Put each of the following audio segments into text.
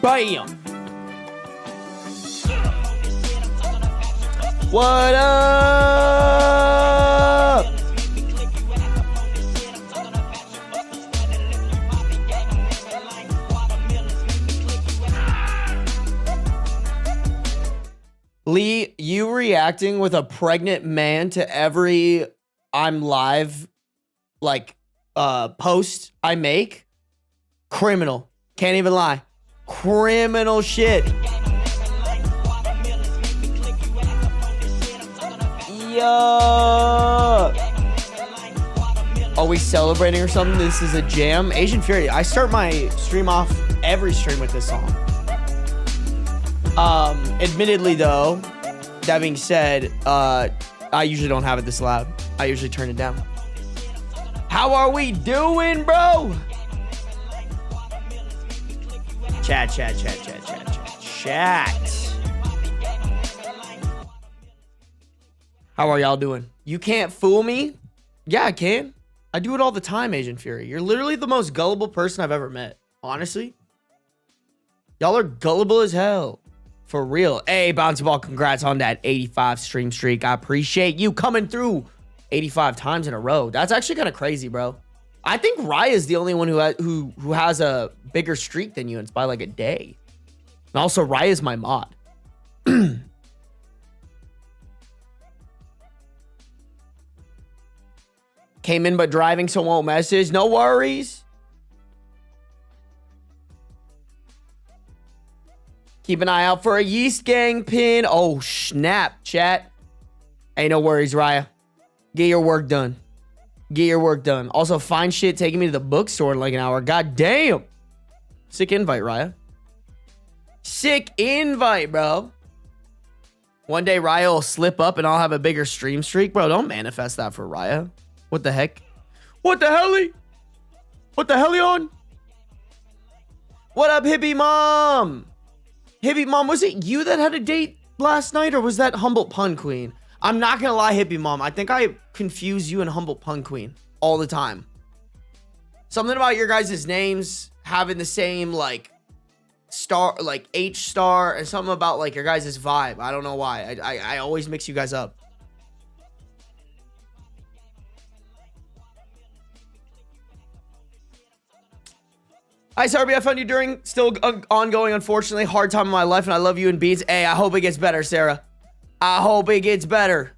Bam. What up? Lee, you reacting with a pregnant man to every I'm live like post I make? Criminal. Can't even lie. Criminal shit. Yo. Are we celebrating or something? This is a jam. Asian Fury. I start my stream off every stream with this song. Admittedly though, that being said, I usually don't have it this loud. I usually turn it down. How are we doing, bro? Chat. How are y'all doing? You can't fool me? Yeah, I can. I do it all the time, Asian Fury. You're literally the most gullible person I've ever met. Honestly. Y'all are gullible as hell. For real. Hey, Bouncy Ball, congrats on that 85 stream streak. I appreciate you coming through 85 times in a row. That's actually kind of crazy, bro. I think Raya is the only one who has a bigger streak than you, and it's by like a day. And also, Raya is my mod. Came in but driving, so won't message. No worries. Keep an eye out for a Yeast Gang pin. Oh, snap, chat. Ain't no worries, Raya. Get your work done. Get your work done. Also, find shit taking me to the bookstore in like an hour. God damn. Sick invite, Raya. Sick invite, bro. One day, Raya will slip up and I'll have a bigger stream streak. Bro, don't manifest that for Raya. What the heck? What the hell? What the hell you on? What up, hippie mom? Hippie mom, was it you that had a date last night, or was that Humble Pun Queen? I'm not gonna lie, hippie mom. I think I confuse you and Humble Pun Queen all the time. Something about your guys' names having the same like star, like H star, and something about like your guys' vibe. I don't know why. I always mix you guys up. Hi, Sarby. I found you during still ongoing, unfortunately, hard time in my life, and I love you in beats. Hey, I hope it gets better, Sarah. I hope it gets better.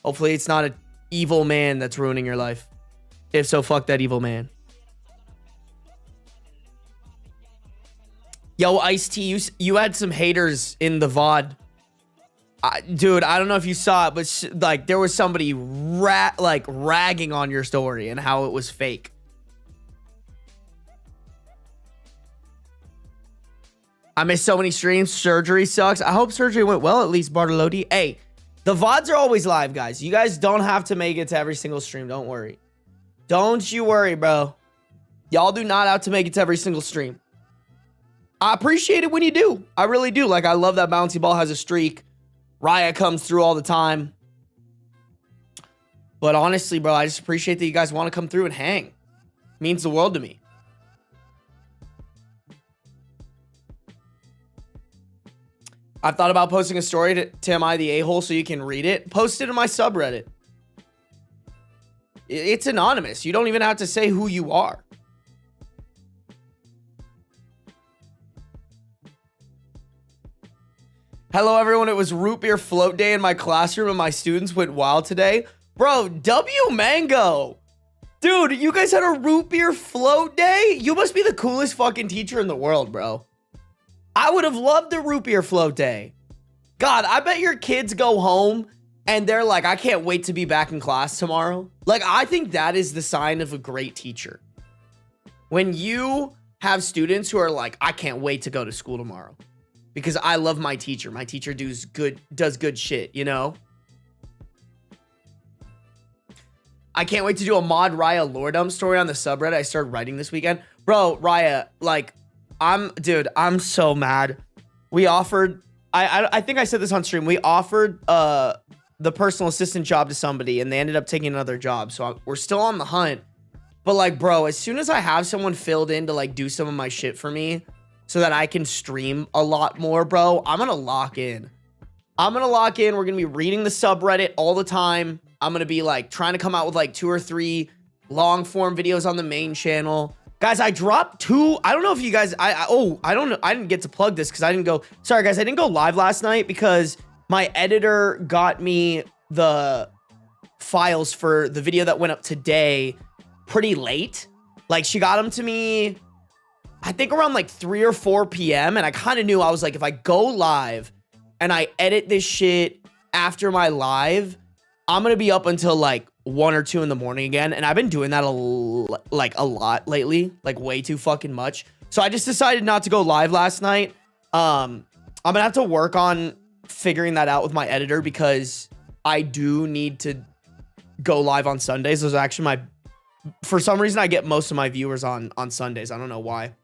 Hopefully, it's not an evil man that's ruining your life. If so, fuck that evil man. Yo, Ice-T, you had some haters in the VOD. Dude, I don't know if you saw it, but like there was somebody ragging on your story and how it was fake. I missed so many streams. Surgery sucks. I hope surgery went well, at least, Bartolodi. Hey, the VODs are always live, guys. You guys don't have to make it to every single stream. Don't worry. Don't you worry, bro. Y'all do not have to make it to every single stream. I appreciate it when you do. I really do. Like, I love that Bouncy Ball has a streak. Raya comes through all the time. But honestly, bro, I just appreciate that you guys want to come through and hang. It means the world to me. I've thought about posting a story to Am I the A-hole so you can read it. Post it in my subreddit. It's anonymous. You don't even have to say who you are. Hello, everyone. It was root beer float day in my classroom, and my students went wild today. Bro, W Mango. Dude, you guys had a root beer float day? You must be the coolest fucking teacher in the world, bro. I would have loved the root beer float day. God, I bet your kids go home and they're like, I can't wait to be back in class tomorrow. Like, I think that is the sign of a great teacher. When you have students who are like, I can't wait to go to school tomorrow. Because I love my teacher. My teacher does good shit, you know? I can't wait to do a mod Raya lore dump story on the subreddit I started writing this weekend. Bro, Raya, like, I'm so mad. We offered, I think I said this on stream. We offered the personal assistant job to somebody and they ended up taking another job. So we're still on the hunt But like, bro, as soon as I have someone filled in to like do some of my shit for me so that I can stream a lot more, bro, I'm gonna lock in. I'm gonna lock in. We're gonna be reading the subreddit all the time. I'm gonna be like trying to come out with like 2 or 3 long form videos on the main channel. Guys, I dropped 2. I don't know if you guys, I don't know. I didn't get to plug this because I didn't go. Sorry, guys, I didn't go live last night because my editor got me the files for the video that went up today pretty late. Like, she got them to me, I think around like 3 or 4 p.m. And I kind of knew, I was like, if I go live and I edit this shit after my live, I'm going to be up until like 1 or 2 in the morning again. And I've been doing that a lot lately, like way too fucking much. So I just decided not to go live last night. I'm going to have to work on figuring that out with my editor because I do need to go live on Sundays. Those are actually for some reason I get most of my viewers on Sundays. I don't know why.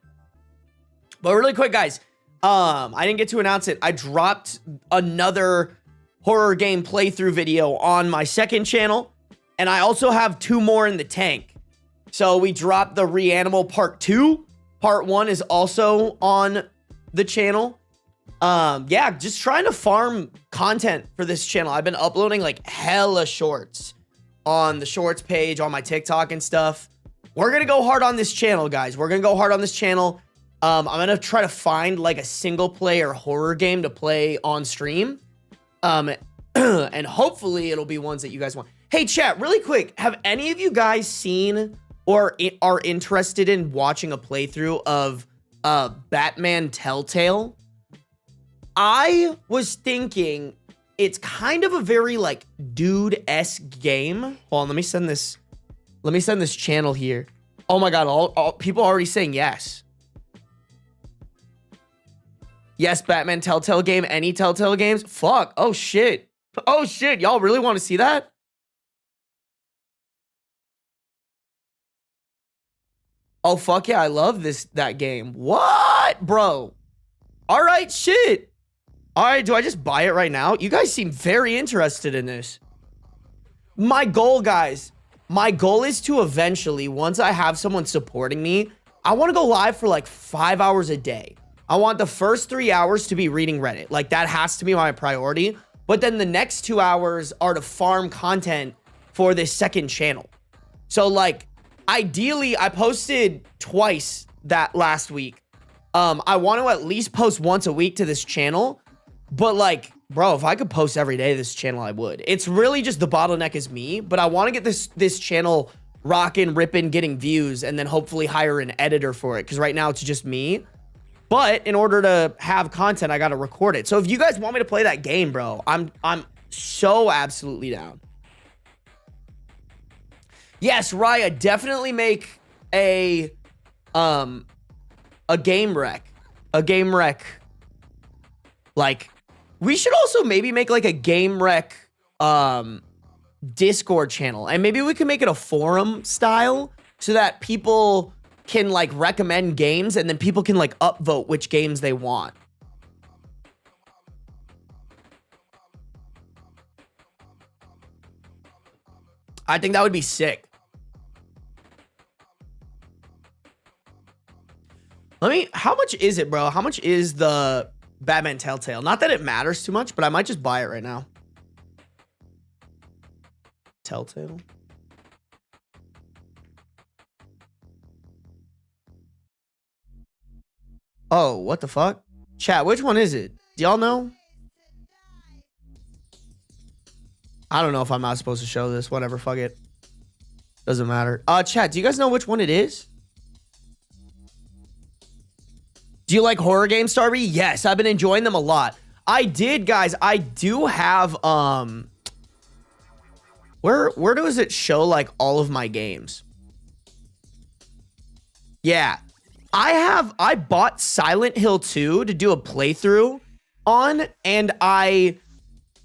But really quick, guys, I didn't get to announce it. I dropped another horror game playthrough video on my second channel. And I also have 2 more in the tank. So we dropped the Reanimal Part 2. Part 1 is also on the channel. Yeah, just trying to farm content for this channel. I've been uploading like hella shorts on the shorts page, on my TikTok and stuff. We're going to go hard on this channel, guys. We're going to go hard on this channel. I'm going to try to find like a single player horror game to play on stream. And hopefully it'll be ones that you guys want. Hey, chat, really quick. Have any of you guys seen or are interested in watching a playthrough of Batman Telltale? I was thinking it's kind of a very like dude-esque game. Hold on, let me send this channel here. Oh my god, all people already saying yes. Yes, Batman Telltale game. Any Telltale games? Fuck. Oh shit. Oh shit. Y'all really want to see that? Oh fuck yeah, I love that game. What, bro? All right, shit. All right, do I just buy it right now? You guys seem very interested in this. My goal, guys, my goal is to eventually, once I have someone supporting me, I want to go live for like 5 hours a day. I want the first 3 hours to be reading Reddit. Like, that has to be my priority. But then the next 2 hours are to farm content for this second channel. So, like, ideally, I posted twice that last week. I want to at least post once a week to this channel. But, like, bro, if I could post every day to this channel, I would. It's really just the bottleneck is me. But I want to get this channel rocking, ripping, getting views, and then hopefully hire an editor for it. Because right now, it's just me. But in order to have content, I got to record it. So if you guys want me to play that game, bro, I'm so absolutely down. Yes, Raya, definitely make a game rec. A game rec. Like, we should also maybe make like a game rec Discord channel. And maybe we can make it a forum style so that people can like recommend games and then people can like upvote which games they want. I think that would be sick. How much is it, bro? How much is the Batman Telltale? Not that it matters too much, but I might just buy it right now. Telltale. Oh, what the fuck? Chat, which one is it? Do y'all know? I don't know if I'm not supposed to show this. Whatever, fuck it. Doesn't matter. Chat, do you guys know which one it is? Do you like horror games, Sarby? Yes, I've been enjoying them a lot. I did, guys. I do have, where does it show, like, all of my games? Yeah. I bought Silent Hill 2 to do a playthrough on, and I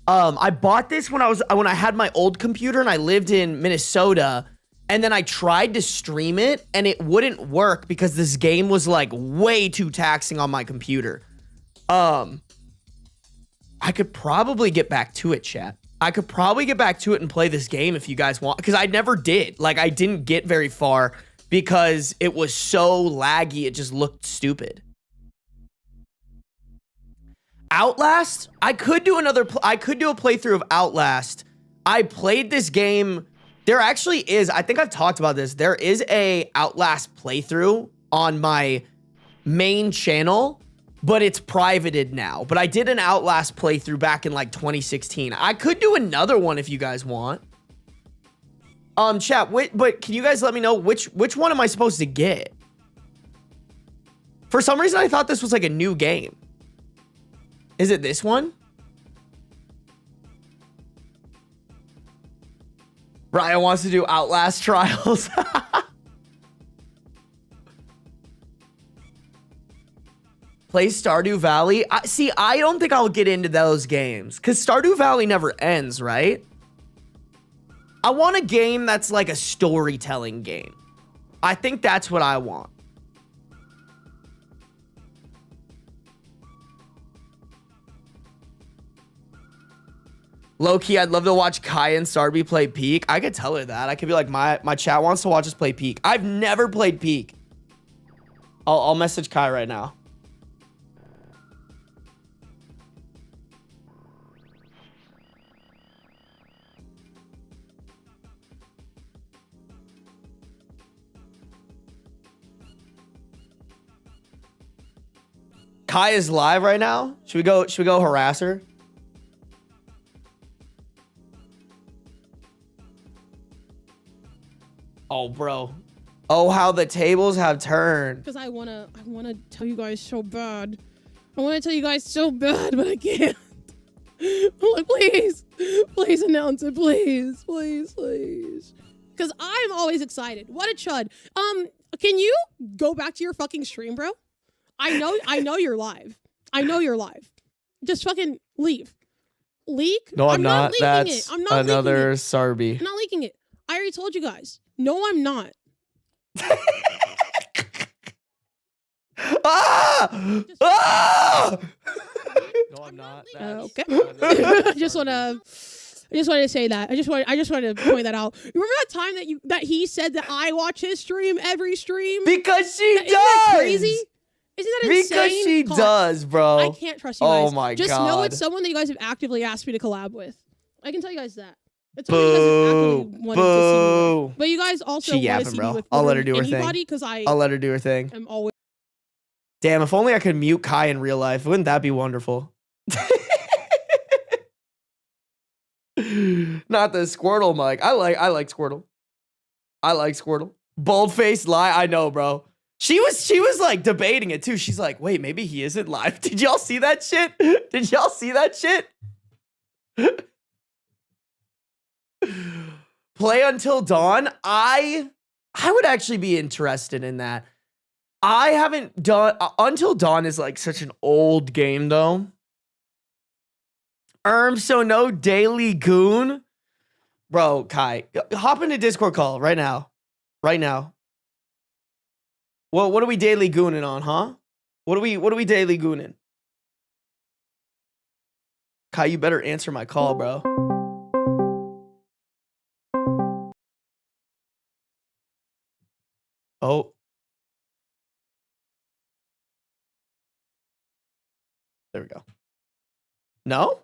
bought this when I had my old computer and I lived in Minnesota, and then I tried to stream it and it wouldn't work because this game was like way too taxing on my computer. I could probably get back to it, chat. I could probably get back to it and play this game if you guys want, because I never did. Like, I didn't get very far. because it was so laggy. It just looked stupid. Outlast? I could do a playthrough of Outlast. I played this game. There actually is, I think I've talked about this. There is a Outlast playthrough on my main channel, but it's privated now. But I did an Outlast playthrough back in like 2016. I could do another one if you guys want. Chat, but can you guys let me know which one am I supposed to get? For some reason, I thought this was like a new game. Is it this one? Brian wants to do Outlast trials. Play Stardew Valley. See, I don't think I'll get into those games because Stardew Valley never ends, right? I want a game that's like a storytelling game. I think that's what I want. Low-key, I'd love to watch Kai and Sarby play Peak. I could tell her that. I could be like, my chat wants to watch us play Peak. I've never played Peak. I'll message Kai right now. Kai is live right now. Should we go harass her? Oh, bro. Oh, how the tables have turned. Because I wanna tell you guys so bad. I wanna tell you guys so bad, but I can't. I'm like, please announce it, please. Because I'm always excited. What a chud. Can you go back to your fucking stream, bro? I know you're live. I know you're live. Just fucking leave. Leak? No, I'm not. Leaking That's it. I'm not another leaking Sarby. I'm not leaking it. I already told you guys. No, I'm not. No, I'm not. Okay. I just wanted to say that. I just wanted to point that out. Remember that time that he said that I watch his stream every stream? Because she does. Isn't that crazy? Isn't that insane? Because she does, bro. I can't trust you guys. Oh my just god. Just know it's someone that you guys have actively asked me to collab with. I can tell you guys that. It's someone you guys have actively wanted to see me with. But you guys also want to see me with I'll let her do her anybody, thing. I'll let her do her thing. I'm always. Damn, if only I could mute Kai in real life. Wouldn't that be wonderful? Not the Squirtle mic. I like Squirtle. I like Squirtle. Bold-faced lie. I know, bro. She was like debating it too. She's like, wait, maybe he isn't live. Did y'all see that shit? Did y'all see that shit? Play Until Dawn. I would actually be interested in that. I haven't done Until Dawn is like such an old game though. So no daily goon. Bro, Kai, hop into Discord call right now. Right now. Well, what are we daily gooning on, huh? What are we daily gooning? Kai, you better answer my call, bro. Oh. There we go. No?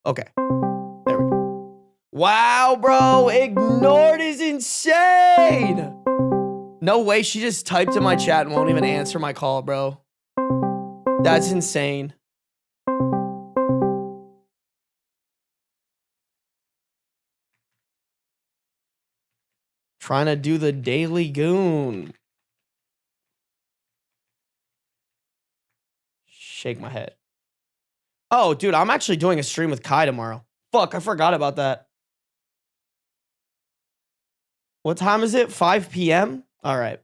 Okay. There we go. Wow, bro. Ignored is insane. No way. She just typed in my chat and won't even answer my call, bro. That's insane. Trying to do the daily goon. Shake my head. Oh, dude, I'm actually doing a stream with Kai tomorrow. Fuck, I forgot about that. What time is it? 5 p.m.? All right.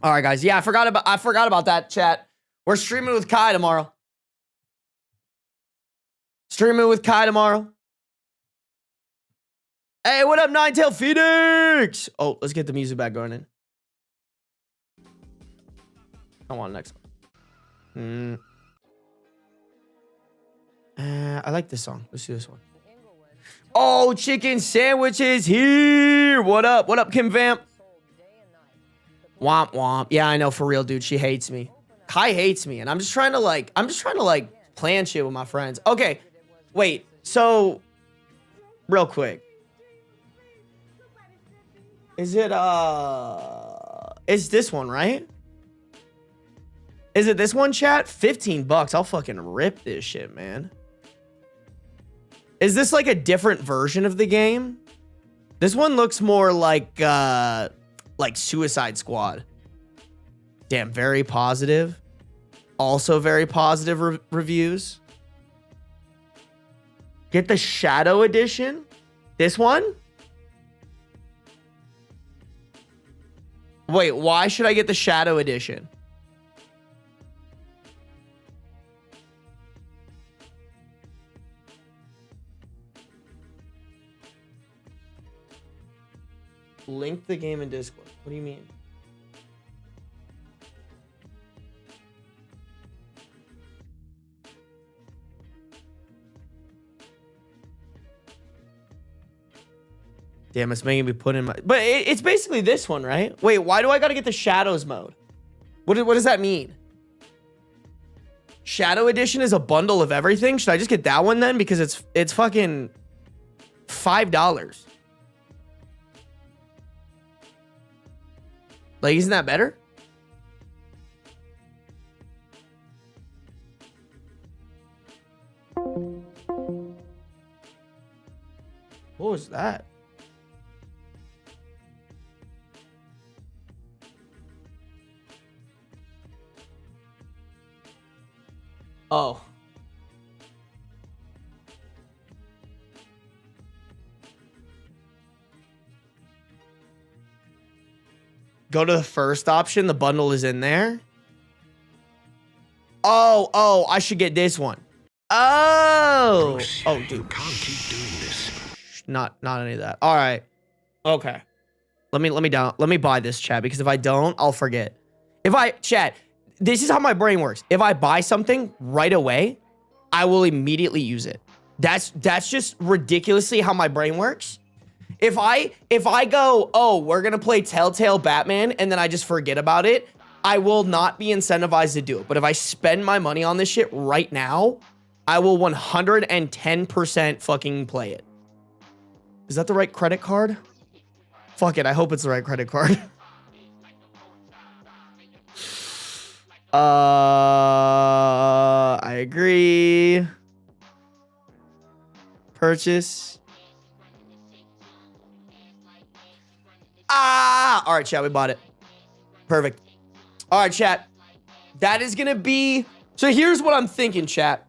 All right, guys. Yeah, I forgot about that, chat. We're streaming with Kai tomorrow. Streaming with Kai tomorrow. Hey, what up, Ninetail Phoenix? Oh, let's get the music back going in. I want next one. I like this song. Let's do this one. Oh, chicken sandwiches here. What up? What up, Kim Vamp? Womp womp. Yeah, I know, for real, dude. She hates me. Kai hates me, and I'm just trying to like plan shit with my friends. Okay, wait. So, real quick, is it is this one, right? Is it this one, chat? $15. I'll fucking rip this shit, man. Is this like a different version of the game? This one looks more like Suicide Squad. Damn, very positive. Also very positive reviews. Get the Shadow Edition. This one? Wait, why should I get the Shadow Edition? Link the game in Discord. What do you mean? Damn, it's making me put in my... But it's basically this one, right? Wait, why do I gotta get the Shadows mode? What does that mean? Shadow Edition is a bundle of everything? Should I just get that one then? Because it's fucking $5. Like, isn't that better? What was that? Oh. Go to the first option. The bundle is in there. Oh, I should get this one. Oh. Bruce, oh, dude. You can't keep doing this. Not any of that. All right. Okay. Let me buy this, chat, because if I don't, I'll forget. Chat, this is how my brain works. If I buy something right away, I will immediately use it. That's just ridiculously how my brain works. If I go, oh, we're gonna play Telltale Batman, and then I just forget about it, I will not be incentivized to do it. But if I spend my money on this shit right now, I will 110% fucking play it. Is that the right credit card? Fuck it, I hope it's the right credit card. I agree. Purchase. All right, chat, we bought it. Perfect. All right, chat. That is gonna be... So here's what I'm thinking, chat.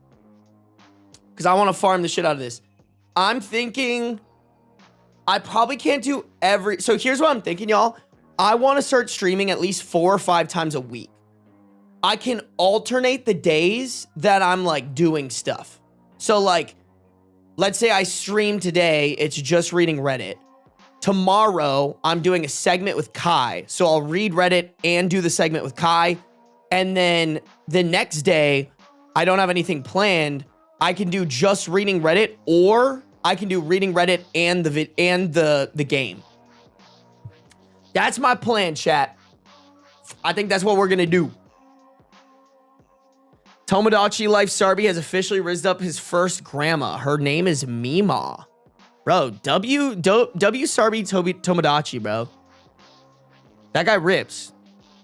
Because I want to farm the shit out of this. I'm thinking... I probably can't do every... So here's what I'm thinking, y'all. I want to start streaming at least 4 or 5 times a week. I can alternate the days that I'm, like, doing stuff. So, like, let's say I stream today. It's just reading Reddit. Tomorrow, I'm doing a segment with Kai. So I'll read Reddit and do the segment with Kai. And then the next day, I don't have anything planned. I can do just reading Reddit, or I can do reading Reddit and the game. That's my plan, chat. I think that's what we're gonna do. Tomodachi Life Sarby has officially raised up his first grandma. Her name is Mima. Bro, W Sarby Tomodachi, bro. That guy rips.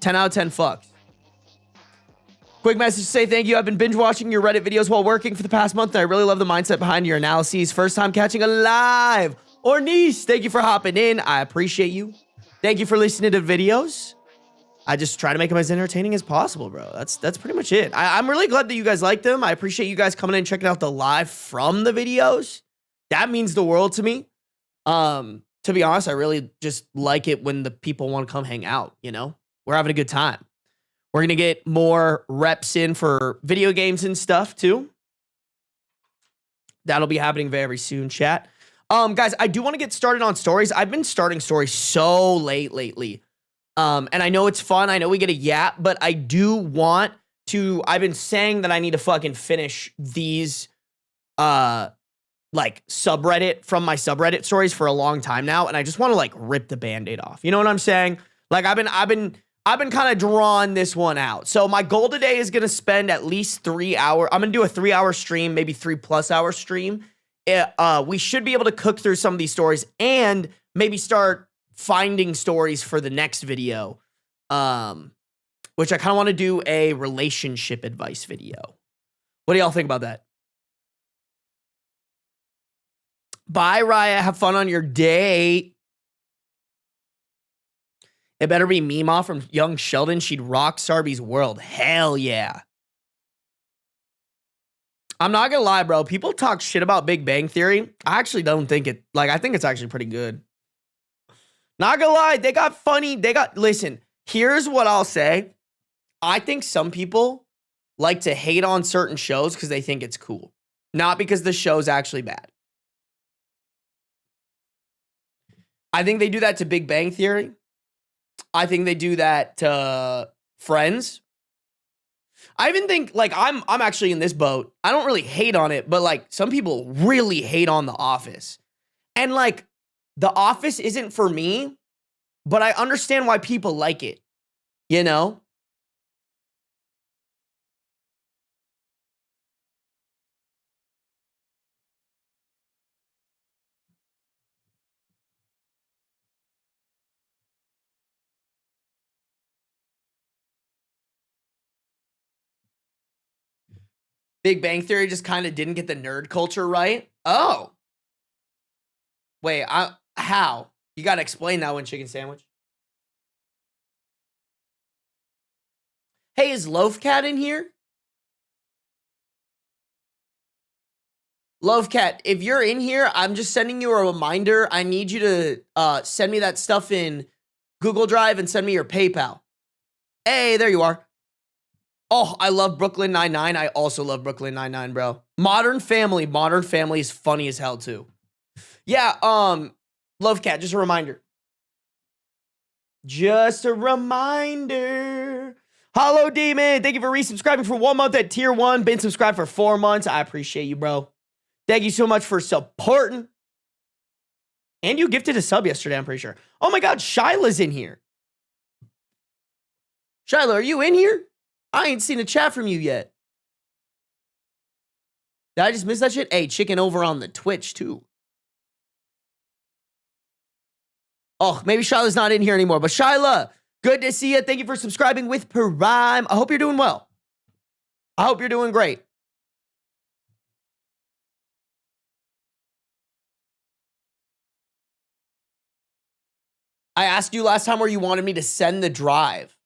10 out of 10 fucks. Quick message to say thank you. I've been binge watching your Reddit videos while working for the past month, and I really love the mindset behind your analyses. First time catching a live. Ornice, thank you for hopping in. I appreciate you. Thank you for listening to the videos. I just try to make them as entertaining as possible, bro. That's pretty much it. I'm really glad that you guys like them. I appreciate you guys coming in and checking out the live from the videos. That means the world to me. To be honest, I really just like it when the people want to come hang out, you know? We're having a good time. We're going to get more reps in for video games and stuff, too. That'll be happening very soon, chat. Guys, I do want to get started on stories. I've been starting stories so late lately. And I know it's fun. I know we get a yap, but I do want to... I've been saying that I need to fucking finish these, like, subreddit from my subreddit stories for a long time now, and I just want to, like, rip the Band-Aid off. You know what I'm saying? Like, I've been I've been kind of drawing this one out. So my goal today is going to spend at least 3 hours. I'm going to do a 3-hour stream, maybe 3+ hour stream. We should be able to cook through some of these stories and maybe start finding stories for the next video. Which I kind of want to do a relationship advice video. What do y'all think about that? Bye, Raya. Have fun on your date. It better be Mima from Young Sheldon. She'd rock Sarby's world. Hell yeah. I'm not gonna lie, bro. People talk shit about Big Bang Theory. I actually don't think it, like, I think it's actually pretty good. Not gonna lie, they got funny. Listen, here's what I'll say. I think some people like to hate on certain shows because they think it's cool. Not because the show's actually bad. I think they do that to Big Bang Theory. I think they do that to Friends. I even think, like, I'm actually in this boat. I don't really hate on it, but, like, some people really hate on The Office. And, like, The Office isn't for me, but I understand why people like it, you know? Big Bang Theory just kind of didn't get the nerd culture right. Oh. Wait, how? You got to explain that one, Chicken Sandwich. Hey, is Loaf Cat in here? Loaf Cat, if you're in here, I'm just sending you a reminder. I need you to send me that stuff in Google Drive and send me your PayPal. Hey, there you are. Oh, I love Brooklyn Nine-Nine. I also love Brooklyn Nine-Nine, bro. Modern Family is funny as hell too. Yeah, Love Cat, just a reminder. Just a reminder. Hollow Demon, thank you for resubscribing for 1 month at tier 1. Been subscribed for 4 months. I appreciate you, bro. Thank you so much for supporting. And you gifted a sub yesterday, I'm pretty sure. Oh my God, Shyla's in here. Shyla, are you in here? I ain't seen a chat from you yet. Did I just miss that shit? Hey, chicken over on the Twitch too. Oh, maybe Shyla's not in here anymore, but Shyla, good to see you. Thank you for subscribing with Prime. I hope you're doing well. I hope you're doing great. I asked you last time where you wanted me to send the drive.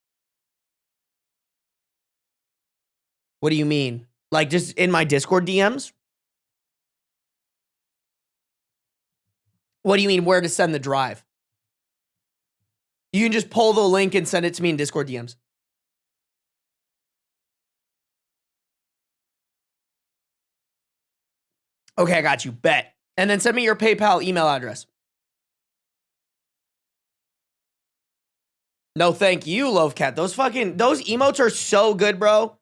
What do you mean? Like just in my Discord DMs? What do you mean where to send the drive? You can just pull the link and send it to me in Discord DMs. Okay, I got you. Bet. And then send me your PayPal email address. No, thank you, Loaf Cat. Those emotes are so good, bro.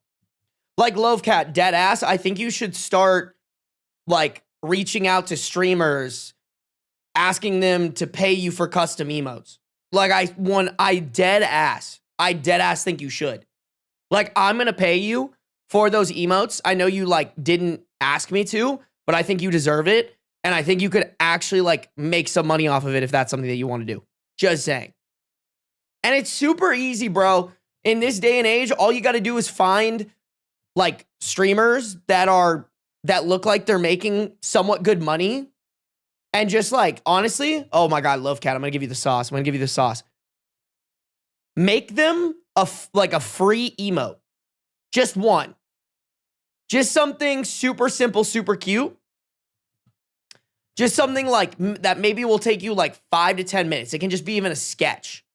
Like Loaf Cat, dead ass. I think you should start like reaching out to streamers, asking them to pay you for custom emotes. Like I dead ass think you should. Like I'm gonna pay you for those emotes. I know you like didn't ask me to, but I think you deserve it. And I think you could actually like make some money off of it if that's something that you want to do. Just saying. And it's super easy, bro. In this day and age, all you got to do is find like streamers that look like they're making somewhat good money. And just like, honestly, oh my God, Love Cat, I'm going to give you the sauce. Make them a free emote. Just one. Just something super simple, super cute. Just something like that maybe will take you like 5 to 10 minutes. It can just be even a sketch.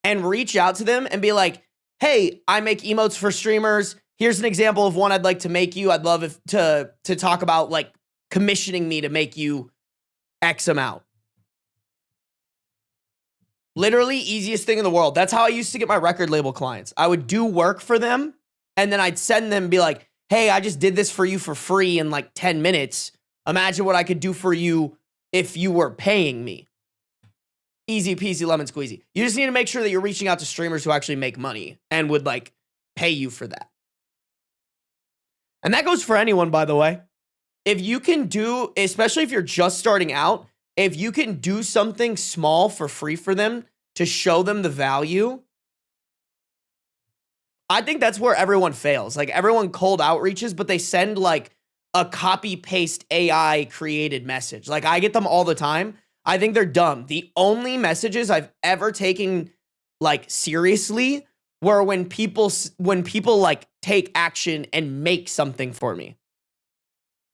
And reach out to them and be like, hey, I make emotes for streamers. Here's an example of one I'd like to make you. I'd love to talk about like commissioning me to make you X amount. Literally easiest thing in the world. That's how I used to get my record label clients. I would do work for them and then I'd send them and be like, hey, I just did this for you for free in like 10 minutes. Imagine what I could do for you if you were paying me. easy peasy lemon squeezy. You just need to make sure that you're reaching out to streamers who actually make money and would like pay you for that. And that goes for anyone, by the way. If you can do, especially if you're just starting out, if you can do something small for free for them to show them the value, I think that's where everyone fails. Like everyone cold outreaches, but they send like a copy paste AI created message. Like I get them all the time. I think they're dumb. The only messages I've ever taken like seriously were when people like take action and make something for me.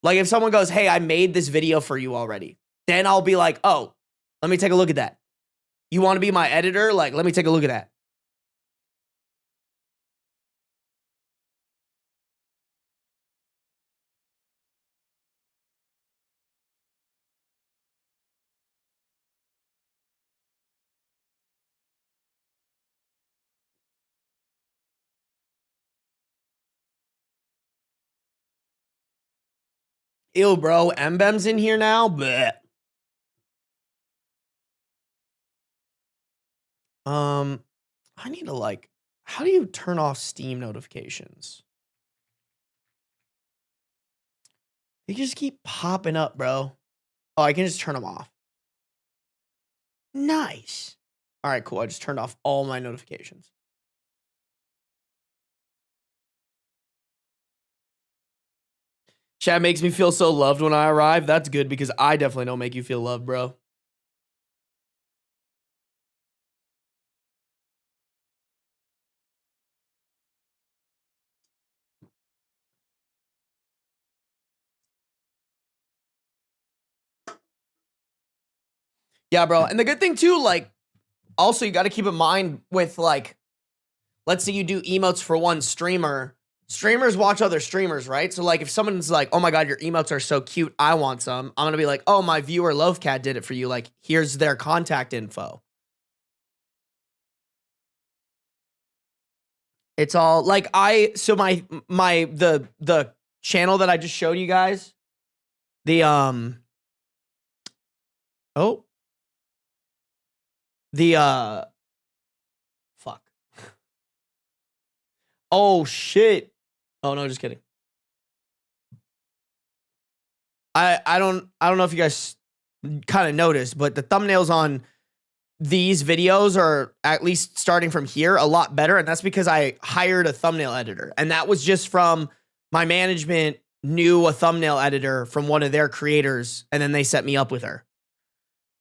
Like if someone goes, "Hey, I made this video for you already." Then I'll be like, "Oh, let me take a look at that. You want to be my editor? Like, let me take a look at that." Ew, bro. Mbem's in here now? Bleh. I need to like, how do you turn off Steam notifications? They just keep popping up, bro. Oh, I can just turn them off. Nice. All right, cool. I just turned off all my notifications. Chat makes me feel so loved when I arrive. That's good because I definitely don't make you feel loved, bro. Yeah, bro. And the good thing too, like, also you got to keep in mind with like, let's say you do emotes for one streamer. Streamers watch other streamers, right? So like if someone's like, "Oh my God, your emotes are so cute. I want some." I'm going to be like, "Oh, my viewer Lovecat did it for you. Like, here's their contact info." It's all like so the channel that I just showed you guys, the oh, the fuck. Oh shit. Oh no, just kidding. I don't know if you guys kind of noticed, but the thumbnails on these videos are, at least starting from here, a lot better. And that's because I hired a thumbnail editor. And that was just from my management knew a thumbnail editor from one of their creators. And then they set me up with her.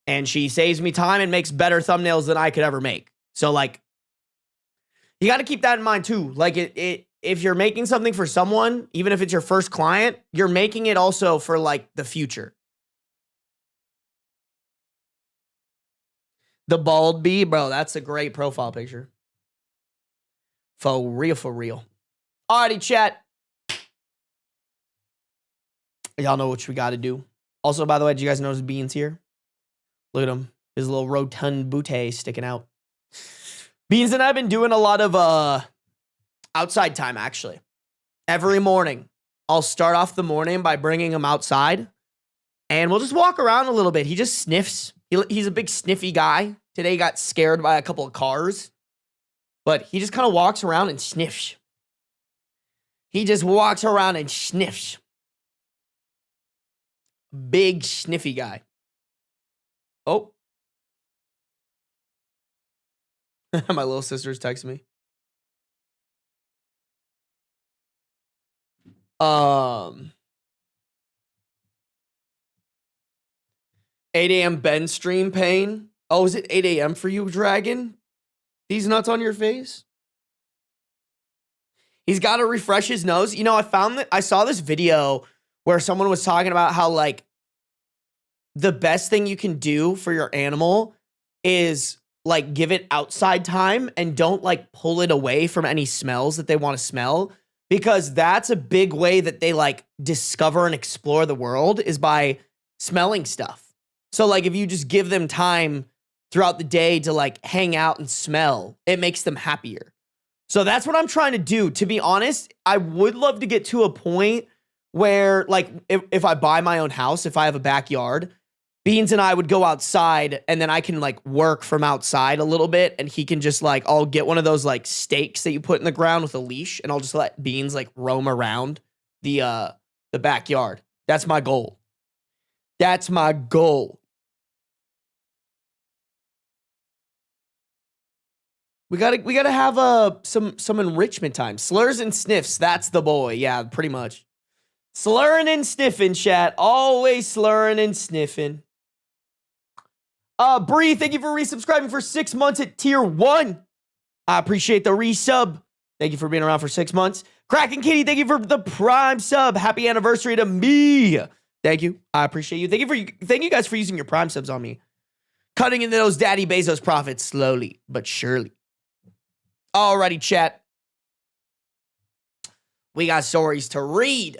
And she saves me time and makes better thumbnails than I could ever make. So like, you got to keep that in mind too. Like if you're making something for someone, even if it's your first client, you're making it also for like the future. The bald bee, bro, that's a great profile picture. For real, for real. Alrighty, chat. Y'all know what we got to do. Also, by the way, did you guys notice Bean's here? Look at him. His little rotund bootay sticking out. Beans and I have been doing a lot of outside time, actually. Every morning, I'll start off the morning by bringing him outside. And we'll just walk around a little bit. He just sniffs. He's a big sniffy guy. Today he got scared by a couple of cars. But he just kind of walks around and sniffs. He just walks around and sniffs. Big sniffy guy. Oh. My little sister's texting me. 8 a.m. Ben stream pain. Oh, is it 8 a.m. for you, Dragon? These nuts on your face? He's got to refresh his nose. You know, I saw this video where someone was talking about how like the best thing you can do for your animal is like give it outside time and don't like pull it away from any smells that they want to smell, because that's a big way that they like discover and explore the world is by smelling stuff. So like if you just give them time throughout the day to like hang out and smell, it makes them happier. So that's what I'm trying to do. To be honest, I would love to get to a point where like if I buy my own house, if I have a backyard, Beans and I would go outside, and then I can like work from outside a little bit, and he can just like, I'll get one of those like stakes that you put in the ground with a leash, and I'll just let Beans like roam around the backyard. That's my goal. That's my goal. We gotta have some enrichment time. Slurs and sniffs. That's the boy. Yeah, pretty much. Slurring and sniffing, chat. Always slurring and sniffing. Bree, thank you for resubscribing for 6 months at tier 1. I appreciate the resub. Thank you for being around for 6 months. Kraken Kitty, thank you for the prime sub. Happy anniversary to me. Thank you. I appreciate you. Thank you guys for using your prime subs on me. Cutting into those Daddy Bezos profits slowly but surely. Alrighty, chat. We got stories to read.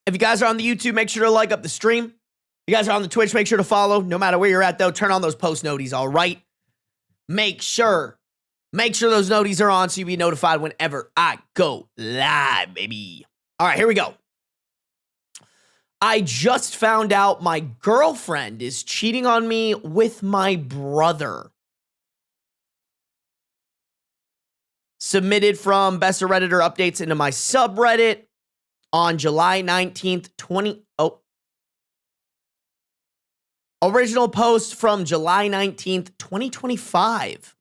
If you guys are on the YouTube, make sure to like up the stream. If you guys are on the Twitch, make sure to follow. No matter where you're at, though, turn on those post noties, all right? Make sure those noties are on so you'll be notified whenever I go live, baby. All right, here we go. I just found out my girlfriend is cheating on me with my brother. Submitted from Best of Redditor updates into my subreddit on July 19th, Original post from July 19th, 2025.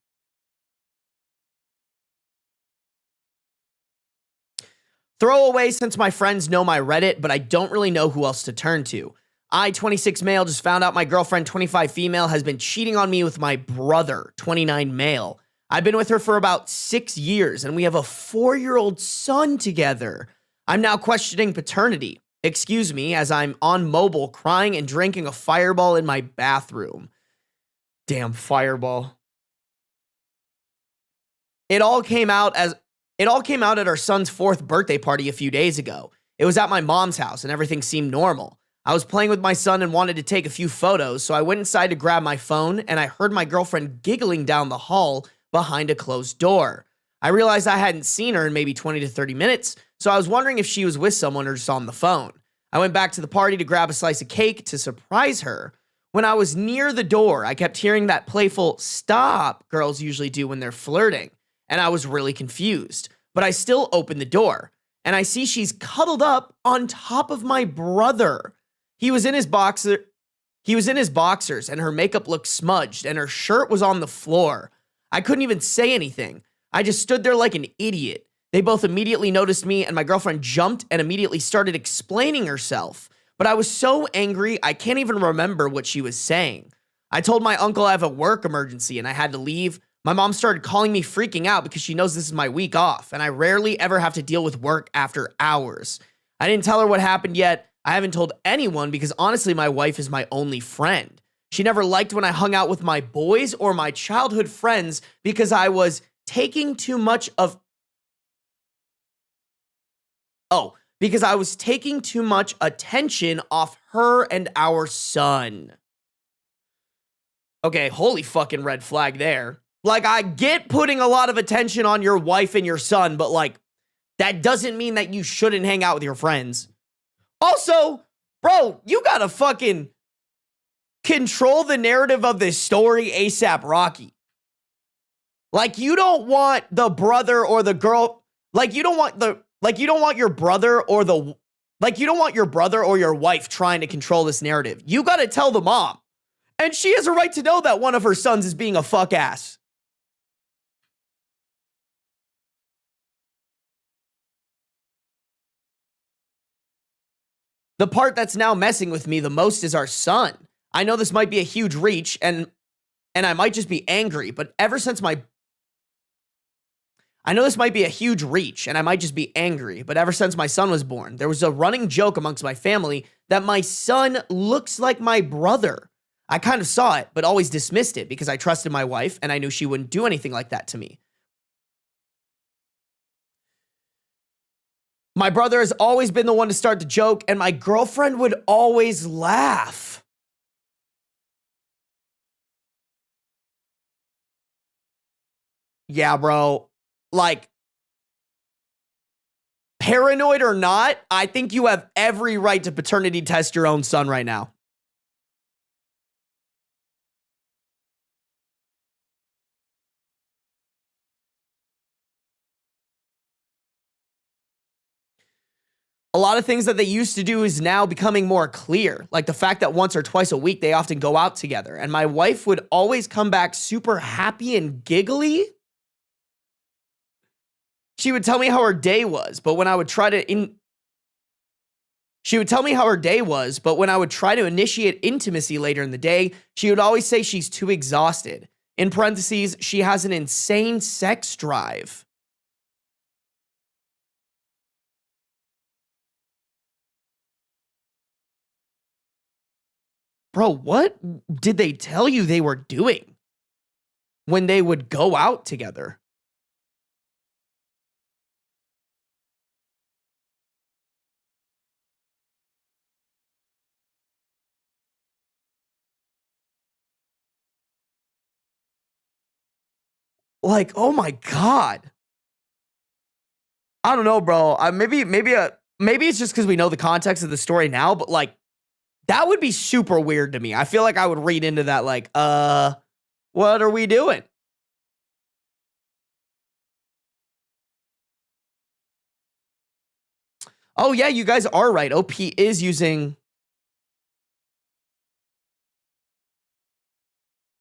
Throwaway since my friends know my Reddit, but I don't really know who else to turn to. I, 26 male, just found out my girlfriend, 25 female, has been cheating on me with my brother, 29 male. I've been with her for about 6 years, and we have a 4-year-old son together. I'm now questioning paternity. Excuse me, as I'm on mobile crying and drinking a Fireball in my bathroom. Damn Fireball. It all came out at our son's 4th birthday party a few days ago. It was at my mom's house and everything seemed normal. I was playing with my son and wanted to take a few photos, so I went inside to grab my phone and I heard my girlfriend giggling down the hall behind a closed door. I realized I hadn't seen her in maybe 20 to 30 minutes, so I was wondering if she was with someone or just on the phone. I went back to the party to grab a slice of cake to surprise her. When I was near the door, I kept hearing that playful stop girls usually do when they're flirting, and I was really confused. But I still opened the door, and I see she's cuddled up on top of my brother. He was in his boxers, and her makeup looked smudged, and her shirt was on the floor. I couldn't even say anything. I just stood there like an idiot. They both immediately noticed me, and my girlfriend jumped and immediately started explaining herself. But I was so angry, I can't even remember what she was saying. I told my uncle I have a work emergency, and I had to leave. My mom started calling me freaking out because she knows this is my week off, and I rarely ever have to deal with work after hours. I didn't tell her what happened yet. I haven't told anyone because honestly, my wife is my only friend. She never liked when I hung out with my boys or my childhood friends because I was taking too much attention off her and our son. Okay, holy fucking red flag there. Like, I get putting a lot of attention on your wife and your son, but like, that doesn't mean that you shouldn't hang out with your friends. Also, bro, you gotta fucking control the narrative of this story ASAP Rocky. Like, you don't want the brother or the girl, you don't want your brother or your wife trying to control this narrative. You gotta tell the mom. And she has a right to know that one of her sons is being a fuck ass. The part that's now messing with me the most is our son. I know this might be a huge reach and I might just be angry, but ever since my son was born, there was a running joke amongst my family that my son looks like my brother. I kind of saw it, but always dismissed it because I trusted my wife and I knew she wouldn't do anything like that to me. My brother has always been the one to start the joke, and my girlfriend would always laugh. Yeah, bro. Like, paranoid or not, I think you have every right to paternity test your own son right now. A lot of things that they used to do is now becoming more clear. Like the fact that once or twice a week, they often go out together. And my wife would always come back super happy and giggly. She would tell me how her day was, but when I would try to she would tell me how her day was, but when I would try to initiate intimacy later in the day, she would always say she's too exhausted. In parentheses, she has an insane sex drive. Bro, what did they tell you they were doing when they would go out together? Like, oh my God. I don't know, bro. Maybe it's just because we know the context of the story now, but like, that would be super weird to me. I feel like I would read into that like, what are we doing? Oh yeah, you guys are right. OP is using.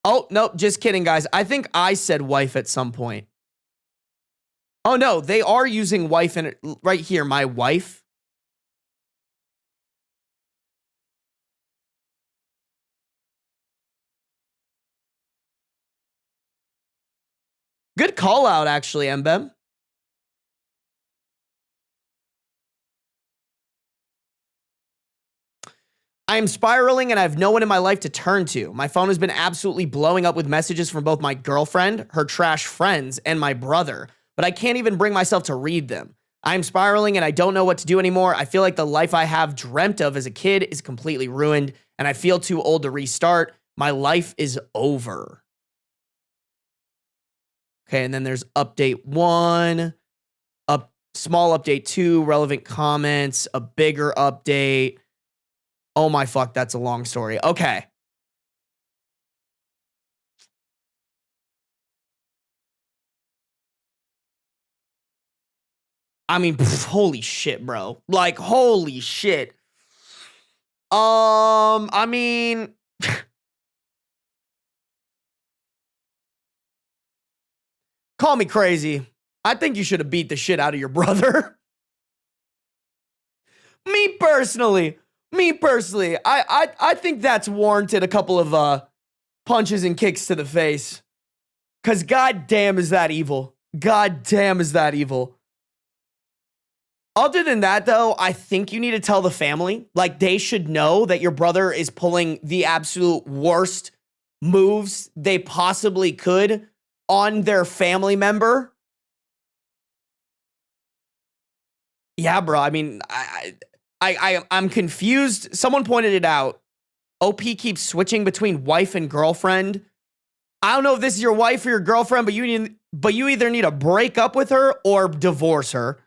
Oh, no, just kidding, guys. I think I said wife at some point. Oh no, they are using wife in right here, my wife. Good call out, actually, Mbem. I am spiraling and I have no one in my life to turn to. My phone has been absolutely blowing up with messages from both my girlfriend, her trash friends, and my brother, but I can't even bring myself to read them. I'm spiraling and I don't know what to do anymore. I feel like the life I have dreamt of as a kid is completely ruined, and I feel too old to restart. My life is over. Okay, and then there's update 1, small update 2, relevant comments, a bigger update. Oh my fuck, that's a long story. Okay. I mean, holy shit, bro. Like, holy shit. I mean, call me crazy. I think you should have beat the shit out of your brother. me personally, I think that's warranted a couple of punches and kicks to the face. Cause goddamn is that evil. Goddamn is that evil. Other than that, though, I think you need to tell the family. Like, they should know that your brother is pulling the absolute worst moves they possibly could on their family member. Yeah, bro. I mean, I'm confused. Someone pointed it out. OP keeps switching between wife and girlfriend. I don't know if this is your wife or your girlfriend, but you either need to break up with her or divorce her.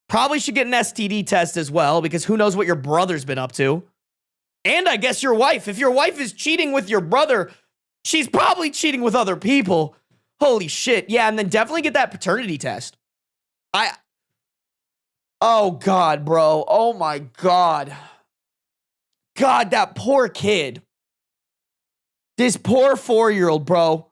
Probably should get an STD test as well, because who knows what your brother's been up to. And I guess your wife. If your wife is cheating with your brother, she's probably cheating with other people. Holy shit. Yeah, and then definitely get that paternity test. Oh God, bro. Oh my God. God, that poor kid. This poor 4-year-old, bro.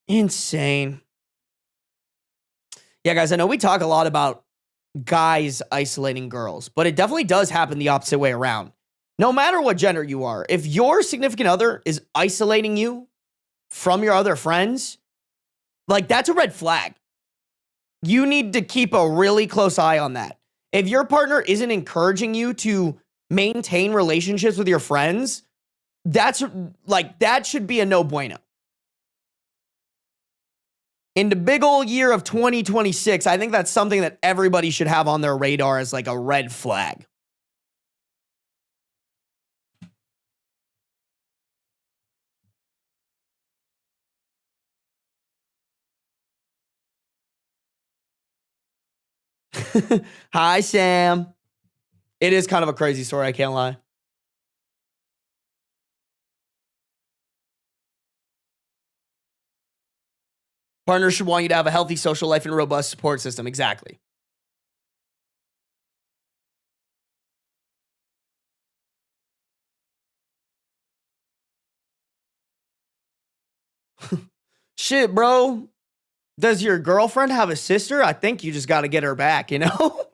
Insane. Yeah, guys, I know we talk a lot about guys isolating girls, but it definitely does happen the opposite way around. No matter what gender you are, if your significant other is isolating you from your other friends, like, that's a red flag. You need to keep a really close eye on that. If your partner isn't encouraging you to maintain relationships with your friends, that should be a no bueno. In the big old year of 2026, I think that's something that everybody should have on their radar as like a red flag. Hi, Sam. It is kind of a crazy story, I can't lie. Partners should want you to have a healthy social life and a robust support system. Exactly. Shit, bro. Does your girlfriend have a sister? I think you just got to get her back, you know?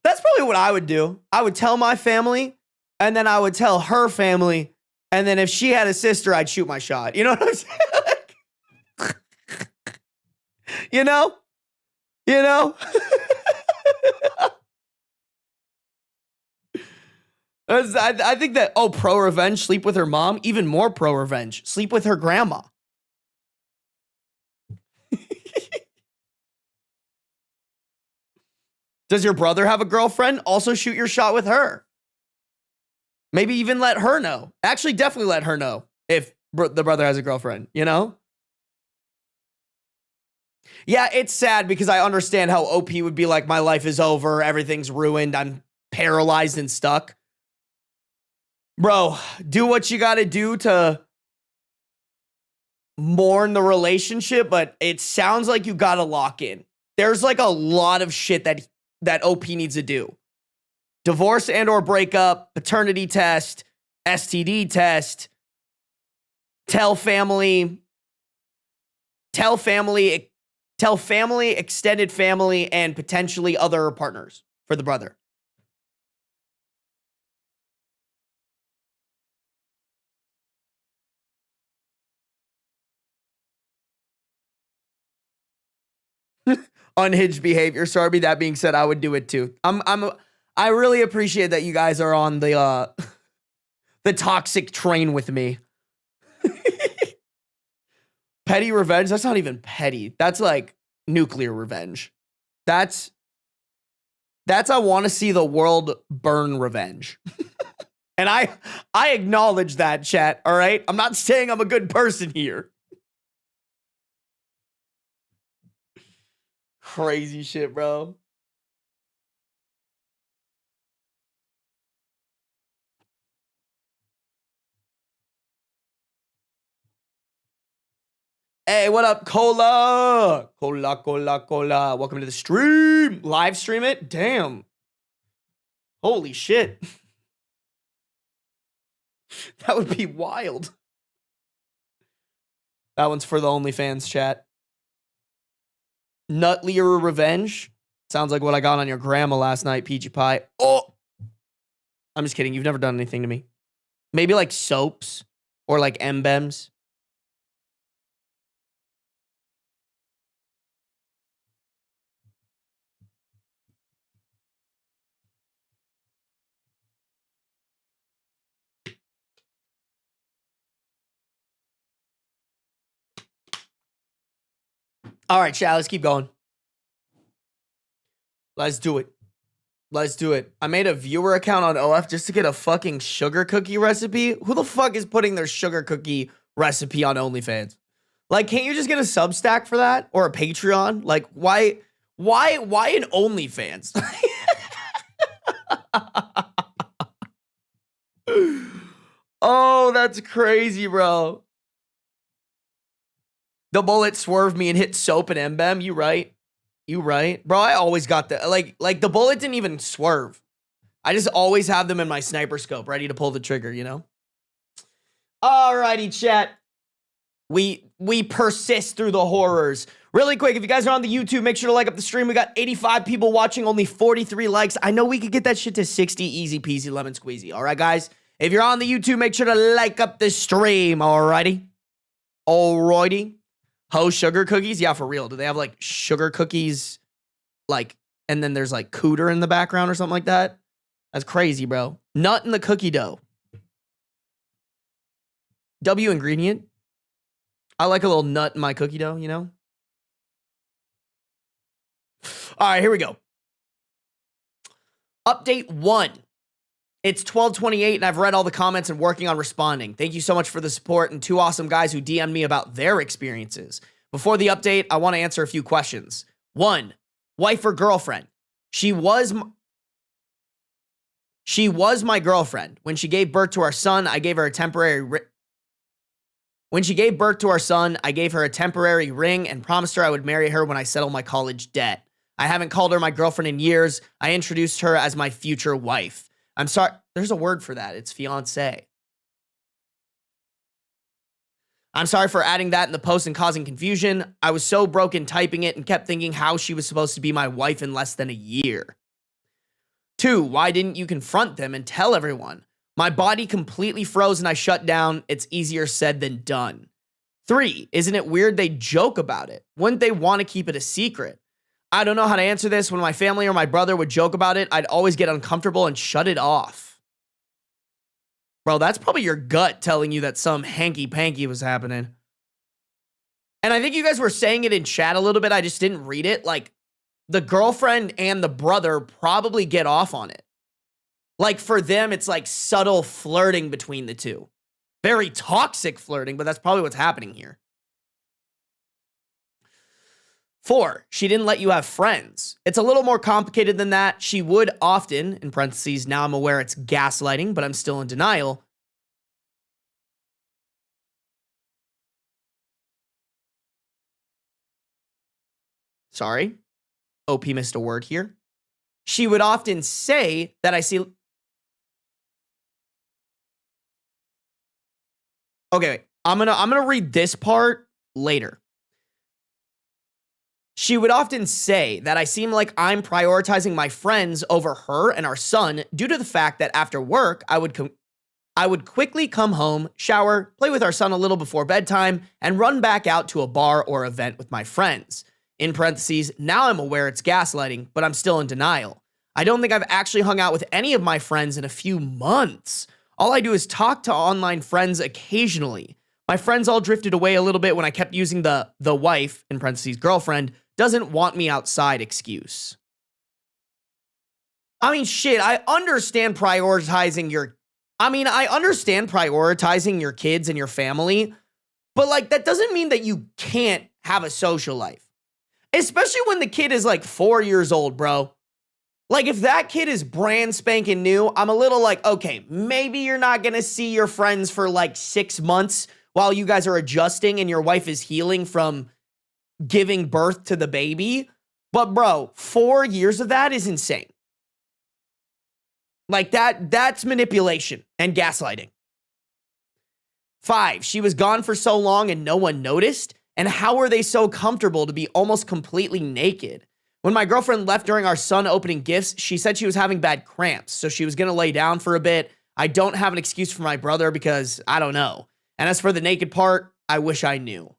That's probably what I would do. I would tell my family, and then I would tell her family, and then if she had a sister, I'd shoot my shot. You know what I'm saying? You know? You know? I think that, pro revenge, sleep with her mom. Even more pro revenge, sleep with her grandma. Does your brother have a girlfriend? Also shoot your shot with her. Maybe even let her know. Actually, definitely let her know if the brother has a girlfriend, you know? Yeah, it's sad because I understand how OP would be like, my life is over, everything's ruined, I'm paralyzed and stuck. Bro, do what you gotta do to mourn the relationship, but it sounds like you gotta lock in. There's like a lot of shit that OP needs to do. Divorce and or breakup, paternity test, STD test, tell family, extended family, and potentially other partners for the brother. Unhinged behavior, Sarby. That being said, I would do it too. I really appreciate that you guys are on the the toxic train with me. Petty revenge, that's not even petty. That's like nuclear revenge. That's I want to see the world burn revenge. And I acknowledge that, chat, all right? I'm not saying I'm a good person here. Crazy shit, bro. Hey, what up, Cola? Cola. Welcome to the stream. Live stream it? Damn. Holy shit. That would be wild. That one's for the OnlyFans, chat. Nutlier revenge. Sounds like what I got on your grandma last night, Peachy Pie. Oh! I'm just kidding. You've never done anything to me. Maybe like soaps or like M-Bems. All right, chat, let's keep going. Let's do it. Let's do it. I made a viewer account on OF just to get a fucking sugar cookie recipe. Who the fuck is putting their sugar cookie recipe on OnlyFans? Like, can't you just get a Substack for that? Or a Patreon? Like, why an OnlyFans? Oh, that's crazy, bro. The bullet swerved me and hit soap and M-Bem. You right. Bro, I always got the, like the bullet didn't even swerve. I just always have them in my sniper scope ready to pull the trigger, you know? Alrighty, chat. We persist through the horrors. Really quick, if you guys are on the YouTube, make sure to like up the stream. We got 85 people watching, only 43 likes. I know we could get that shit to 60, easy peasy, lemon squeezy. All right, guys? If you're on the YouTube, make sure to like up the stream, alrighty? Alrighty. Ho sugar cookies? Yeah, for real. Do they have like sugar cookies, like, and then there's like cooter in the background or something like that? That's crazy, bro. Nut in the cookie dough. W ingredient? I like a little nut in my cookie dough, you know? All right, here we go. Update 1. It's 12:28 and I've read all the comments and working on responding. Thank you so much for the support and 2 awesome guys who DM'd me about their experiences. Before the update, I want to answer a few questions. 1, wife or girlfriend? She was my girlfriend. When she gave birth to our son, I gave her a temporary ring and promised her I would marry her when I settle my college debt. I haven't called her my girlfriend in years. I introduced her as my future wife. I'm sorry. There's a word for that. It's fiance. I'm sorry for adding that in the post and causing confusion. I was so broken typing it and kept thinking how she was supposed to be my wife in less than a year. 2, why didn't you confront them and tell everyone? My body completely froze and I shut down. It's easier said than done. 3, isn't it weird they joke about it? Wouldn't they want to keep it a secret? I don't know how to answer this. When my family or my brother would joke about it, I'd always get uncomfortable and shut it off. Bro, that's probably your gut telling you that some hanky-panky was happening. And I think you guys were saying it in chat a little bit. I just didn't read it. Like, the girlfriend and the brother probably get off on it. Like, for them, it's like subtle flirting between the two. Very toxic flirting, but that's probably what's happening here. 4, she didn't let you have friends. It's a little more complicated than that. She would often, in parentheses, now I'm aware it's gaslighting, but I'm still in denial. Sorry. OP missed a word here. She would often say that I see... Okay, wait. I'm gonna read this part later. She would often say that I seem like I'm prioritizing my friends over her and our son due to the fact that after work, I would quickly come home, shower, play with our son a little before bedtime, and run back out to a bar or event with my friends. In parentheses, now I'm aware it's gaslighting, but I'm still in denial. I don't think I've actually hung out with any of my friends in a few months. All I do is talk to online friends occasionally. My friends all drifted away a little bit when I kept using the wife, in parentheses, girlfriend, doesn't want me outside excuse. I mean, shit, I understand prioritizing your kids and your family, but like, that doesn't mean that you can't have a social life. Especially when the kid is like 4 years old, bro. Like, if that kid is brand spanking new, I'm a little like, okay, maybe you're not gonna see your friends for like 6 months while you guys are adjusting and your wife is healing from giving birth to the baby. But bro, 4 years of that is insane. Like, that's manipulation and gaslighting. 5, she was gone for so long and no one noticed. And how were they so comfortable to be almost completely naked? When my girlfriend left during our son opening gifts, she said she was having bad cramps, so she was going to lay down for a bit. I don't have an excuse for my brother because I don't know. And as for the naked part, I wish I knew.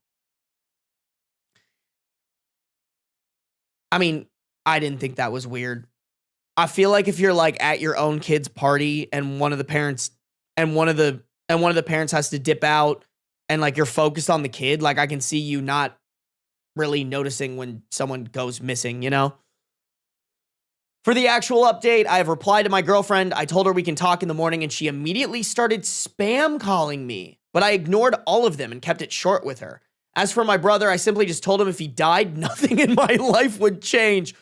I mean, I didn't think that was weird. I feel like if you're like at your own kid's party and one of the parents has to dip out and like you're focused on the kid, like I can see you not really noticing when someone goes missing, you know? For the actual update, I have replied to my girlfriend. I told her we can talk in the morning and she immediately started spam calling me, but I ignored all of them and kept it short with her. As for my brother, I simply just told him if he died, nothing in my life would change.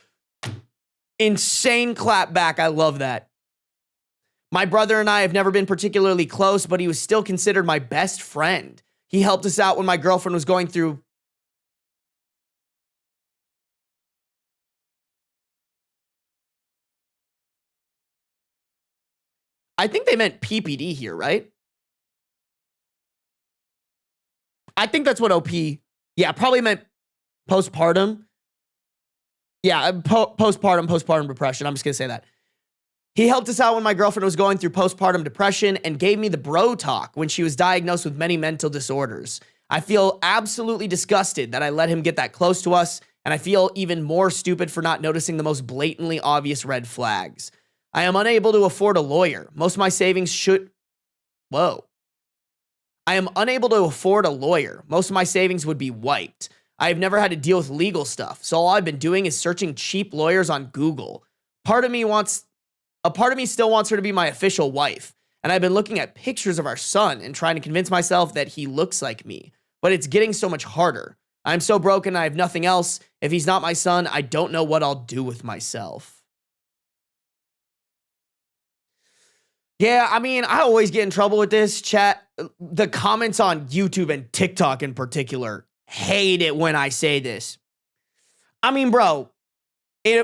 Insane clap back. I love that. My brother and I have never been particularly close, but he was still considered my best friend. He helped us out when my girlfriend was going through... I think they meant PPD here, right? I think that's what OP... Yeah, probably meant postpartum. Yeah, postpartum depression. I'm just going to say that. He helped us out when my girlfriend was going through postpartum depression and gave me the bro talk when she was diagnosed with many mental disorders. I feel absolutely disgusted that I let him get that close to us, and I feel even more stupid for not noticing the most blatantly obvious red flags. I am unable to afford a lawyer. Most of my savings should... Whoa. I am unable to afford a lawyer. Most of my savings would be wiped. I have never had to deal with legal stuff, so all I've been doing is searching cheap lawyers on Google. A part of me still wants her to be my official wife, and I've been looking at pictures of our son and trying to convince myself that he looks like me, but it's getting so much harder. I'm so broken, I have nothing else. If he's not my son, I don't know what I'll do with myself. Yeah, I mean, I always get in trouble with this, chat. The comments on YouTube and TikTok in particular hate it when I say this. I mean, bro,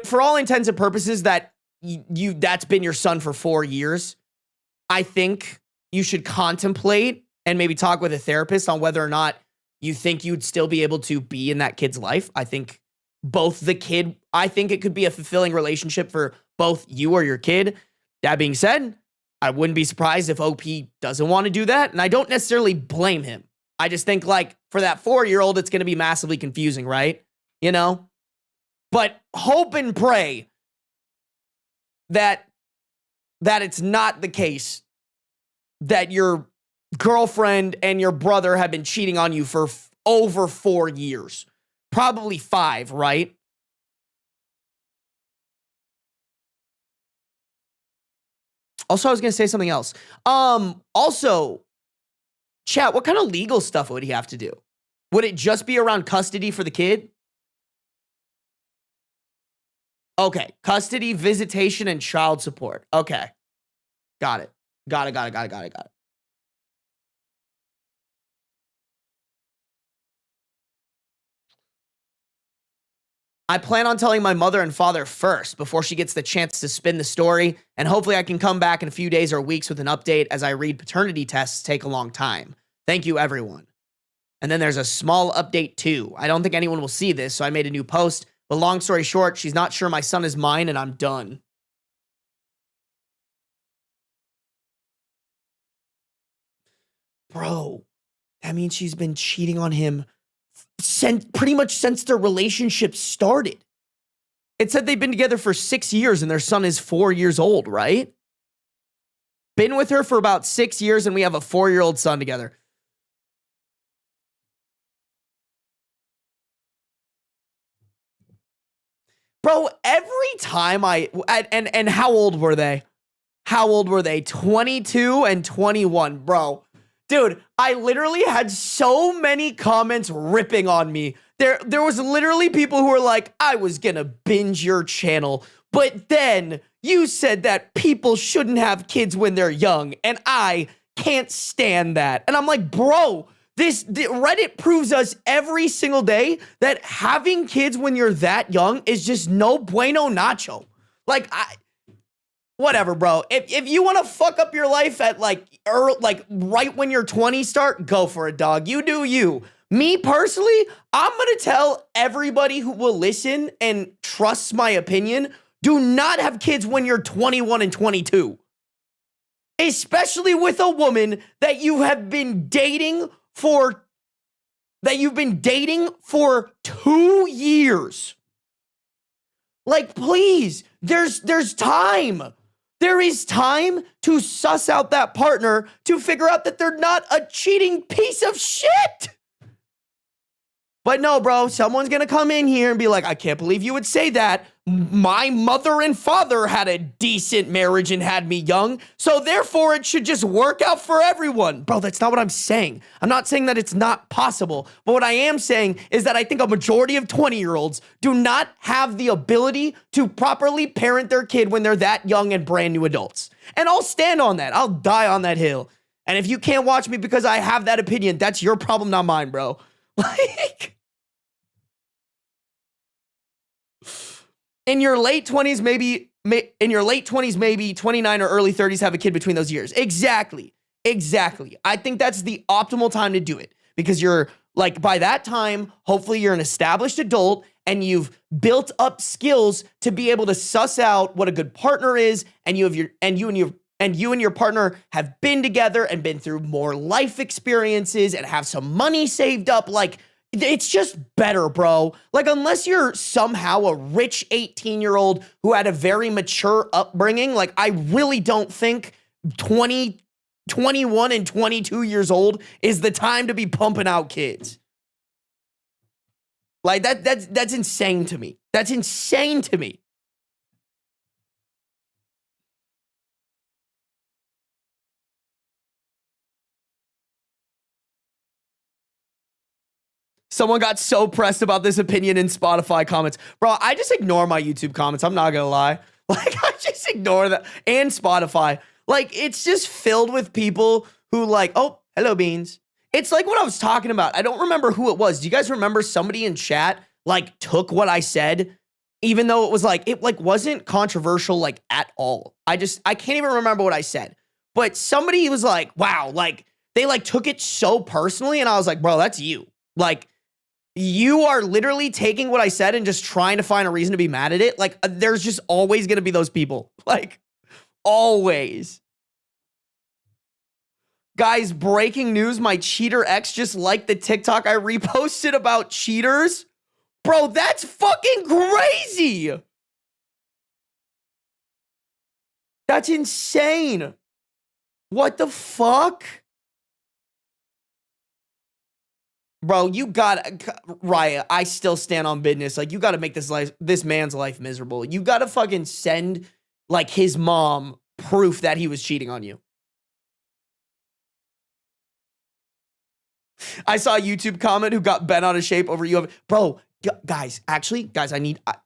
for all intents and purposes that that's been your son for 4 years, I think you should contemplate and maybe talk with a therapist on whether or not you think you'd still be able to be in that kid's life. I think it could be a fulfilling relationship for both you or your kid. That being said, I wouldn't be surprised if OP doesn't want to do that, and I don't necessarily blame him. I just think, like, for that 4-year-old, it's going to be massively confusing, right? You know? But hope and pray that it's not the case that your girlfriend and your brother have been cheating on you for over 4 years. Probably 5, right? Also, I was going to say something else. Also, chat, what kind of legal stuff would he have to do? Would it just be around custody for the kid? Okay, custody, visitation, and child support. Okay. Got it. Got it. I plan on telling my mother and father first before she gets the chance to spin the story, and hopefully I can come back in a few days or weeks with an update as I read paternity tests take a long time. Thank you, everyone. And then there's a small update too. I don't think anyone will see this, so I made a new post, but long story short, she's not sure my son is mine and I'm done. Bro, that means she's been cheating on him pretty much since their relationship started. It said they've been together for 6 years and their son is 4 years old, right? Been with her for about 6 years and we have a 4-year-old son together. Bro, every time and how old were they? 22 and 21, bro. Dude, I literally had so many comments ripping on me. There was literally people who were like, I was gonna binge your channel, but then you said that people shouldn't have kids when they're young, and I can't stand that. And I'm like, bro, Reddit proves us every single day that having kids when you're that young is just no bueno nacho. Like, whatever, bro. If you want to fuck up your life at right when you're 20 start, go for it, dog. You do you. Me personally, I'm going to tell everybody who will listen and trusts my opinion, do not have kids when you're 21 and 22. Especially with a woman that you've been dating for 2 years. Like, please, there's time. There is time to suss out that partner to figure out that they're not a cheating piece of shit. But no, bro, someone's going to come in here and be like, I can't believe you would say that. My mother and father had a decent marriage and had me young, so therefore it should just work out for everyone. Bro, that's not what I'm saying. I'm not saying that it's not possible, but what I am saying is that I think a majority of 20-year-olds do not have the ability to properly parent their kid when they're that young and brand new adults. And I'll stand on that. I'll die on that hill. And if you can't watch me because I have that opinion, that's your problem, not mine, bro. Like, in your late 20s, maybe 29 or early 30s, have a kid between those years. Exactly. I think that's the optimal time to do it because you're like, by that time, hopefully you're an established adult and you've built up skills to be able to suss out what a good partner is, and you and your partner have been together and been through more life experiences and have some money saved up. Like, it's just better, bro. Like, unless you're somehow a rich 18-year-old who had a very mature upbringing, like, I really don't think 20 21 and 22 years old is the time to be pumping out kids. Like that's insane to me. That's insane to me. Someone got so pressed about this opinion in Spotify comments. Bro, I just ignore my YouTube comments. I'm not gonna lie. Like, I just ignore that. And Spotify. Like, it's just filled with people who like, oh, hello, Beans. It's like what I was talking about. I don't remember who it was. Do you guys remember somebody in chat, like, took what I said, even though it was like, it like wasn't controversial, like, at all. I can't even remember what I said. But somebody was like, wow, like, they like took it so personally. And I was like, bro, that's you. Like, you are literally taking what I said and just trying to find a reason to be mad at it. Like, there's just always going to be those people. Like, always. Guys, breaking news. My cheater ex just liked the TikTok I reposted about cheaters. Bro, that's fucking crazy. That's insane. What the fuck? Bro, you gotta, Raya, I still stand on business. Like, you gotta make this man's life miserable. You gotta fucking send, like, his mom proof that he was cheating on you. I saw a YouTube comment who got bent out of shape over you. Bro, guys,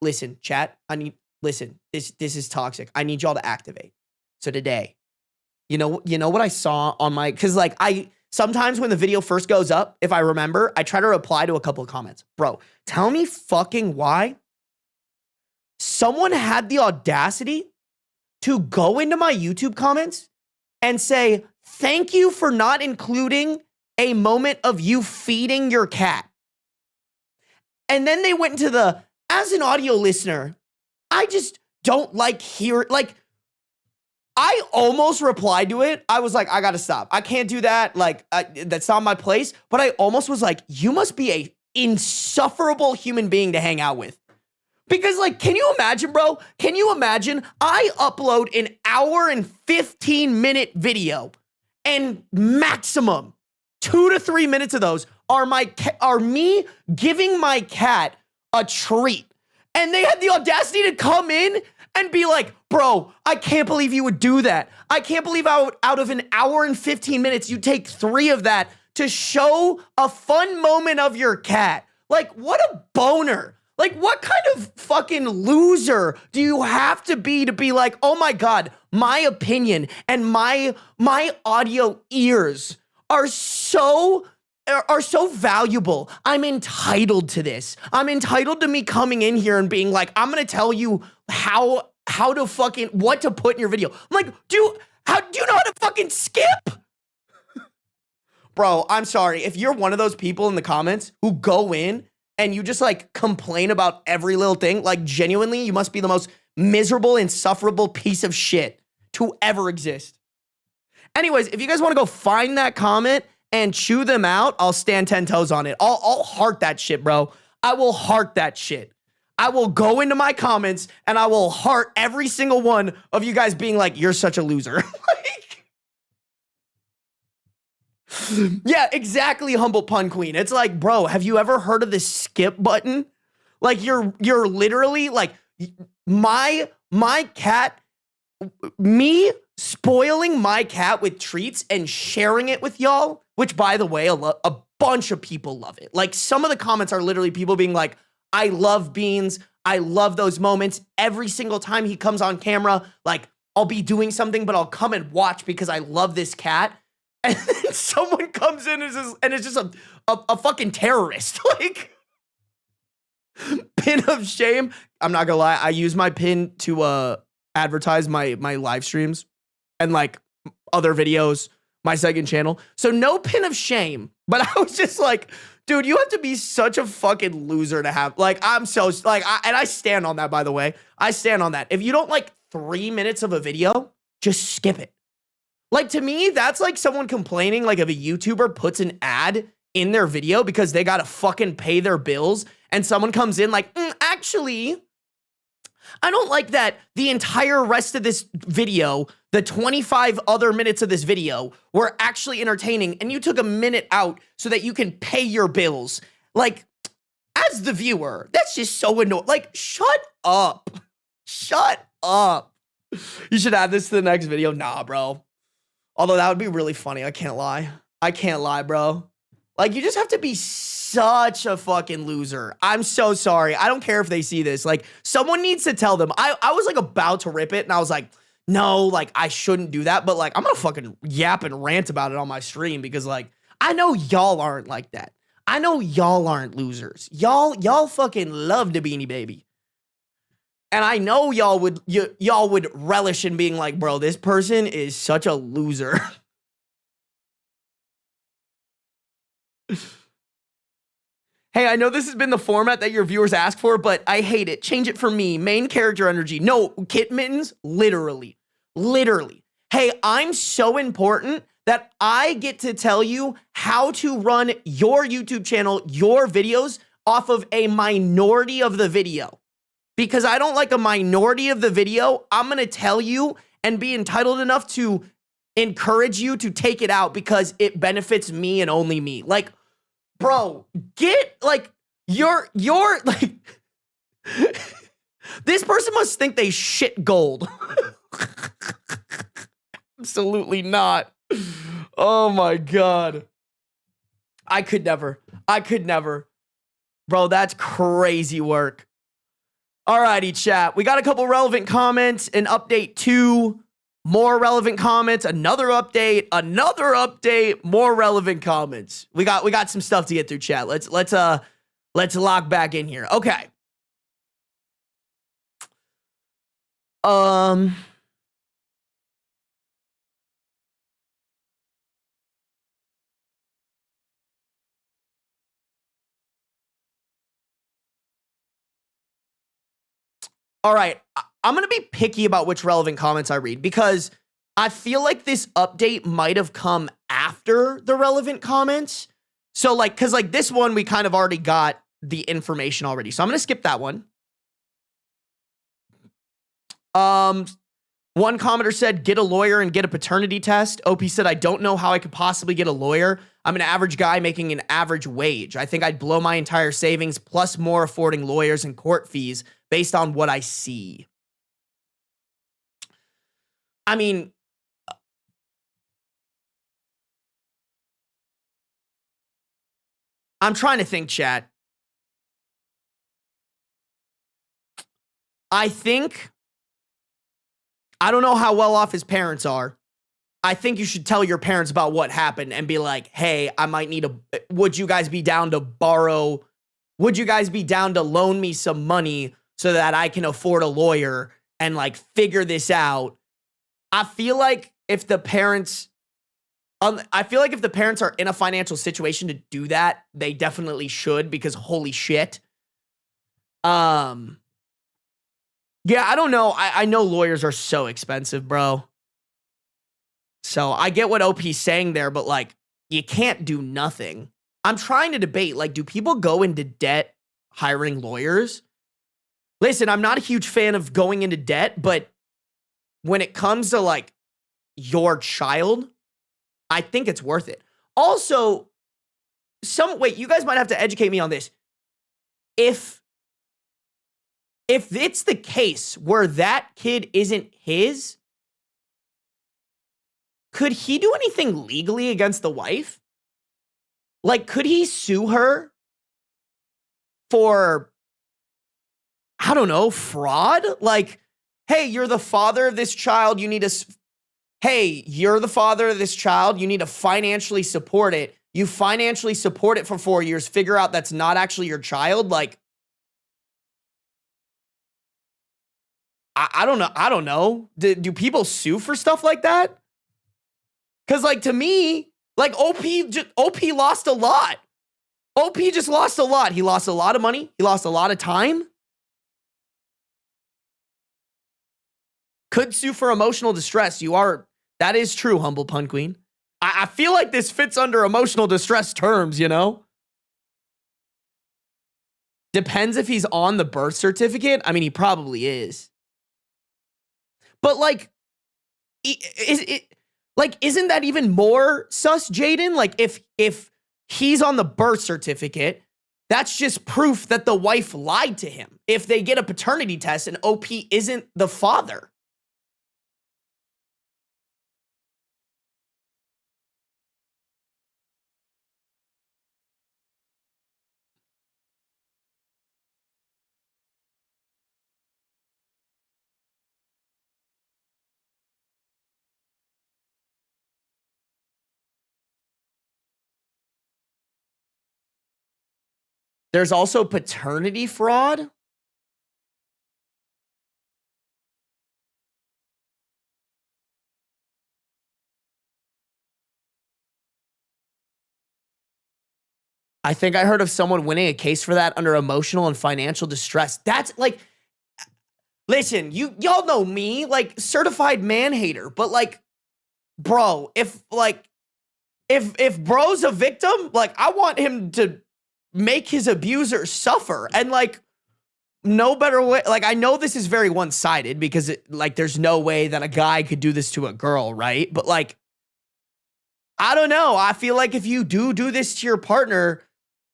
listen, chat. Listen, this is toxic. I need y'all to activate. So today, you know what I saw on my, cause like sometimes when the video first goes up, if I remember, I try to reply to a couple of comments. Bro, tell me fucking why someone had the audacity to go into my YouTube comments and say, thank you for not including a moment of you feeding your cat. And then they went into as an audio listener, I just don't like like, I almost replied to it. I was like, I gotta stop. I can't do that. Like, that's not my place. But I almost was like, you must be a insufferable human being to hang out with. Because, like, can you imagine, bro? Can you imagine? I upload an hour and 15-minute video, and maximum 2 to 3 minutes of those are me giving my cat a treat. And they had the audacity to come in and be like, bro, I can't believe you would do that. I can't believe out of an hour and 15 minutes, you take 3 of that to show a fun moment of your cat. Like, what a boner. Like, what kind of fucking loser do you have to be like, oh my God, my opinion and my audio ears are so valuable. I'm entitled to this. I'm entitled to me coming in here and being like, I'm gonna tell you how to fucking, what to put in your video. I'm like, do you know how to fucking skip? Bro, I'm sorry. If you're one of those people in the comments who go in and you just like complain about every little thing, like genuinely, you must be the most miserable, insufferable piece of shit to ever exist. Anyways, if you guys want to go find that comment and chew them out, I'll stand 10 toes on it. I'll heart that shit, bro. I will heart that shit. I will go into my comments and I will heart every single one of you guys being like, you're such a loser. Yeah, exactly, humble pun queen. It's like, bro, have you ever heard of this skip button? Like, you're literally like, my cat, me spoiling my cat with treats and sharing it with y'all, which, by the way, a bunch of people love it. Like, some of the comments are literally people being like, I love Beans. I love those moments. Every single time he comes on camera, like, I'll be doing something, but I'll come and watch because I love this cat. And then someone comes in and it's just a fucking terrorist. Like, pin of shame. I'm not gonna lie. I use my pin to advertise my live streams and like other videos, my second channel. So no pin of shame. But I was just like, dude, you have to be such a fucking loser to have. Like, I'm so like, and I stand on that, by the way. I stand on that. If you don't like 3 minutes of a video, just skip it. Like, to me, that's like someone complaining, like, if a YouTuber puts an ad in their video because they gotta fucking pay their bills, and someone comes in like, actually, I don't like that the entire rest of this video, the 25 other minutes of this video, were actually entertaining, and you took a minute out so that you can pay your bills. Like, as the viewer, that's just so annoying. Like, shut up. Shut up. You should add this to the next video. Nah, bro. Although that would be really funny. I can't lie. I can't lie, bro. Like, you just have to be such a fucking loser. I'm so sorry. I don't care if they see this. Like, someone needs to tell them. I was, like, about to rip it, and I was like, no, like, I shouldn't do that. But, like, I'm gonna fucking yap and rant about it on my stream because, like, I know y'all aren't like that. I know y'all aren't losers. Y'all fucking love the Beanie Baby. And I know y'all would relish in being like, bro, this person is such a loser. Hey, I know this has been the format that your viewers ask for, but I hate it. Change it for me. Main character energy. No, Kit Mittens, literally. Literally. Hey, I'm so important that I get to tell you how to run your YouTube channel, your videos, off of a minority of the video. Because I don't like a minority of the video, I'm going to tell you and be entitled enough to encourage you to take it out because it benefits me and only me. Like, bro, get, like, you're, like, this person must think they shit gold. Absolutely not. Oh my God. I could never. Bro, that's crazy work. Alrighty, chat. We got a couple relevant comments, an update 2, more relevant comments, another update, more relevant comments. We got some stuff to get through, chat. Let's lock back in here. Okay. All right, I'm going to be picky about which relevant comments I read because I feel like this update might have come after the relevant comments. So, like, because, like, this one, we kind of already got the information already. So I'm going to skip that one. One commenter said, get a lawyer and get a paternity test. OP said, I don't know how I could possibly get a lawyer. I'm an average guy making an average wage. I think I'd blow my entire savings plus more affording lawyers and court fees based on what I see. I mean, I'm trying to think, chat. I don't know how well off his parents are. I think you should tell your parents about what happened and be like, hey, I might need would you guys be down to loan me some money so that I can afford a lawyer and, like, figure this out? I feel like if the parents are in a financial situation to do that, they definitely should, because holy shit. Yeah, I don't know. I know lawyers are so expensive, bro. So I get what OP's saying there, but, like, you can't do nothing. I'm trying to debate, like, do people go into debt hiring lawyers? Listen, I'm not a huge fan of going into debt, but when it comes to, like, your child, I think it's worth it. Also, wait, you guys might have to educate me on this. If it's the case where that kid isn't his, could he do anything legally against the wife? Like, could he sue her for, I don't know, fraud? Like, hey, you're the father of this child. You need to financially support it. You financially support it for 4 years. Figure out that's not actually your child. Like, I don't know. Do people sue for stuff like that? Because, like, to me, like, OP lost a lot. OP just lost a lot. He lost a lot of money. He lost a lot of time. Could sue for emotional distress. That is true, Humble Pun Queen. I feel like this fits under emotional distress terms, you know? Depends if he's on the birth certificate. I mean, he probably is. But like, isn't that even more sus, Jaden? Like, if he's on the birth certificate, that's just proof that the wife lied to him. If they get a paternity test and OP isn't the father. There's also paternity fraud. I think I heard of someone winning a case for that under emotional and financial distress. That's like, listen, y'all know me, like certified man hater, but like, bro, if bro's a victim, like I want him to make his abuser suffer. And like, no better way. Like, I know this is very one-sided because like there's no way that a guy could do this to a girl, right? But like, I don't know. I feel like if you do this to your partner,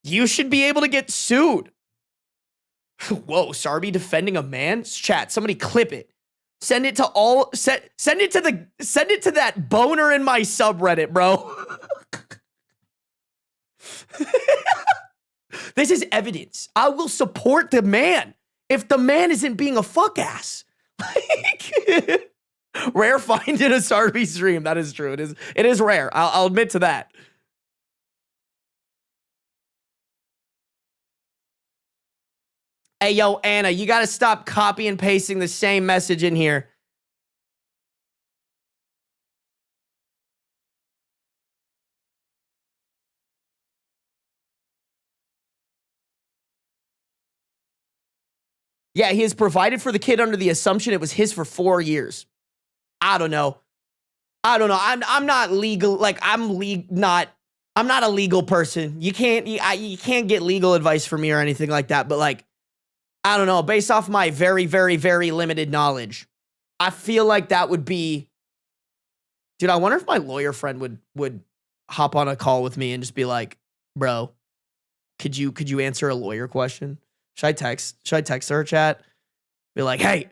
you should be able to get sued. Whoa, Sarby defending a man? Chat, somebody clip it. Send it to that boner in my subreddit, bro. This is evidence. I will support the man if the man isn't being a fuck ass. Like, rare find in a Sarby stream. That is true. It is rare. I'll admit to that. Hey, yo, Anna, you got to stop copy and pasting the same message in here. Yeah, he has provided for the kid under the assumption it was his for 4 years. I don't know. I'm not legal. Like, I'm not a legal person. You can't get legal advice from me or anything like that. But like, I don't know. Based off my very, very, very limited knowledge, I feel like that would be. Dude, I wonder if my lawyer friend would hop on a call with me and just be like, "Bro, could you answer a lawyer question?" Should I text her, chat? Be like, "Hey,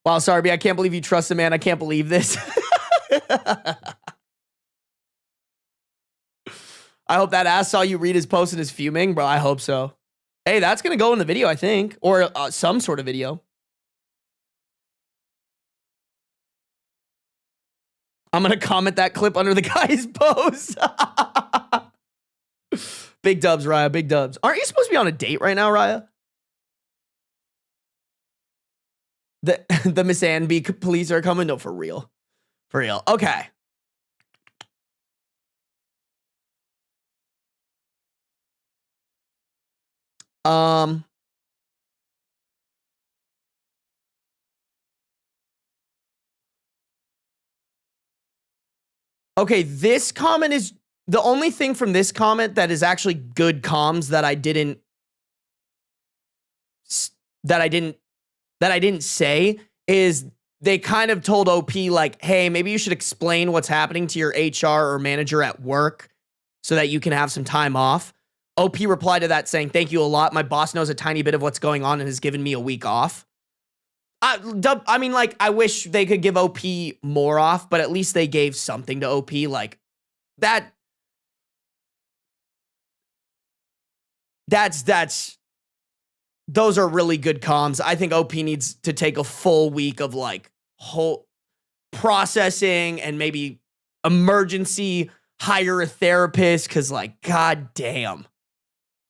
wow, Sarby, I can't believe you trust a man. I can't believe this." I hope that ass saw you read his post and is fuming, bro. I hope so. Hey, that's going to go in the video, I think, or some sort of video. I'm going to comment that clip under the guy's post. Big dubs, Raya. Big dubs. Aren't you supposed to be on a date right now, Raya? The Miss Anby police are coming? No, for real. For real. Okay. Okay, this comment is the only thing from this comment that is actually good comms that I didn't say is they kind of told OP like, "Hey, maybe you should explain what's happening to your HR or manager at work so that you can have some time off." OP replied to that saying, "Thank you a lot. My boss knows a tiny bit of what's going on and has given me a week off." I mean, like, I wish they could give OP more off, but at least they gave something to OP. Like, that's those are really good comms. I think OP needs to take a full week of like whole processing and maybe emergency hire a therapist. Cause like, god damn,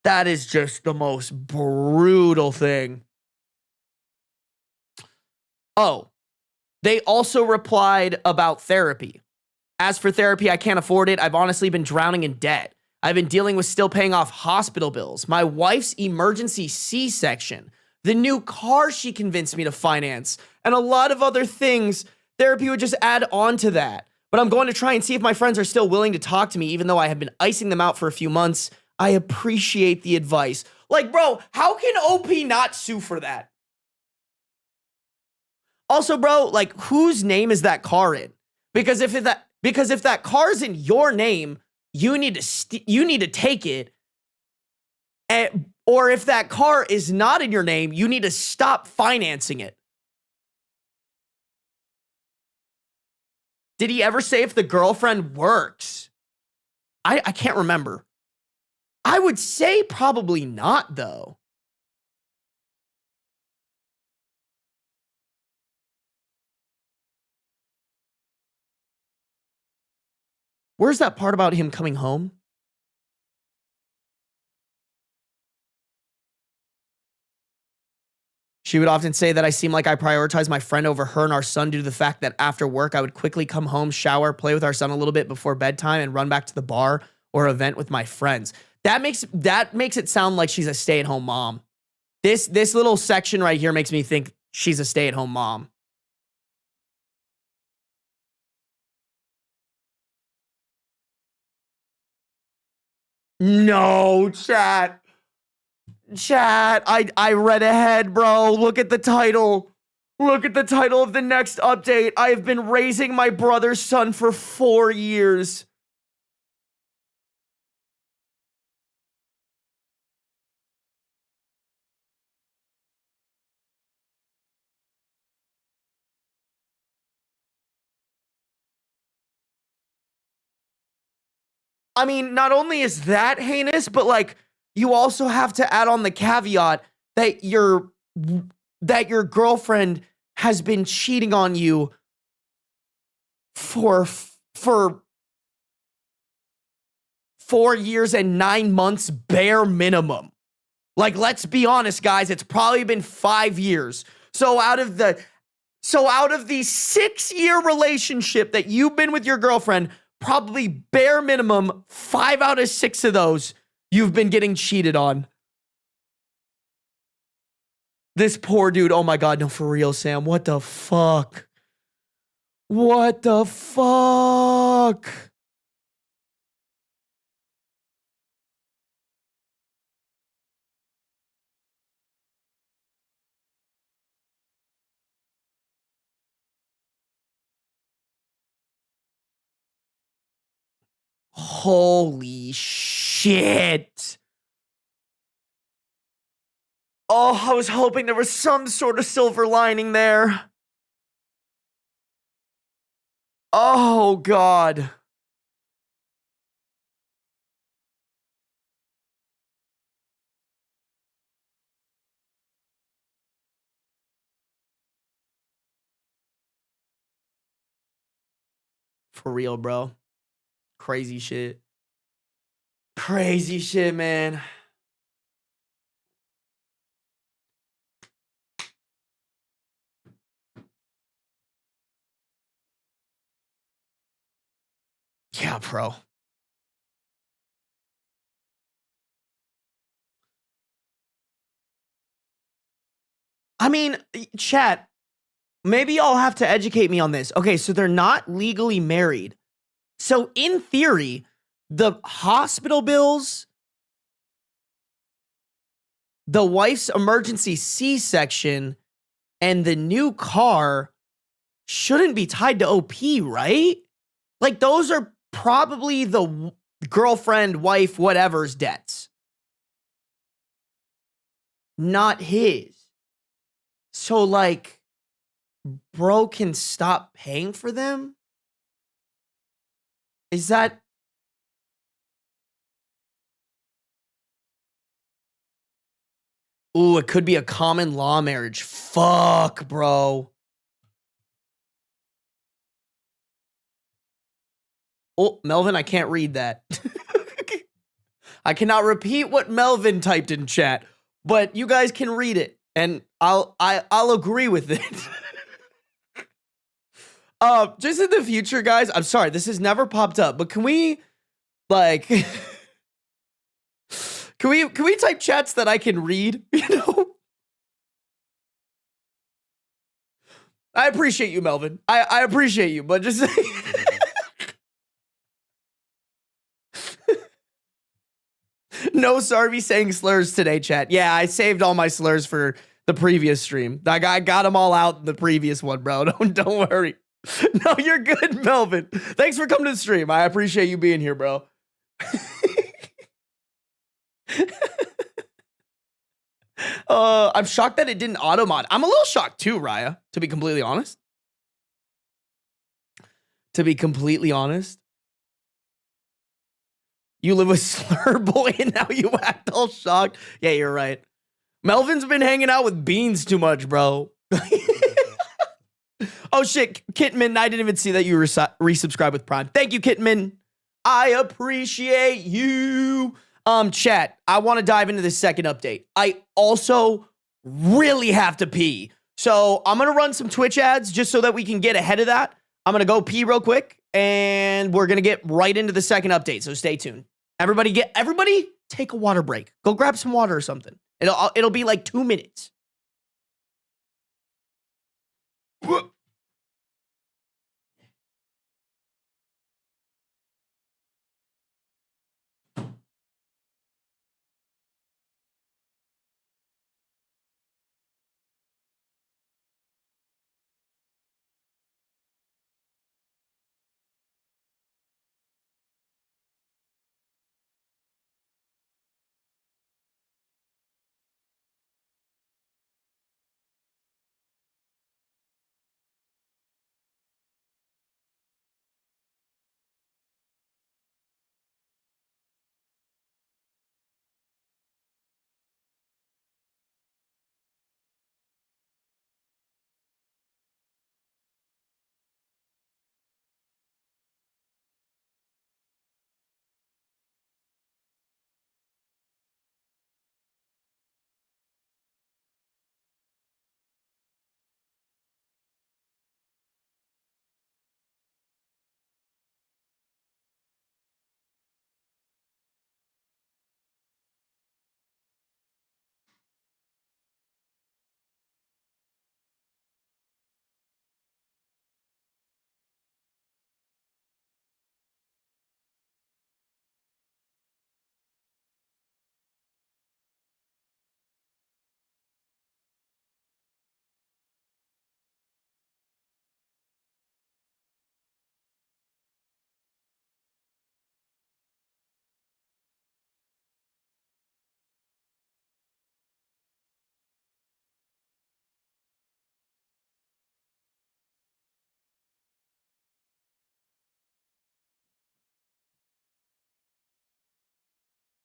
that is just the most brutal thing. Oh, they also replied about therapy. As for therapy, I can't afford it. I've honestly been drowning in debt. I've been dealing with still paying off hospital bills, my wife's emergency C-section, the new car she convinced me to finance, and a lot of other things Therapy would just add on to that. But I'm going to try and see if my friends are still willing to talk to me, even though I have been icing them out for a few months. I appreciate the advice. Like, bro, how can OP not sue for that? Also, bro, like, whose name is that car in? Because if that car's in your name, you need to take it. Or if that car is not in your name, you need to stop financing it. Did he ever say if the girlfriend works? I can't remember. I would say probably not, though. Where's that part about him coming home? She would often say that I seem like I prioritize my friend over her and our son due to the fact that after work, I would quickly come home, shower, play with our son a little bit before bedtime, and run back to the bar or event with my friends. That makes it sound like she's a stay-at-home mom. This little section right here makes me think she's a stay-at-home mom. No, chat. I read ahead, bro. Look at the title. Look at the title of the next update. I have been raising my brother's son for 4 years. I mean, not only is that heinous, but like you also have to add on the caveat that your girlfriend has been cheating on you for 4 years and 9 months bare minimum. Like, let's be honest, guys, it's probably been 5 years. So out of the 6-year relationship that you've been with your girlfriend, probably bare minimum 5 out of 6 of those you've been getting cheated on. This poor dude. Oh my God, no, for real, Sam. What the fuck? What the fuck? Holy shit. Oh, I was hoping there was some sort of silver lining there. Oh, God. For real, bro. Crazy shit. Crazy shit, man. Yeah, bro. I mean, chat, maybe y'all have to educate me on this. Okay, so they're not legally married. So in theory, the hospital bills, the wife's emergency C-section, and the new car shouldn't be tied to OP, right? Like, those are probably the girlfriend, wife, whatever's debts. Not his. So, like, bro can stop paying for them? Is that... Ooh, it could be a common law marriage. Fuck, bro. Oh, Melvin, I can't read that. I cannot repeat what Melvin typed in chat, but you guys can read it, and I'll agree with it. Just in the future, guys, I'm sorry, this has never popped up, but can we, like, can we type chats that I can read, you know? I appreciate you, Melvin. I appreciate you, but just no Sarby saying slurs today, chat. Yeah, I saved all my slurs for the previous stream. I got them all out in the previous one, bro. Don't worry. No, you're good, Melvin. Thanks for coming to the stream. I appreciate you being here, bro. I'm shocked that it didn't auto mod. I'm a little shocked too, Raya, to be completely honest. You live with Slur Boy and now you act all shocked. Yeah, you're right. Melvin's been hanging out with Beans too much, bro. Oh shit, Kitman, I didn't even see that you resubscribed with Prime. Thank you, Kitman. I appreciate you. Chat, I want to dive into the second update. I also really have to pee. So I'm going to run some Twitch ads just so that we can get ahead of that. I'm going to go pee real quick and we're going to get right into the second update. So stay tuned. Everybody take a water break. Go grab some water or something. It'll be like 2 minutes.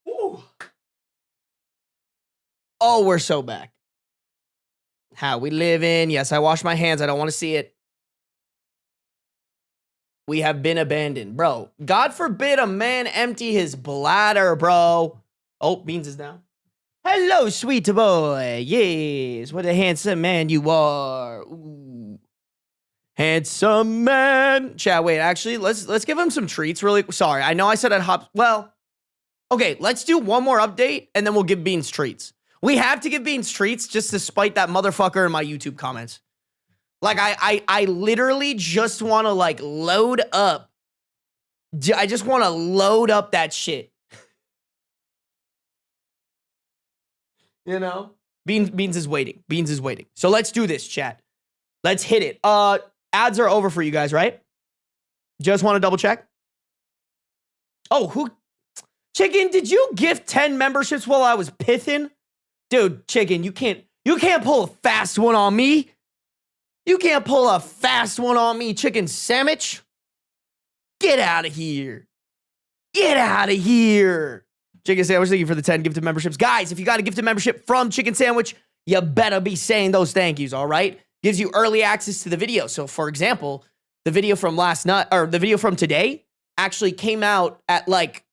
Ooh. Oh, we're so back. How we living? Yes, I wash my hands. I don't want to see it. We have been abandoned. Bro, God forbid a man empty his bladder, bro. Oh, Beans is down. Hello, sweet boy. Yes, what a handsome man you are. Ooh. Handsome man. Chat, wait, actually, let's give him some treats really. Sorry, I know I said I'd hop. Well, okay, let's do one more update and then we'll give Beans treats. We have to give Beans treats just to spite that motherfucker in my YouTube comments. Like, I literally just want to, like, load up. I just want to load up that shit. You know? Beans is waiting. Beans is waiting. So let's do this, chat. Let's hit it. Ads are over for you guys, right? Just want to double check. Oh, who? Chicken, did you gift 10 memberships while I was pithing? Dude, Chicken, you can't pull a fast one on me. You can't pull a fast one on me, Chicken Sandwich. Get out of here. Get out of here. Chicken Sandwich, thank you for the 10 gifted memberships. Guys, if you got a gifted membership from Chicken Sandwich, you better be saying those thank yous, all right? Gives you early access to the video. So, for example, the video from last night, or the video from today, actually came out at like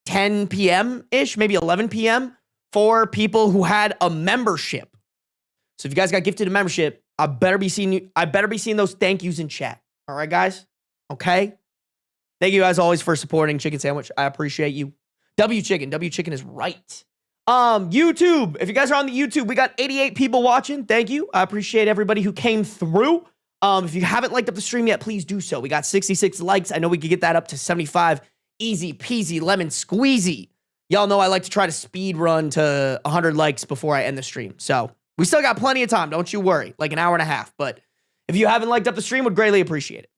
10 p.m.-ish, maybe 11 p.m. for people who had a membership. So if you guys got gifted a membership, I better be seeing those thank yous in chat. All right, guys? Okay? Thank you, as always, for supporting Chicken Sandwich. I appreciate you. W Chicken is right. YouTube, if you guys are on the YouTube, we got 88 people watching. Thank you. I appreciate everybody who came through. If you haven't liked up the stream yet, please do so. We got 66 likes. I know we could get that up to 75. Easy peasy lemon squeezy. Y'all know I like to try to speed run to 100 likes before I end the stream. So we still got plenty of time. Don't you worry. Like an hour and a half. But if you haven't liked up the stream, would greatly appreciate it.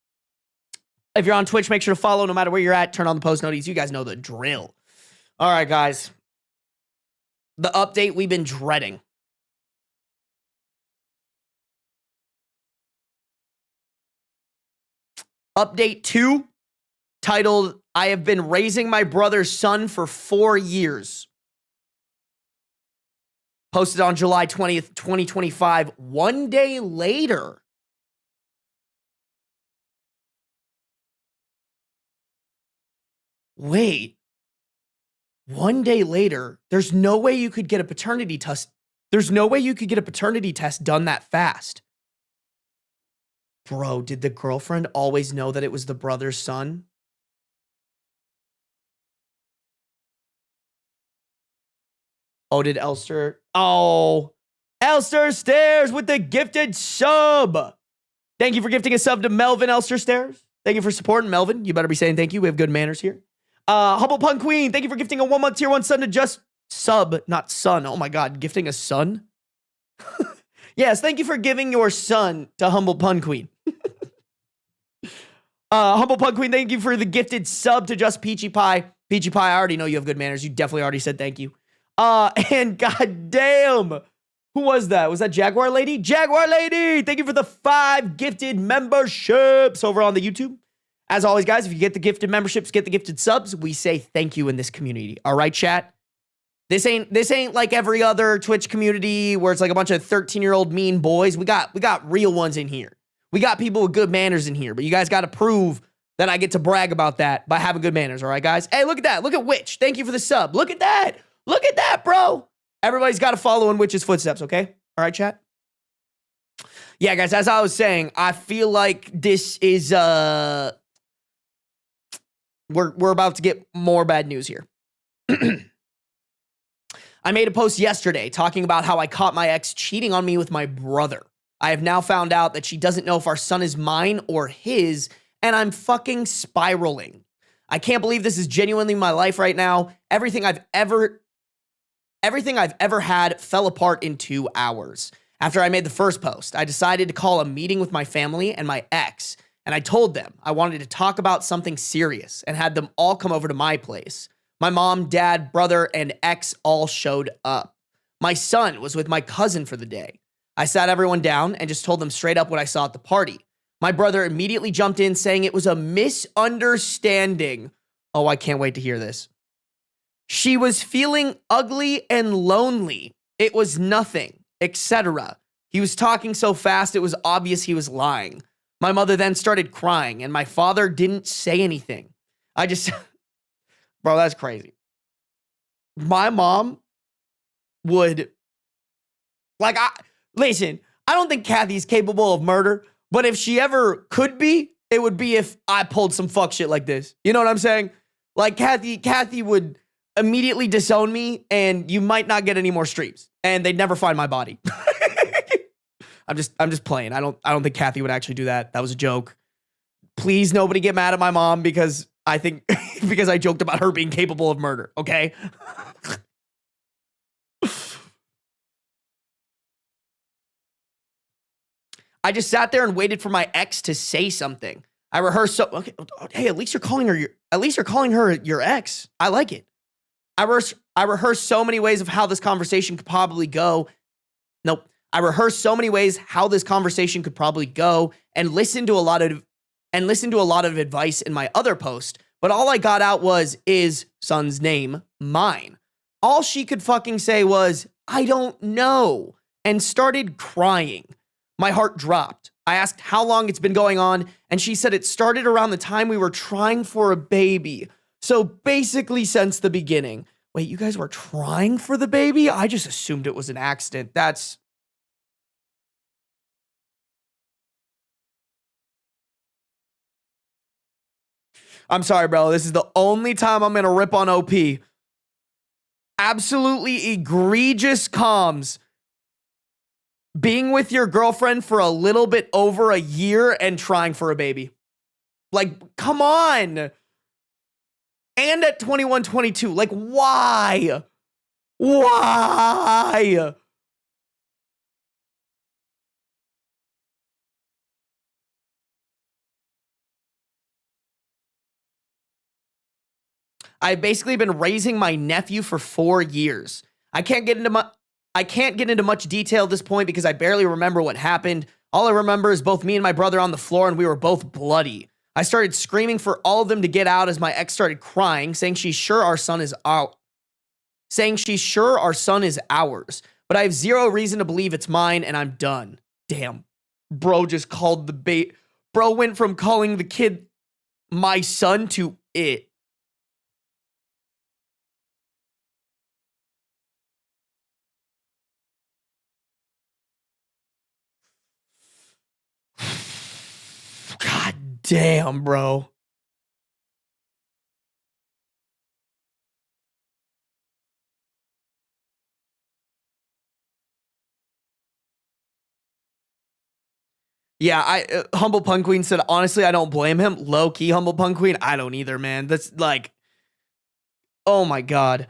If you're on Twitch, make sure to follow no matter where you're at. Turn on the post notifications. You guys know the drill. All right, guys. The update we've been dreading. Update 2, titled, I have been raising my brother's son for 4 years. Posted on July 20th, 2025. 1 day later. Wait. 1 day later, there's no way you could get a paternity test. There's no way you could get a paternity test done that fast. Bro, did the girlfriend always know that it was the brother's son? Oh, did Elster? Oh, Elster Stairs with the gifted sub. Thank you for gifting a sub to Melvin Elster Stairs. Thank you for supporting Melvin. You better be saying thank you. We have good manners here. Humble Pun Queen, thank you for gifting a 1 month tier 1 son to just sub, not son. Oh my God, gifting a son? Yes, thank you for giving your son to Humble Pun Queen. Humble Pun Queen, thank you for the gifted sub to just Peachy Pie. Peachy Pie, I already know you have good manners. You definitely already said thank you. And goddamn, who was that? Was that Jaguar Lady? Jaguar Lady, thank you for the 5 gifted memberships over on the YouTube. As always, guys, if you get the gifted memberships, get the gifted subs, we say thank you in this community. All right, chat? This ain't like every other Twitch community where it's like a bunch of 13-year-old mean boys. We got real ones in here. We got people with good manners in here, but you guys got to prove that I get to brag about that by having good manners, all right, guys? Hey, look at that. Look at Witch. Thank you for the sub. Look at that. Look at that, bro. Everybody's got to follow in Witch's footsteps, okay? All right, chat? Yeah, guys, as I was saying, I feel like this is, we're about to get more bad news here. I made a post yesterday talking about how I caught my ex cheating on me with my brother. I have now found out that she doesn't know if our son is mine or his, and I'm fucking spiraling. I can't believe this is genuinely my life right now. Everything I've ever had fell apart in 2 hours. After I made the first post, I decided to call a meeting with my family and my ex, and I told them I wanted to talk about something serious and had them all come over to my place. My mom, dad, brother, and ex all showed up. My son was with my cousin for the day. I sat everyone down and just told them straight up what I saw at the party. My brother immediately jumped in saying it was a misunderstanding. Oh, I can't wait to hear this. She was feeling ugly and lonely. It was nothing, etc. He was talking so fast it was obvious he was lying. My mother then started crying and my father didn't say anything. Bro, that's crazy. My mom would, listen, I don't think Kathy's capable of murder, but if she ever could be, it would be if I pulled some fuck shit like this. You know what I'm saying? Like Kathy would immediately disown me and you might not get any more streams and they'd never find my body. I'm just playing. I don't think Kathy would actually do that. That was a joke. Please, nobody get mad at my mom because I think because I joked about her being capable of murder, okay? I just sat there and waited for my ex to say something. I rehearsed hey, at least you're calling her your ex. I like it. I rehearsed so many ways of how this conversation could probably go. Nope. I rehearsed so many ways how this conversation could probably go and listened to a lot of advice in my other post, but all I got out is son's name, mine. All she could fucking say was, I don't know, and started crying. My heart dropped. I asked how long it's been going on, and she said it started around the time we were trying for a baby. So basically since the beginning. Wait, you guys were trying for the baby? I just assumed it was an accident. I'm sorry, bro. This is the only time I'm going to rip on OP. Absolutely egregious comms being with your girlfriend for a little bit over a year and trying for a baby. Like, come on. And at 21, 22, like, why? Why? I've basically been raising my nephew for 4 years. I can't get into much detail at this point because I barely remember what happened. All I remember is both me and my brother on the floor, and we were both bloody. I started screaming for all of them to get out as my ex started crying, saying she's sure our son is out. Saying she's sure our son is ours, but I have zero reason to believe it's mine, and I'm done. Damn. Bro just called the bait. Bro went from calling the kid my son to it. God damn, bro. Yeah, Humble Punk Queen said, honestly, I don't blame him. Low key, Humble Punk Queen, I don't either, man. That's like, oh my God.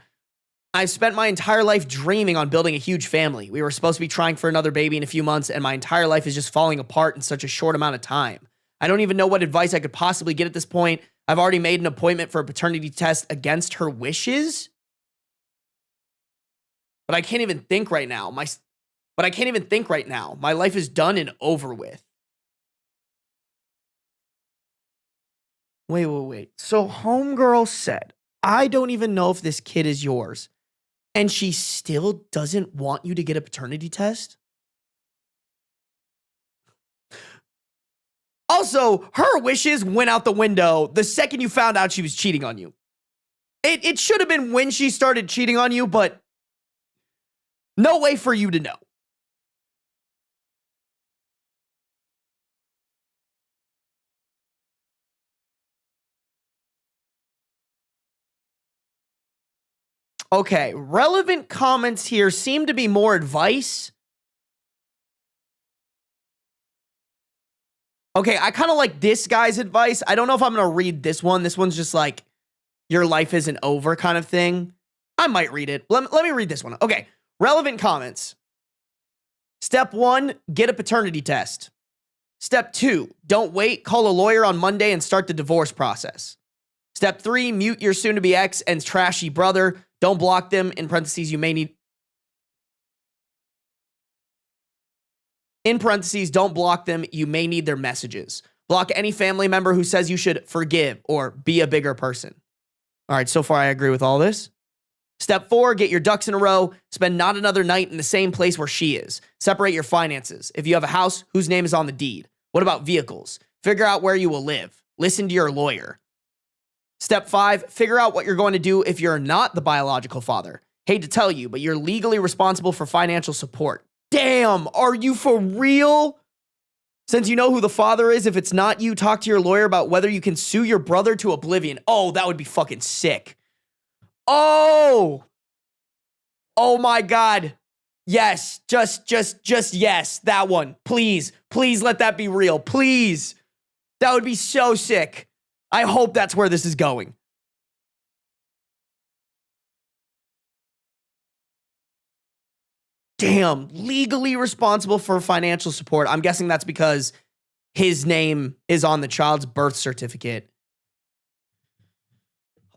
I've spent my entire life dreaming on building a huge family. We were supposed to be trying for another baby in a few months, and my entire life is just falling apart in such a short amount of time. I don't even know what advice I could possibly get at this point. I've already made an appointment for a paternity test against her wishes. But I can't even think right now. My life is done and over with. Wait. So homegirl said, I don't even know if this kid is yours. And she still doesn't want you to get a paternity test? Also, her wishes went out the window the second you found out she was cheating on you. It should have been when she started cheating on you, but no way for you to know. Okay, relevant comments here seem to be more advice. Okay, I kind of like this guy's advice. I don't know if I'm going to read this one. This one's just like, your life isn't over kind of thing. I might read it. Let me read this one. Okay, relevant comments. Step 1, get a paternity test. Step 2, don't wait, call a lawyer on Monday and start the divorce process. Step 3, mute your soon-to-be ex and trashy brother. Don't block them. In parentheses, you may need... In parentheses, don't block them. You may need their messages. Block any family member who says you should forgive or be a bigger person. All right, so far I agree with all this. Step 4, get your ducks in a row. Spend not another night in the same place where she is. Separate your finances. If you have a house, whose name is on the deed? What about vehicles? Figure out where you will live. Listen to your lawyer. Step 5, figure out what you're going to do if you're not the biological father. Hate to tell you, but you're legally responsible for financial support. Damn, are you for real? Since you know who the father is, if it's not you, talk to your lawyer about whether you can sue your brother to oblivion. Oh, that would be fucking sick. Oh my God. Yes, just yes, that one. Please let that be real. Please. That would be so sick. I hope that's where this is going. Damn, legally responsible for financial support. I'm guessing that's because his name is on the child's birth certificate.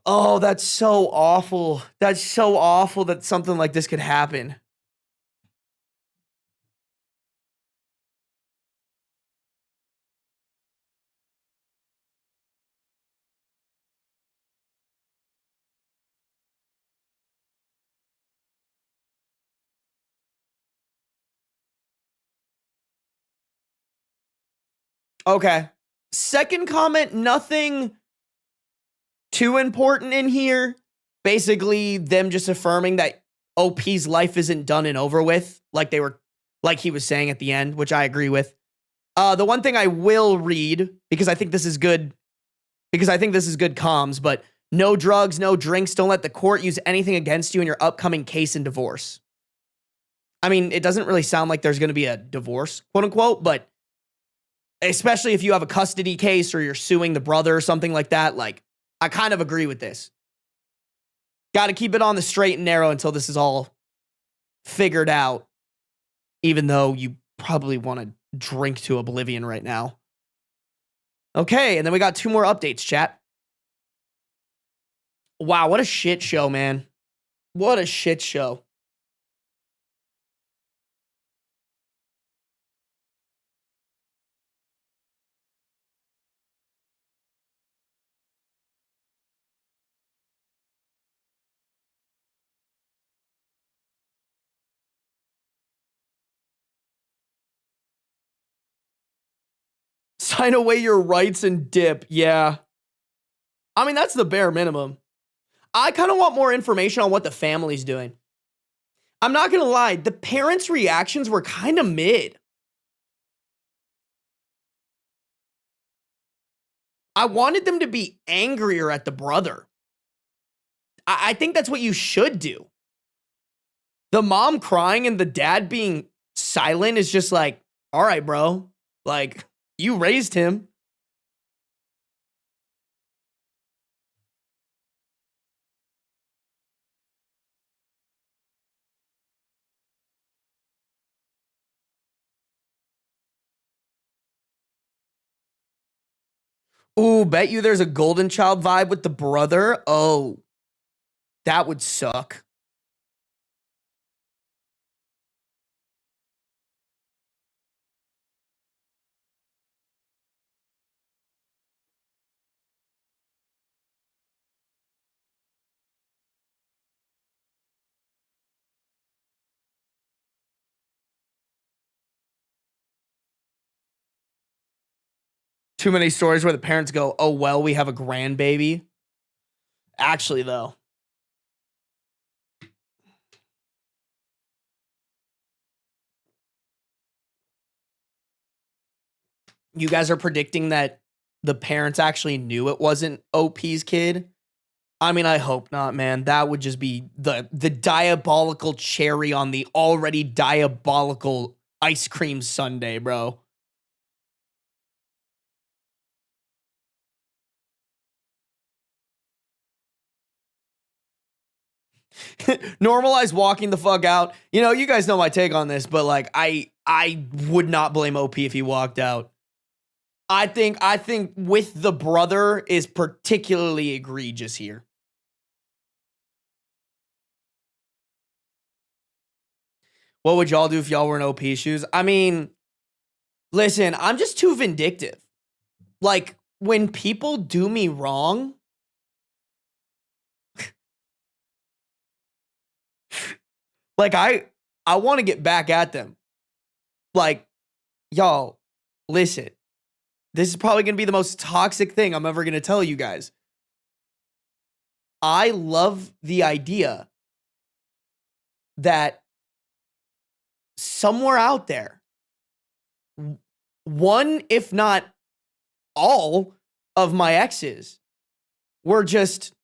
Oh, that's so awful. That's so awful that something like this could happen. Okay. Second comment, nothing too important in here. Basically, them just affirming that OP's life isn't done and over with, like he was saying at the end, which I agree with. The one thing I will read, because I think this is good comms, but no drugs, no drinks. Don't let the court use anything against you in your upcoming case in divorce. I mean, it doesn't really sound like there's going to be a divorce, quote unquote, but especially if you have a custody case or you're suing the brother or something like that, like, I kind of agree with this. Got to keep it on the straight and narrow until this is all figured out, even though you probably want to drink to oblivion right now. Okay, and then we got 2 more updates, chat. Wow, what a shit show, man. What a shit show. Sign away your rights and dip. Yeah. I mean, that's the bare minimum. I kind of want more information on what the family's doing. I'm not going to lie. The parents' reactions were kind of mid. I wanted them to be angrier at the brother. I think that's what you should do. The mom crying and the dad being silent is just like, all right, bro. Like, you raised him. Ooh, bet you there's a golden child vibe with the brother. Oh, that would suck. Too many stories where the parents go, oh, well, we have a grandbaby. Actually, though, you guys are predicting that the parents actually knew it wasn't OP's kid. I mean, I hope not, man. That would just be the diabolical cherry on the already diabolical ice cream sundae, bro. Normalize walking the fuck out. You know, you guys know my take on this, but like I would not blame OP if he walked out. I think with the brother is particularly egregious here. What would y'all do if y'all were in OP shoes? I mean, listen, I'm just too vindictive. Like, when people do me wrong, like I want to get back at them. Like, y'all, listen. This is probably going to be the most toxic thing I'm ever going to tell you guys. I love the idea that somewhere out there, one, if not all, of my exes were just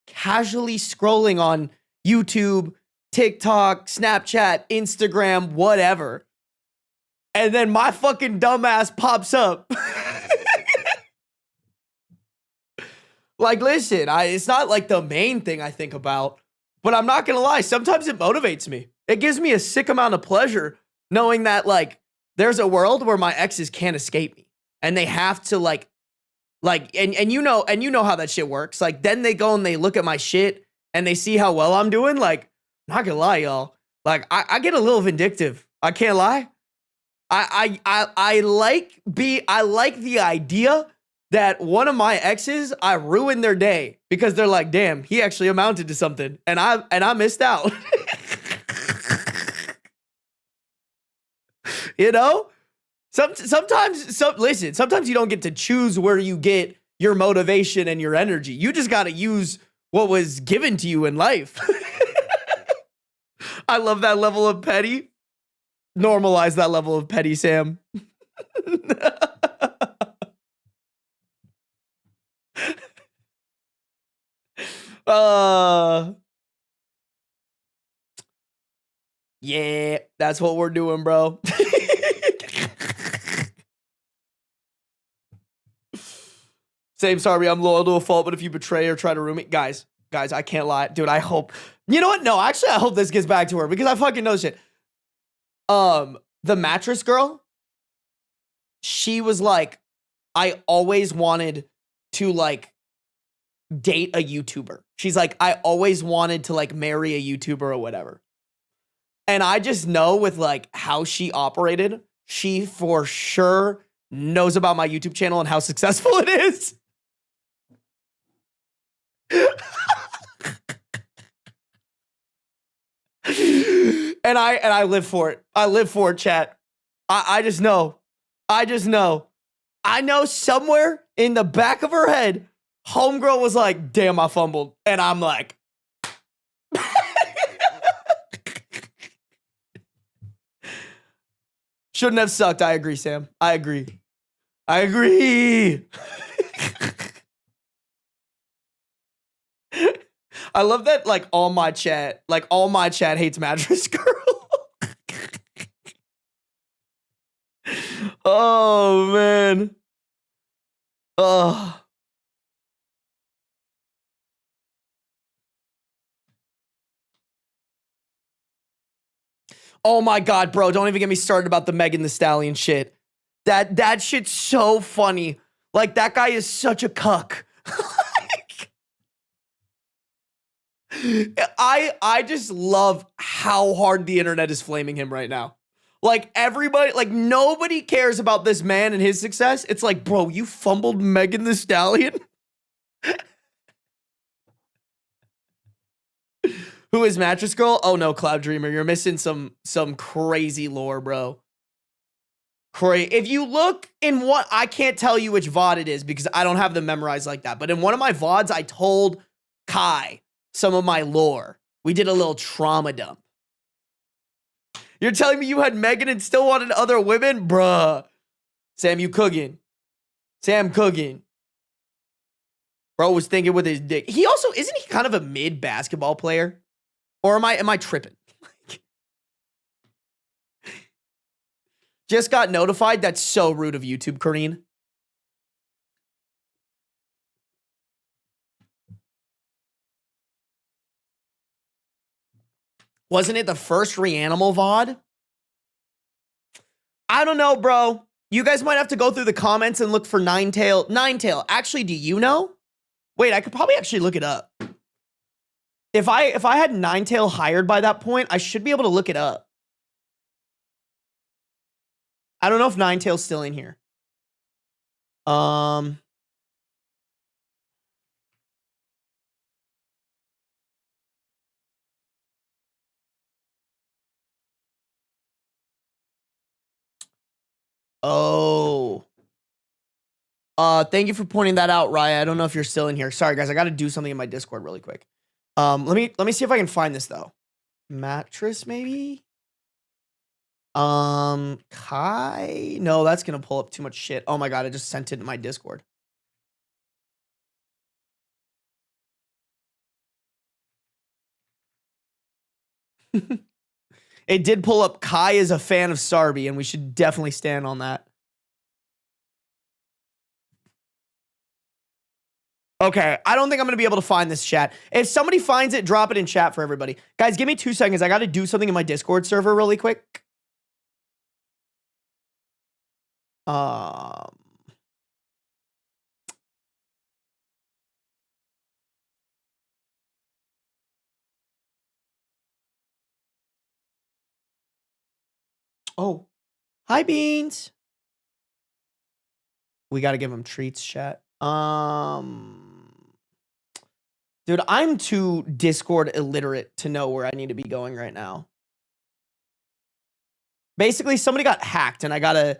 casually scrolling on YouTube, TikTok, Snapchat, Instagram, whatever. And then my fucking dumbass pops up. Like, listen, it's not like the main thing I think about, but I'm not gonna lie. Sometimes it motivates me. It gives me a sick amount of pleasure knowing that, like, there's a world where my exes can't escape me, and they have to and you know how that shit works. Like, then they go and they look at my shit and they see how well I'm doing. Like, I'm not gonna lie, y'all. Like, I get a little vindictive. I can't lie. I like the idea that one of my exes, I ruined their day because they're like, damn, he actually amounted to something, and I missed out. You know? Sometimes you don't get to choose where you get your motivation and your energy. You just got to use what was given to you in life. I love that level of petty. Normalize that level of petty, Sam. uh Yeah, that's what we're doing, bro. Same, sorry, I'm loyal to a fault, but if you betray or try to ruin me, guys, I can't lie. Dude, I hope, you know what? No, actually, I hope this gets back to her because I fucking know shit. The mattress girl, she was like, I always wanted to like date a YouTuber. She's like, I always wanted to like marry a YouTuber or whatever. And I just know with like how she operated, she for sure knows about my YouTube channel and how successful it is. And I live for it. I live for it, chat. I just know. I just know. I know somewhere in the back of her head, homegirl was like, damn, I fumbled. And I'm like, shouldn't have sucked. I agree, Sam. I agree. I agree. I love that, like, all my chat hates Mattress Girl. Oh, man. Oh. Oh my God, bro. Don't even get me started about the Megan Thee Stallion shit. That shit's so funny. Like, that guy is such a cuck. I just love how hard the internet is flaming him right now. Like, everybody, like, nobody cares about this man and his success. It's like, bro, you fumbled Megan Thee Stallion? Who is Mattress Girl? Oh no, Cloud Dreamer. You're missing some crazy lore, bro. If you look in what, I can't tell you which VOD it is because I don't have them memorized like that. But in one of my VODs, I told Kai some of my lore. We did a little trauma dump. You're telling me you had Megan and still wanted other women? Bruh. Sam, you cooking. Sam cooking. Bro was thinking with his dick. He also, isn't he kind of a mid basketball player? Or am I tripping? Just got notified. That's so rude of YouTube, Kareen. Wasn't it the first Reanimal VOD? I don't know, bro. You guys might have to go through the comments and look for Ninetail. Ninetail. Actually, do you know? Wait, I could probably actually look it up. If I had Ninetail hired by that point, I should be able to look it up. I don't know if Ninetail's still in here. Oh, thank you for pointing that out, Raya. I don't know if you're still in here. Sorry, guys. I got to do something in my Discord really quick. Let me see if I can find this though. Mattress, maybe. Kai. No, that's gonna pull up too much shit. Oh my God, I just sent it in my Discord. It did pull up. Kai is a fan of Sarby, and we should definitely stand on that. Okay, I don't think I'm going to be able to find this chat. If somebody finds it, drop it in chat for everybody. Guys, give me 2 seconds. I got to do something in my Discord server really quick. Oh, hi, Beans. We got to give him treats, chat. Dude, I'm too Discord illiterate to know where I need to be going right now. Basically, somebody got hacked, and I got to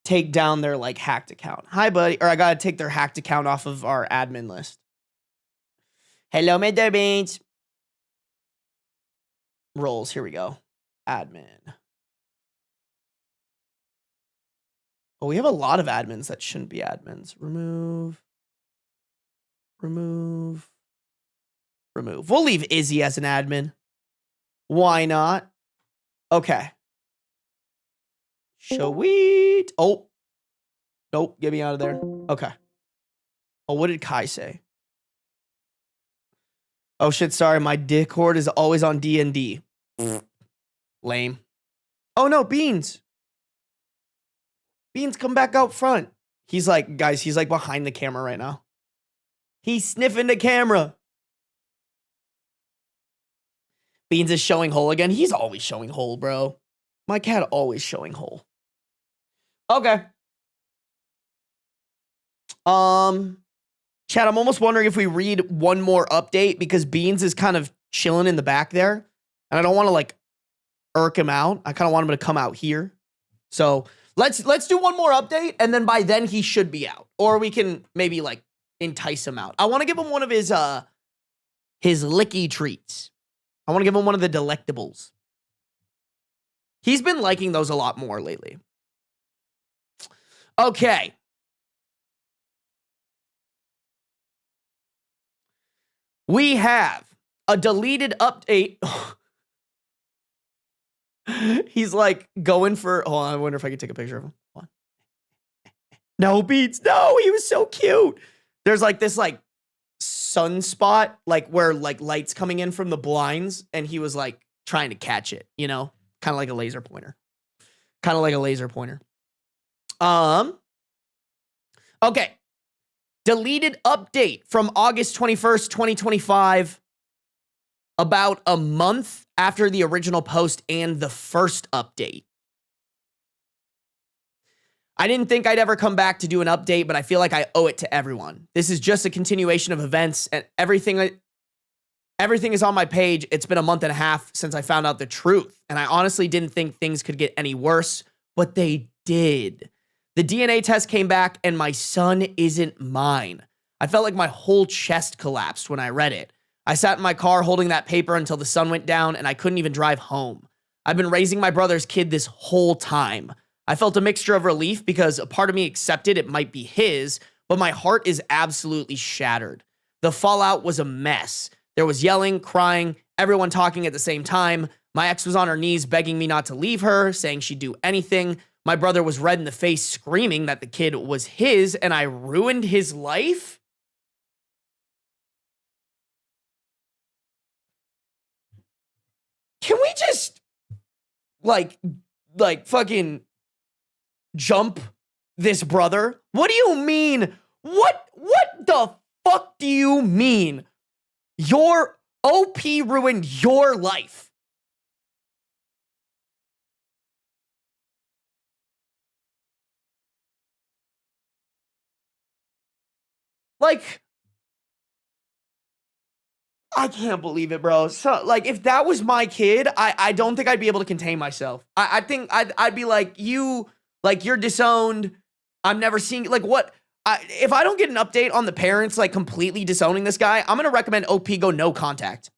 take down their, like, hacked account. Hi, buddy. Or I got to take their hacked account off of our admin list. Hello, Midday Beans. Roles. Here we go. Admin. Oh, we have a lot of admins that shouldn't be admins. Remove. Remove. Remove. We'll leave Izzy as an admin. Why not? Okay. Sweet. Oh. Nope. Get me out of there. Okay. Oh, what did Kai say? Oh, shit. Sorry. My Discord is always on D&D. Lame. Oh, no. Beans. Beans, come back out front. He's like, guys, he's like behind the camera right now. He's sniffing the camera. Beans is showing hole again. He's always showing hole, bro. My cat always showing hole. Okay. Chat, I'm almost wondering if we read one more update because Beans is kind of chilling in the back there. And I don't want to like irk him out. I kind of want him to come out here. So let's do one more update. And then by then he should be out. Or we can maybe like entice him out. I want to give him one of his licky treats. I want to give him one of the delectables. He's been liking those a lot more lately. Okay. We have a deleted update. He's like going for, hold on, I wonder if I could take a picture of him. Hold on. No, Beats, no, he was so cute. There's like this like sunspot, like where like light's coming in from the blinds, and he was like trying to catch it, you know? Kind of like a laser pointer. Kind of like a laser pointer. Okay. Deleted update from August 21st, 2025. About a month after the original post and the first update. I didn't think I'd ever come back to do an update, but I feel like I owe it to everyone. This is just a continuation of events, and everything is on my page. It's been a month and a half since I found out the truth, and I honestly didn't think things could get any worse, but they did. The DNA test came back, and my son isn't mine. I felt like my whole chest collapsed when I read it. I sat in my car holding that paper until the sun went down, and I couldn't even drive home. I've been raising my brother's kid this whole time. I felt a mixture of relief because a part of me accepted it might be his, but my heart is absolutely shattered. The fallout was a mess. There was yelling, crying, everyone talking at the same time. My ex was on her knees begging me not to leave her, saying she'd do anything. My brother was red in the face, screaming that the kid was his, and I ruined his life? Can we just, like fucking jump this brother? What do you mean? What the fuck do you mean? Your OP ruined your life. Like, I can't believe it, bro. So, like, if that was my kid, I don't think I'd be able to contain myself. I think I'd be like, you're disowned. I'm never seeing, like, what? If I don't get an update on the parents, like, completely disowning this guy, I'm going to recommend OP go no contact.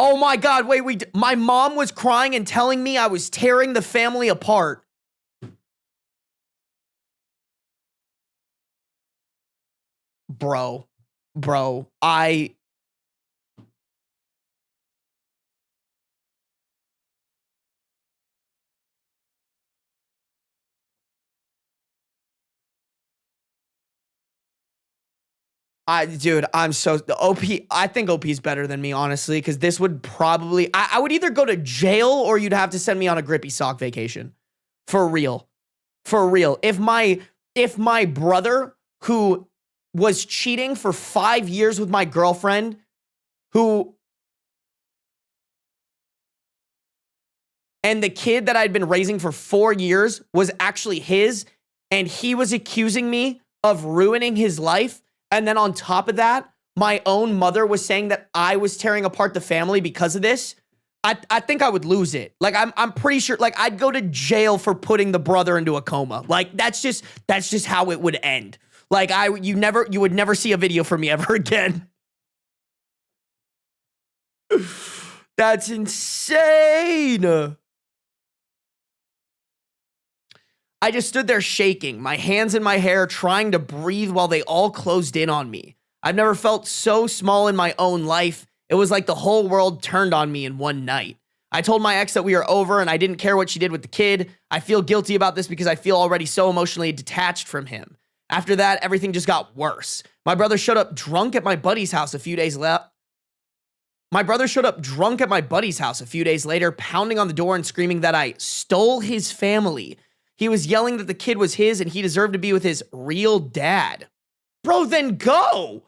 Oh my God, wait, my mom was crying and telling me I was tearing the family apart. Bro, dude, I'm so, OP, I think OP is better than me, honestly, because this would probably, I would either go to jail or you'd have to send me on a grippy sock vacation. For real. For real. If my brother, who was cheating for 5 years with my girlfriend, and the kid that I'd been raising for 4 years was actually his, and he was accusing me of ruining his life, and then on top of that, my own mother was saying that I was tearing apart the family because of this, I think I would lose it. Like, I'm pretty sure, like, I'd go to jail for putting the brother into a coma. Like, that's just how it would end. Like, you would never see a video from me ever again. That's insane. I just stood there shaking, my hands in my hair, trying to breathe while they all closed in on me. I've never felt so small in my own life, It was like the whole world turned on me in one night. I told my ex that we are over and I didn't care what she did with the kid. I feel guilty about this because I feel already so emotionally detached from him. After that, everything just got worse. My brother showed up drunk at my buddy's house a few days later. Pounding on the door and screaming that I stole his family. He was yelling that the kid was his and he deserved to be with his real dad. Bro, then go.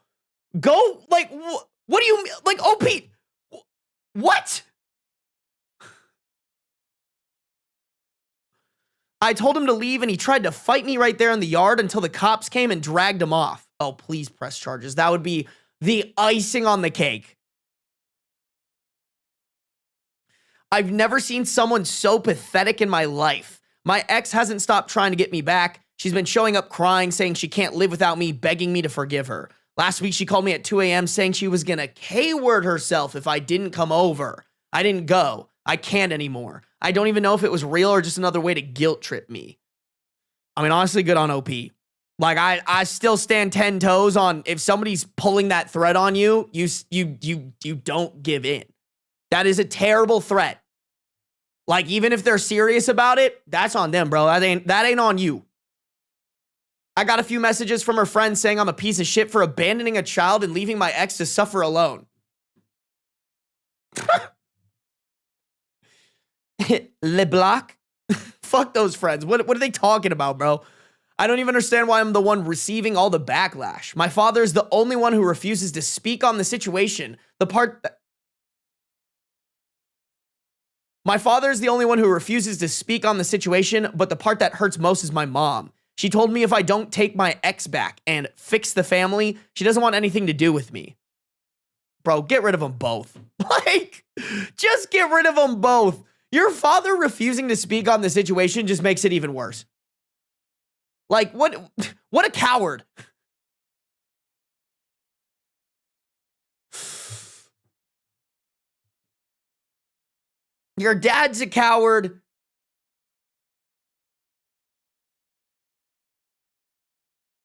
Go, like, what do you mean? Like, OP, what? I told him to leave and he tried to fight me right there in the yard until the cops came and dragged him off. Oh, please press charges. That would be the icing on the cake. I've never seen someone so pathetic in my life. My ex hasn't stopped trying to get me back. She's been showing up crying, saying she can't live without me, begging me to forgive her. Last week, she called me at 2 a.m. saying she was going to K-word herself if I didn't come over. I didn't go. I can't anymore. I don't even know if it was real or just another way to guilt trip me. I mean, honestly, good on OP. Like, I still stand 10 toes on if somebody's pulling that threat on you, you don't give in. That is a terrible threat. Like, even if they're serious about it, that's on them, bro. That ain't on you. I got a few messages from her friends saying I'm a piece of shit for abandoning a child and leaving my ex to suffer alone. Le Bloc? Fuck those friends. What are they talking about, bro? I don't even understand why I'm the one receiving all the backlash. My father is the only one who refuses to speak on the situation. My father is the only one who refuses to speak on the situation, but the part that hurts most is my mom. She told me if I don't take my ex back and fix the family, she doesn't want anything to do with me. Bro, get rid of them both. Like, just get rid of them both. Your father refusing to speak on the situation just makes it even worse. Like, what a coward. Your dad's a coward.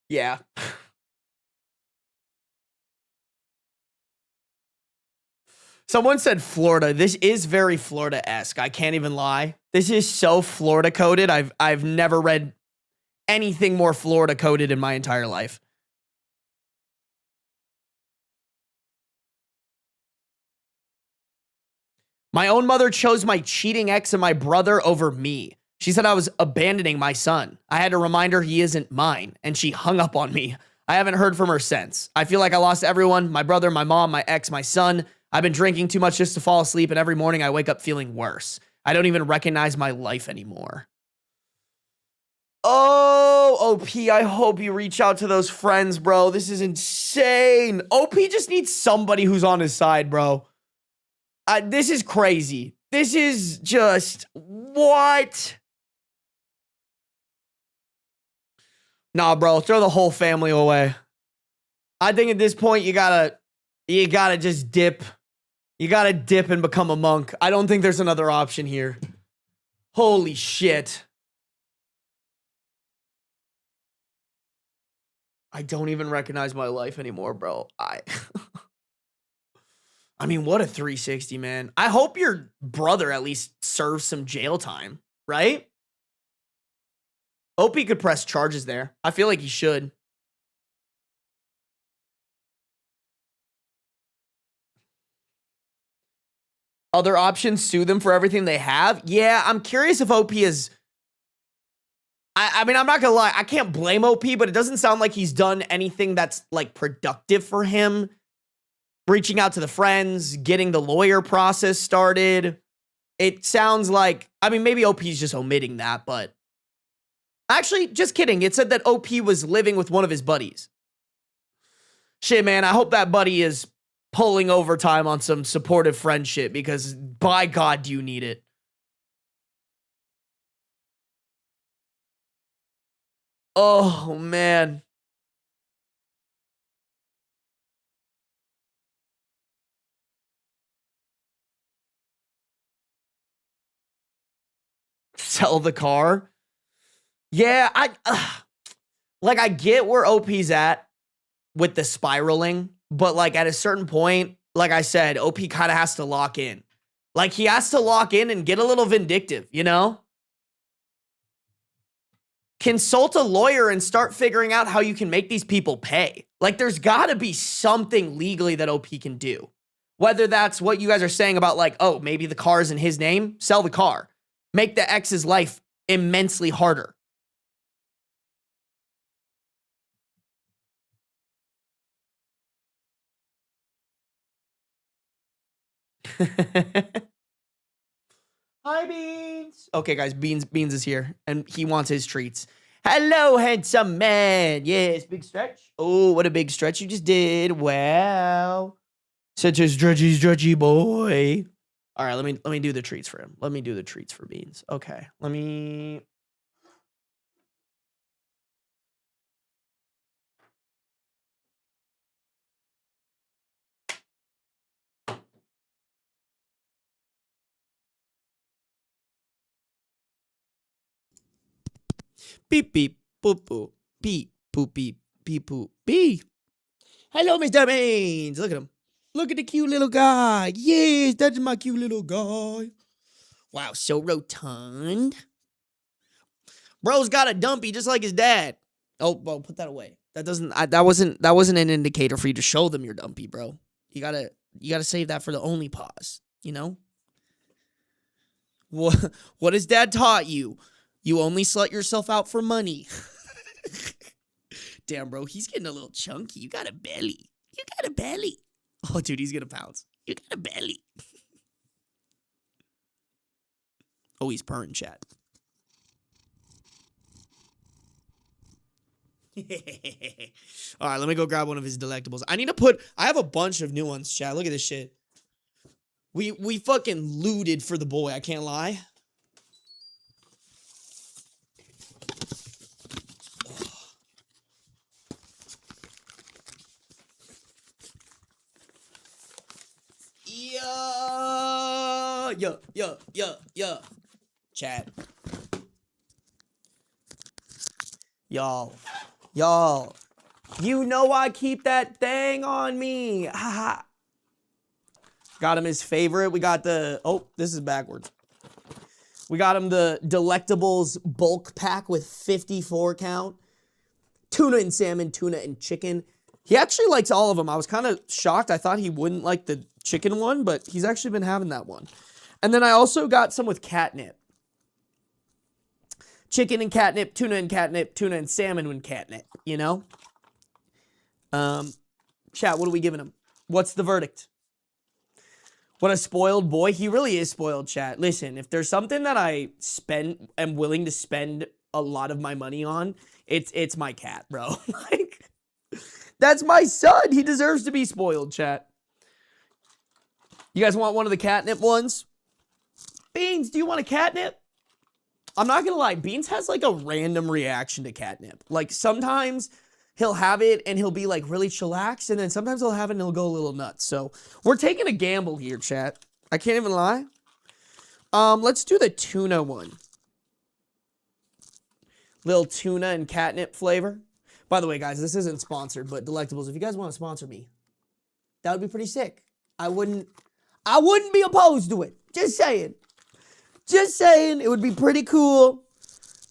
Yeah. Someone said Florida. This is very Florida-esque. I can't even lie. This is so Florida coded. I've never read anything more Florida coded in my entire life. My own mother chose my cheating ex and my brother over me. She said I was abandoning my son. I had to remind her he isn't mine, and she hung up on me. I haven't heard from her since. I feel like I lost everyone, my brother, my mom, my ex, my son. I've been drinking too much just to fall asleep, and every morning I wake up feeling worse. I don't even recognize my life anymore. Oh, OP, I hope you reach out to those friends, bro. This is insane. OP just needs somebody who's on his side, bro. This is crazy. This is just, what? Nah, bro, throw the whole family away. I think at this point, you gotta just dip. You gotta dip and become a monk. I don't think there's another option here. Holy shit. I don't even recognize my life anymore, bro. I mean, what a 360, man. I hope your brother at least serves some jail time, right? Hope he could press charges there. I feel like he should. Other options, sue them for everything they have. Yeah, I'm curious if OP is... I mean, I'm not gonna lie. I can't blame OP, but it doesn't sound like he's done anything that's, like, productive for him. Reaching out to the friends, getting the lawyer process started. It sounds like... I mean, maybe OP's just omitting that, but... Actually, just kidding. It said that OP was living with one of his buddies. Shit, man, I hope that buddy is pulling overtime on some supportive friendship because, by God, do you need it. Oh, man. Sell the car? Yeah, I get where OP's at with the spiraling, but like at a certain point, like I said, OP kind of has to lock in. Like, he has to lock in and get a little vindictive, you know? Consult a lawyer and start figuring out how you can make these people pay. Like, there's got to be something legally that OP can do. Whether that's what you guys are saying about, like, oh, maybe the car is in his name, sell the car. Make the ex's life immensely harder. Hi, Beans. Okay, guys, Beans is here, and he wants his treats. Hello, handsome man. Yes, big stretch. Oh, what a big stretch you just did. Wow. Such a stretchy boy. All right, let me do the treats for him. Let me do the treats for Beans. Okay, let me... Beep, beep, boop, boop, beep, boop, beep, beep, boop, beep. Hello, Mr. Beans. Look at him. Look at the cute little guy. Yes, that's my cute little guy. Wow, so rotund. Bro's got a dumpy just like his dad. Oh, well, put that away. That wasn't an indicator for you to show them your dumpy, bro. You gotta save that for the only pause, you know? What has dad taught you? You only slut yourself out for money. Damn, bro, he's getting a little chunky. You got a belly. You got a belly. Oh, dude, he's gonna pounce. You got a belly. Oh, he's purring, chat. All right, let me go grab one of his delectables. I have a bunch of new ones, chat. Look at this shit. We fucking looted for the boy, I can't lie. Yeah. Chat. Y'all. You know I keep that thing on me. Haha. Got him his favorite. We got oh, this is backwards. We got him the Delectables bulk pack with 54 count. Tuna and salmon, tuna and chicken. He actually likes all of them. I was kind of shocked. I thought he wouldn't like the chicken one, but he's actually been having that one. And then I also got some with catnip. Chicken and catnip, tuna and salmon and catnip, you know? Chat, what are we giving him? What's the verdict? What a spoiled boy. He really is spoiled, chat. Listen, if there's something that I am willing to spend a lot of my money on, it's my cat, bro. Like, that's my son. He deserves to be spoiled, chat. You guys want one of the catnip ones? Beans, do you want a catnip? I'm not gonna lie, Beans has like a random reaction to catnip. Like, sometimes he'll have it and he'll be like really chillaxed, and then sometimes he'll have it and he'll go a little nuts. So we're taking a gamble here, chat. I can't even lie. Let's do the tuna one. Little tuna and catnip flavor. By the way, guys, this isn't sponsored, but Delectables, if you guys want to sponsor me, that would be pretty sick. I wouldn't be opposed to it. Just saying. Just saying, it would be pretty cool.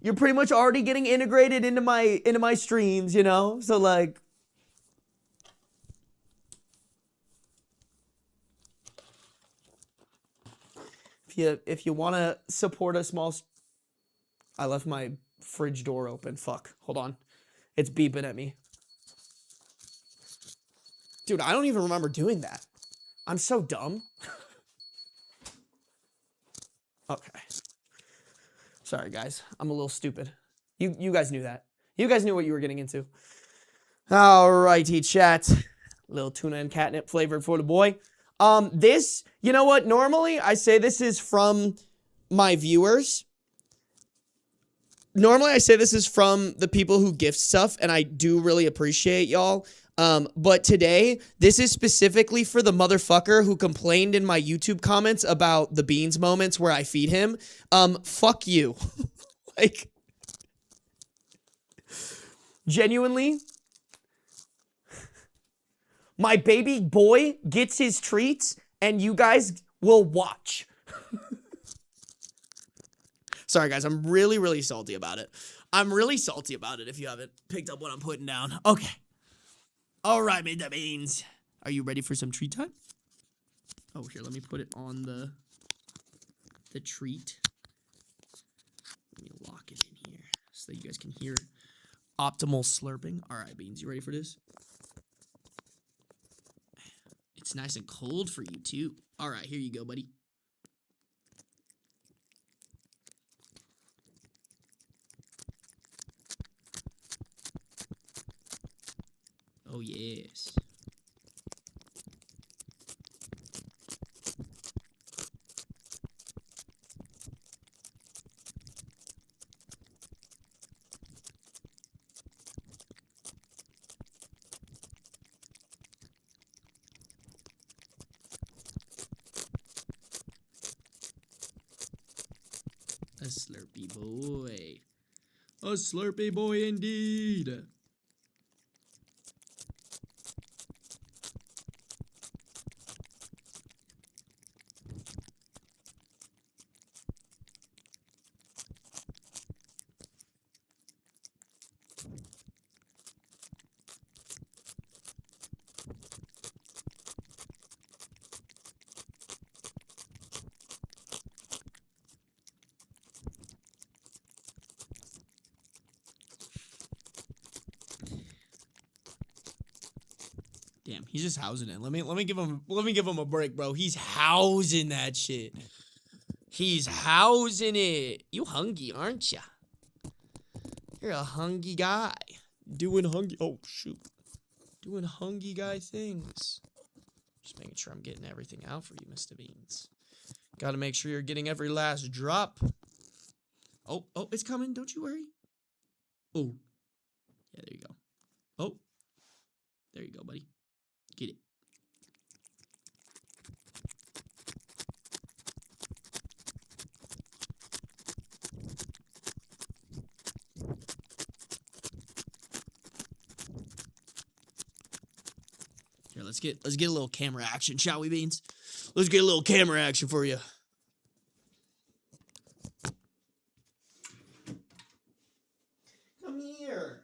You're pretty much already getting integrated into my streams, you know? So like, if you want to support a small, I left my fridge door open. Fuck. Hold on. It's beeping at me. Dude, I don't even remember doing that. I'm so dumb. Okay. Sorry, guys. I'm a little stupid. You guys knew that. You guys knew what you were getting into. Alrighty, chat. Little tuna and catnip flavored for the boy. This, you know what? Normally, I say this is from my viewers. Normally, I say this is from the people who gift stuff, and I do really appreciate y'all. But today, this is specifically for the motherfucker who complained in my YouTube comments about the Beans moments where I feed him. Fuck you. Like, genuinely, My baby boy gets his treats, and you guys will watch. Sorry, guys. I'm really, really salty about it. I'm really salty about it if you haven't picked up what I'm putting down. Okay. All right, that means. Are you ready for some treat time? Oh, here, let me put it on the treat. Let me lock it in here so that you guys can hear optimal slurping. All right, Beans, you ready for this? It's nice and cold for you, too. All right, here you go, buddy. Oh, yes. A slurpy boy. A slurpy boy indeed. Damn, he's just housing it. Let me give him a break, bro. He's housing that shit. He's housing it. You hungry, aren't ya? You're a hungry guy. Doing hungry. Oh shoot. Doing hungry guy things. Just making sure I'm getting everything out for you, Mr. Beans. Gotta make sure you're getting every last drop. Oh, it's coming. Don't you worry. Oh. Yeah, there you go. Oh. There you go, buddy. Get it. Here, let's get a little camera action, shall we, Beans? Let's get a little camera action for you. Come here.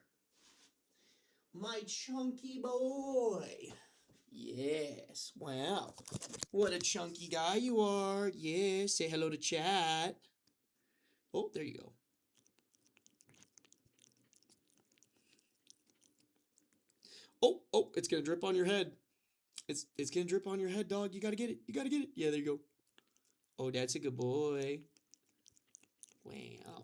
My chunky boy. Yes. Wow. What a chunky guy you are. Yeah. Say hello to chat. Oh, there you go. Oh, it's gonna drip on your head. It's gonna drip on your head, dog. You gotta get it. You gotta get it. Yeah, there you go. Oh, that's a good boy. Wow.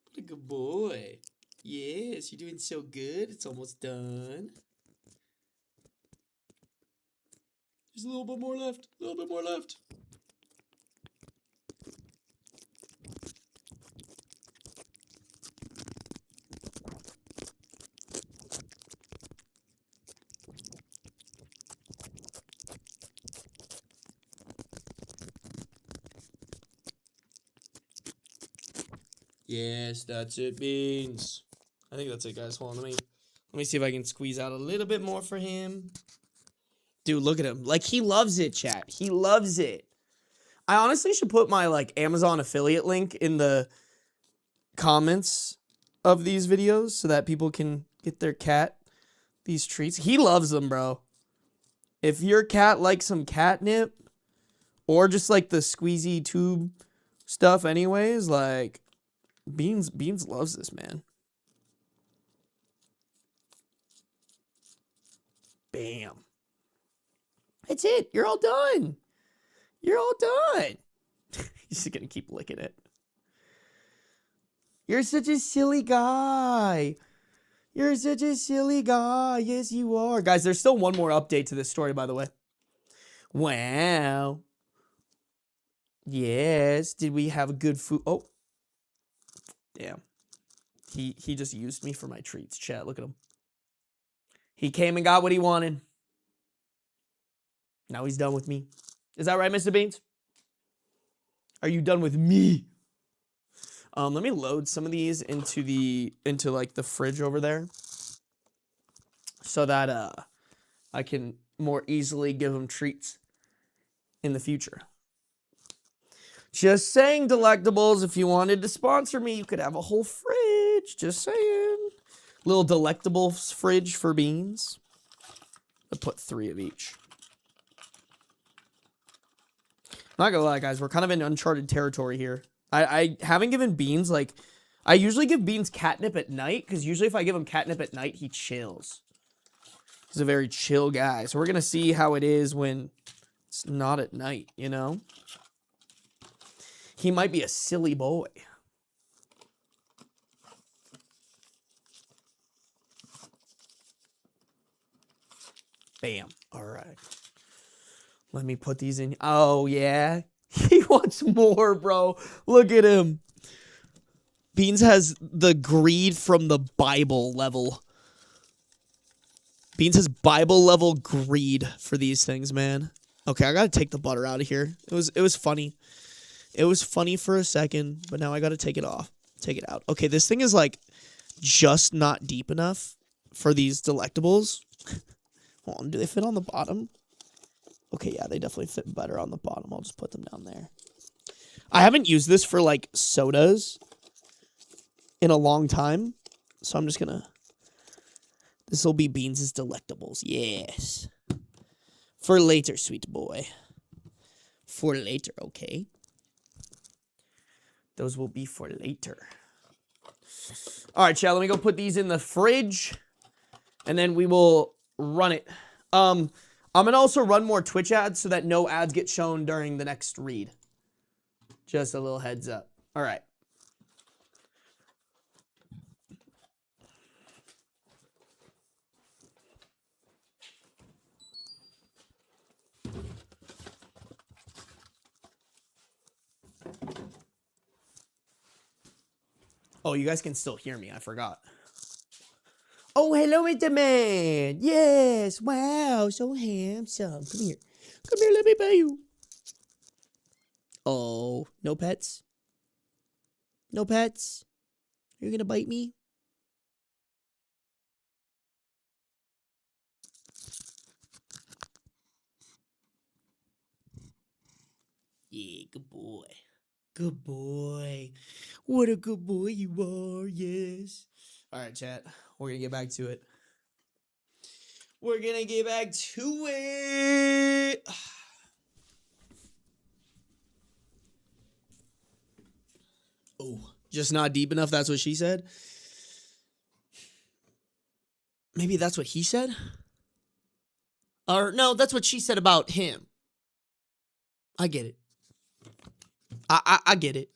What a good boy. Yes, you're doing so good. It's almost done. There's a little bit more left. A little bit more left. Yes, that's it, Beans. I think that's it, guys. Hold on, let me see if I can squeeze out a little bit more for him. Dude, look at him. Like, he loves it, chat. He loves it. I honestly should put my, like, Amazon affiliate link in the comments of these videos so that people can get their cat these treats. He loves them, bro. If your cat likes some catnip or just, like, the squeezy tube stuff anyways, like, Beans loves this, man. Bam. That's it. You're all done. You're all done. He's just gonna keep licking it. You're such a silly guy. You're such a silly guy. Yes, you are. Guys, there's still one more update to this story, by the way. Wow. Yes. Did we have good food? Oh, damn. He just used me for my treats. Chat, look at him. He came and got what he wanted. Now he's done with me. Is that right, Mr. Beans? Are you done with me? Let me load some of these into like the fridge over there, so that I can more easily give him treats in the future. Just saying, Delectables, if you wanted to sponsor me, you could have a whole fridge. Just saying. Little Delectables fridge for Beans. I put 3 of each. Not gonna lie, guys, we're kind of in uncharted territory here. I haven't given Beans, like, I usually give Beans catnip at night, because usually if I give him catnip at night, he chills. He's a very chill guy. So we're gonna see how it is when it's not at night, you know? He might be a silly boy. Bam. All right. Let me put these in. Oh, yeah. He wants more, bro. Look at him. Beans has the greed from the Bible level. Beans has Bible level greed for these things, man. Okay, I gotta take the butter out of here. It was funny. It was funny for a second, but now I gotta take it off. Take it out. Okay, this thing is like just not deep enough for these Delectables. Hold on, do they fit on the bottom? Okay, yeah, they definitely fit better on the bottom. I'll just put them down there. I haven't used this for, like, sodas in a long time, so I'm just gonna... This will be Beans' Delectables. Yes. For later, sweet boy. For later, okay? Those will be for later. All right, chat, let me go put these in the fridge, and then we will run it. I'm going to also run more Twitch ads so that no ads get shown during the next read. Just a little heads up. All right. Oh, you guys can still hear me. I forgot. Oh, hello, Mr. Man. Yes. Wow, so handsome. Come here. Come here, let me pet you. Oh, no pets? No pets? You're going to bite me? Yeah, good boy. Good boy. What a good boy you are, yes. All right, chat. We're going to get back to it. We're going to get back to it. Oh, just not deep enough, that's what she said? Maybe that's what he said? Or no, that's what she said about him. I get it. I get it.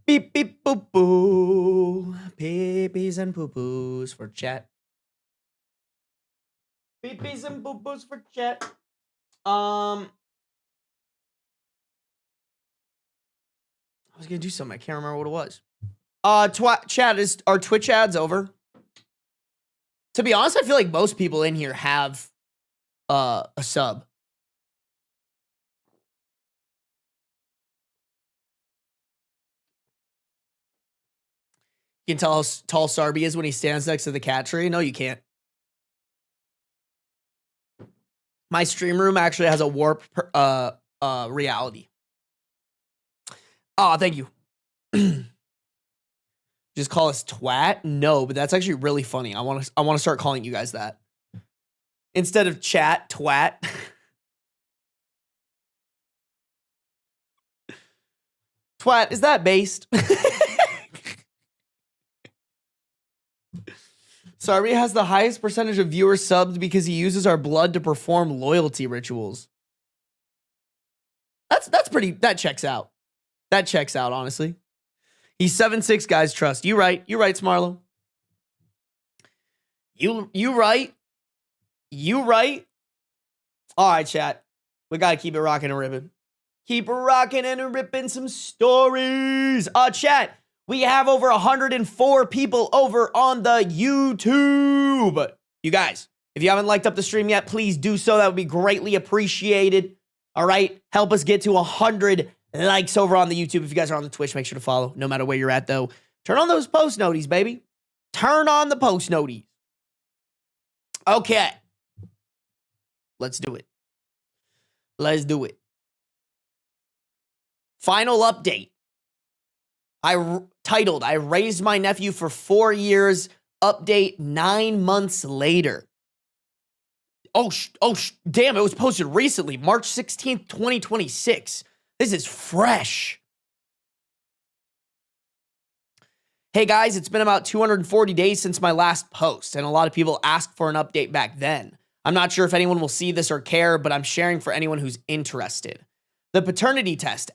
Beep, beep, boo, boo. Peepees and poo-poos for chat. Peepees and poo-poos for chat. I was gonna do something. I can't remember what it was. Chat, is our Twitch ads over? To be honest, I feel like most people in here have a sub. You can tell how tall Sarby is when he stands next to the cat tree. No, you can't. My stream room actually has a warp reality. Oh, thank you. Just call us twat? No, but that's actually really funny. I want to start calling you guys that. Instead of chat, twat. Twat, is that based? Sarby has the highest percentage of viewer subs because he uses our blood to perform loyalty rituals. That's pretty, that checks out. That checks out, honestly. He's 7'6", guys, trust. You right, Smarlo. You right. You right. All right, chat. We got to keep it rocking and ripping. Keep rocking and ripping some stories. Chat, we have over 104 people over on the YouTube. You guys, if you haven't liked up the stream yet, please do so. That would be greatly appreciated. All right. Help us get to 100 likes over on the YouTube. If you guys are on the Twitch, make sure to follow. No matter where you're at, though. Turn on those post noties, baby. Turn on the post noties. Okay. Let's do it. Let's do it. Final update. Titled, I raised my nephew for 4 years. Update 9 months later. Damn, it was posted recently, March 16th, 2026. This is fresh. Hey guys, it's been about 240 days since my last post, and a lot of people asked for an update back then. I'm not sure if anyone will see this or care, but I'm sharing for anyone who's interested. The paternity test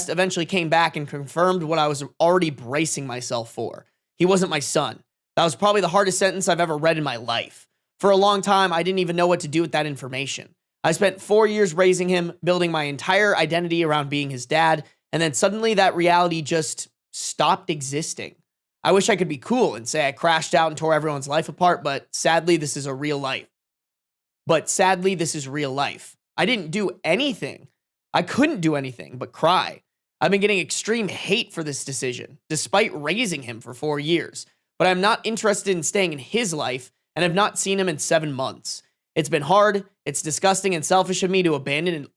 eventually came back and confirmed what I was already bracing myself for. He wasn't my son. That was probably the hardest sentence I've ever read in my life. For a long time, I didn't even know what to do with that information. I spent 4 years raising him, building my entire identity around being his dad, and then suddenly that reality just stopped existing. I wish I could be cool and say I crashed out and tore everyone's life apart, but sadly, this is real life. I didn't do anything. I couldn't do anything but cry. I've been getting extreme hate for this decision, despite raising him for 4 years. But I'm not interested in staying in his life, and have not seen him in 7 months. It's been hard. It's disgusting and selfish of me to abandon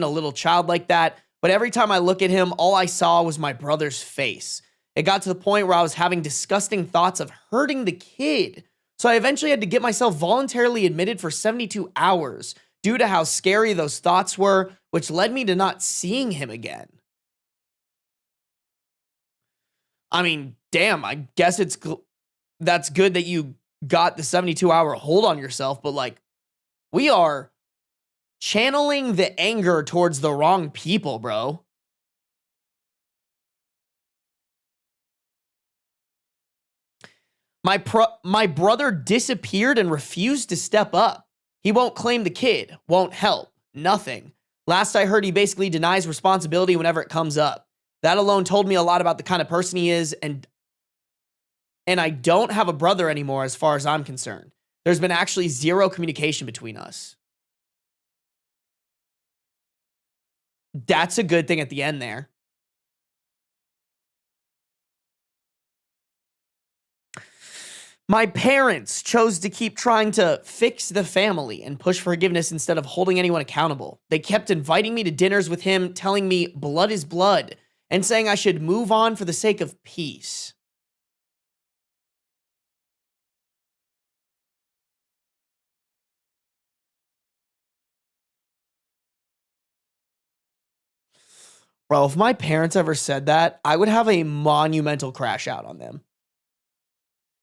a little child like that. But every time I look at him, all I saw was my brother's face. It got to the point where I was having disgusting thoughts of hurting the kid. So I eventually had to get myself voluntarily admitted for 72 hours due to how scary those thoughts were, which led me to not seeing him again. I mean, damn, I guess that's good that you got the 72-hour hold on yourself, but like, we are channeling the anger towards the wrong people, bro. My brother disappeared and refused to step up. He won't claim the kid, won't help, nothing. Last I heard, he basically denies responsibility whenever it comes up. That alone told me a lot about the kind of person he is, and I don't have a brother anymore as far as I'm concerned. There's been actually zero communication between us. That's a good thing at the end there. My parents chose to keep trying to fix the family and push forgiveness instead of holding anyone accountable. They kept inviting me to dinners with him, telling me blood is blood, and saying I should move on for the sake of peace. Bro, if my parents ever said that, I would have a monumental crash out on them.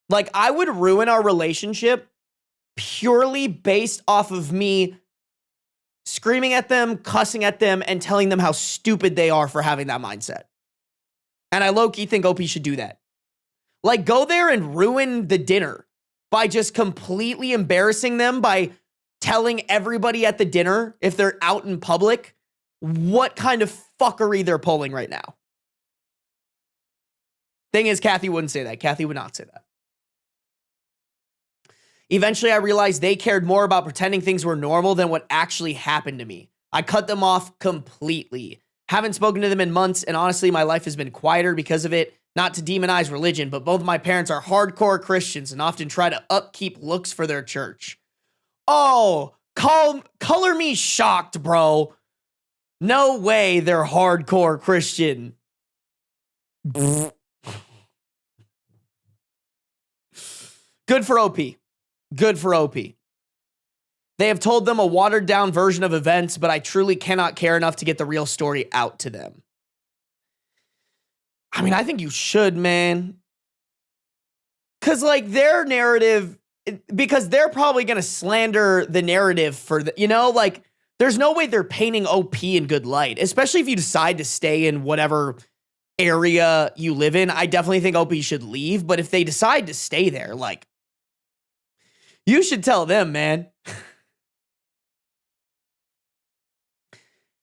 Like, I would ruin our relationship purely based off of me screaming at them, cussing at them, and telling them how stupid they are for having that mindset. And I low-key think OP should do that. Like, go there and ruin the dinner by just completely embarrassing them by telling everybody at the dinner, if they're out in public, what kind of fuckery they're pulling right now. Thing is, Kathy wouldn't say that. Kathy would not say that. Eventually, I realized they cared more about pretending things were normal than what actually happened to me. I cut them off completely. Haven't spoken to them in months, and honestly, my life has been quieter because of it. Not to demonize religion, but both of my parents are hardcore Christians and often try to upkeep looks for their church. Oh, color me shocked, bro. No way they're hardcore Christian. Good for OP. Good for OP. They have told them a watered down version of events, but I truly cannot care enough to get the real story out to them. I mean, I think you should, man. Because, like, their narrative, because they're probably going to slander the narrative for the, you know, like, there's no way they're painting OP in good light, especially if you decide to stay in whatever area you live in, I definitely think OP should leave. But if they decide to stay there, like, you should tell them, man.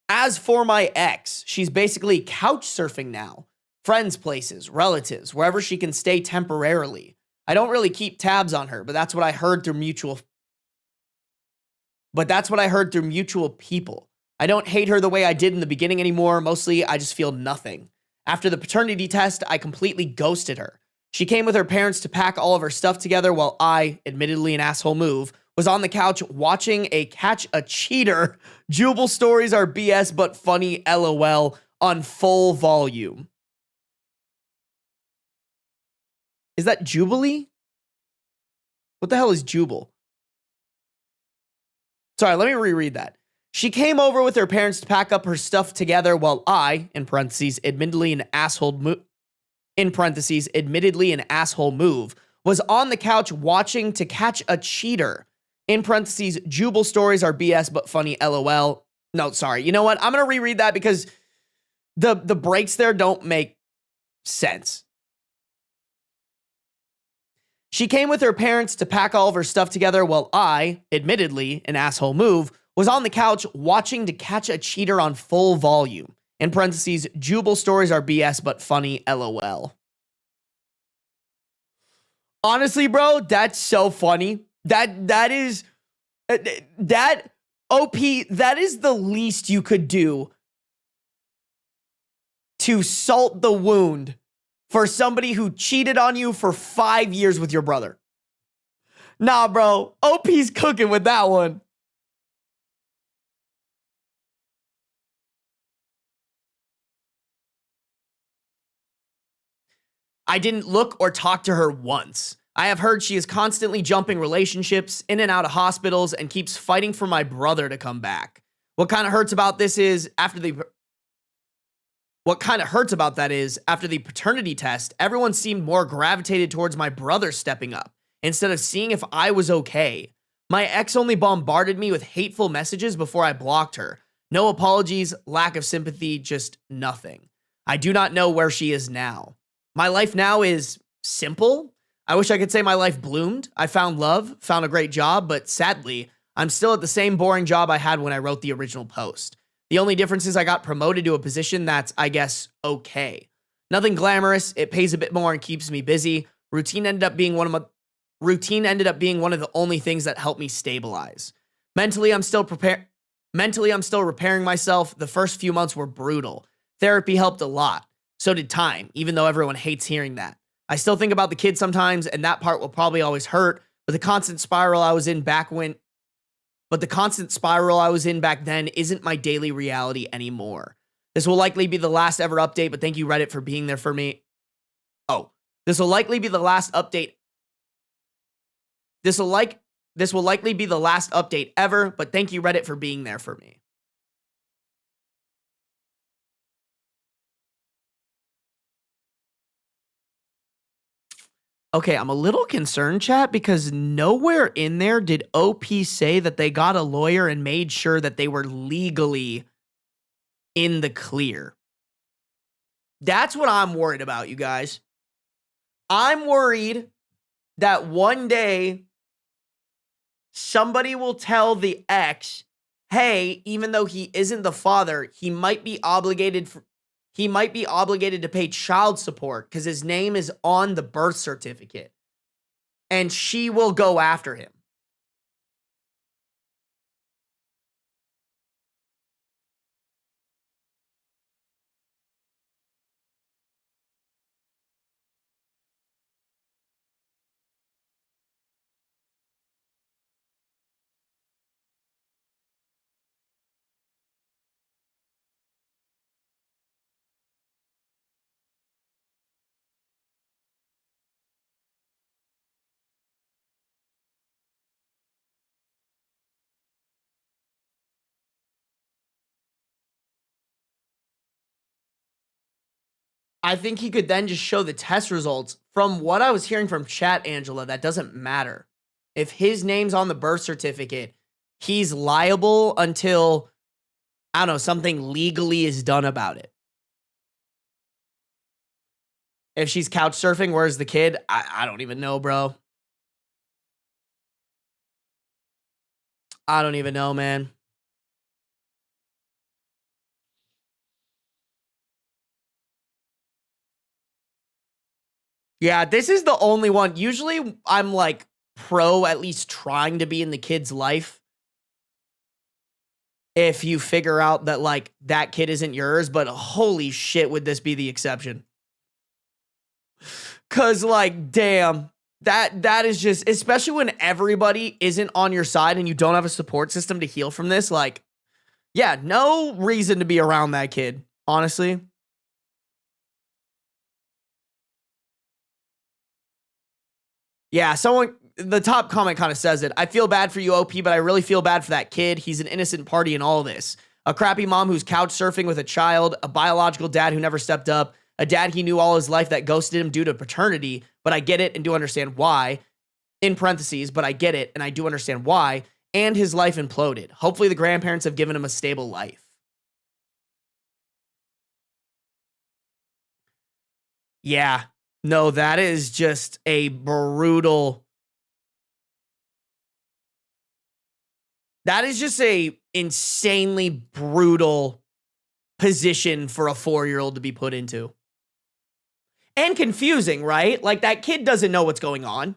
As for my ex, she's basically couch surfing now. Friends' places, relatives, wherever she can stay temporarily. I don't really keep tabs on her, but that's what I heard through mutual people. I don't hate her the way I did in the beginning anymore. Mostly, I just feel nothing. After the paternity test, I completely ghosted her. She came with her parents to pack all of her stuff together while I, admittedly an asshole move, was on the couch watching a Catch a Cheater. Jubal stories are BS but funny LOL on full volume. Is that Jubilee? What the hell is Jubal? Sorry, let me reread that. She came over with her parents to pack up her stuff together while I, in parentheses, admittedly an asshole move, was on the couch watching To Catch a Cheater. In parentheses, Jubal stories are BS but funny LOL. No, sorry. You know what? I'm going to reread that because the breaks there don't make sense. She came with her parents to pack all of her stuff together while I, admittedly an asshole move, was on the couch watching To Catch a Cheater on full volume. In parentheses, Jubal stories are BS but funny LOL. Honestly, bro, that's so funny. That is OP, that is the least you could do to salt the wound for somebody who cheated on you for 5 years with your brother. Nah, bro, OP's cooking with that one. I didn't look or talk to her once. I have heard she is constantly jumping relationships, in and out of hospitals, and keeps fighting for my brother to come back. What kind of hurts about that is after the paternity test, everyone seemed more gravitated towards my brother stepping up instead of seeing if I was okay. My ex only bombarded me with hateful messages before I blocked her. No apologies, lack of sympathy, just nothing. I do not know where she is now. My life now is simple. I wish I could say my life bloomed. I found love, found a great job, but sadly, I'm still at the same boring job I had when I wrote the original post. The only difference is I got promoted to a position that's, I guess, okay. Nothing glamorous, it pays a bit more and keeps me busy. Routine ended up being one of the only things that helped me stabilize. Mentally, I'm still repairing myself. The first few months were brutal. Therapy helped a lot. So did time, even though everyone hates hearing that. I still think about the kids sometimes, and that part will probably always hurt, but the constant spiral I was in back then isn't my daily reality anymore. This will likely be the last ever update, but thank you, Reddit, for being there for me. Oh, this will likely be the last update. This will likely be the last update ever, but thank you, Reddit, for being there for me. Okay, I'm a little concerned, chat, because nowhere in there did OP say that they got a lawyer and made sure that they were legally in the clear. That's what I'm worried about, you guys. I'm worried that one day somebody will tell the ex, hey, even though he isn't the father, he might be obligated to pay child support because his name is on the birth certificate. And she will go after him. I think he could then just show the test results. From what I was hearing from chat, Angela, that doesn't matter. If his name's on the birth certificate, he's liable until, I don't know, something legally is done about it. If she's couch surfing, where's the kid? I don't even know, bro. I don't even know, man. Yeah, this is the only one. Usually I'm like pro at least trying to be in the kid's life. If you figure out that like that kid isn't yours, but holy shit, would this be the exception? Cause like, damn, that is just, especially when everybody isn't on your side and you don't have a support system to heal from this, like, yeah, no reason to be around that kid, honestly. Yeah, the top comment kind of says it. I feel bad for you, OP, but I really feel bad for that kid. He's an innocent party in all this. A crappy mom who's couch surfing with a child, a biological dad who never stepped up, a dad he knew all his life that ghosted him due to paternity, but I get it and do understand why. In parentheses, but I get it and I do understand why. And his life imploded. Hopefully the grandparents have given him a stable life. Yeah. No, that is just a brutal. That is just a insanely brutal position for a 4-year-old to be put into. And confusing, right? Like that kid doesn't know what's going on.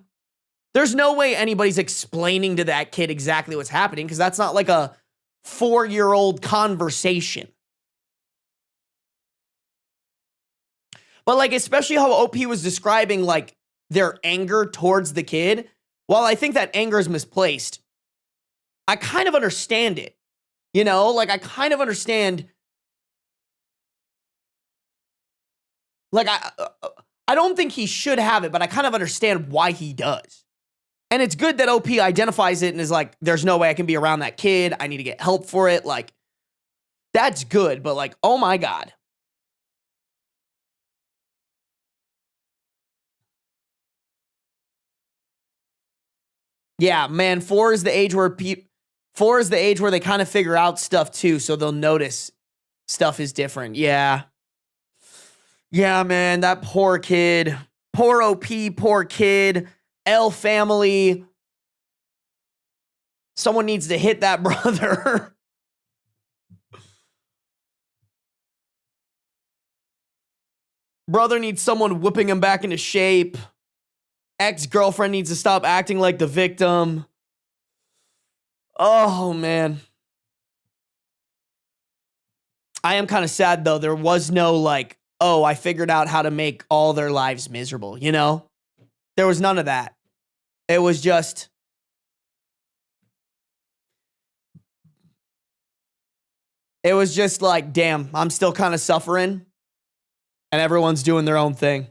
There's no way anybody's explaining to that kid exactly what's happening because that's not like a 4-year-old conversation. But like, especially how OP was describing like their anger towards the kid. While I think that anger is misplaced, I kind of understand it. You know, like I kind of understand. Like I don't think he should have it, but I kind of understand why he does. And it's good that OP identifies it and is like, there's no way I can be around that kid. I need to get help for it. Like, that's good. But like, oh my God. Yeah, man, 4 is the age where they kind of figure out stuff too, so they'll notice stuff is different. Yeah. Yeah, man, that poor kid. Poor OP, poor kid. L family. Someone needs to hit that brother. Brother needs someone whipping him back into shape. Ex-girlfriend needs to stop acting like the victim. Oh, man. I am kind of sad, though. There was no, like, oh, I figured out how to make all their lives miserable, you know? There was none of that. It was just... It was just like, damn, I'm still kind of suffering. And everyone's doing their own thing.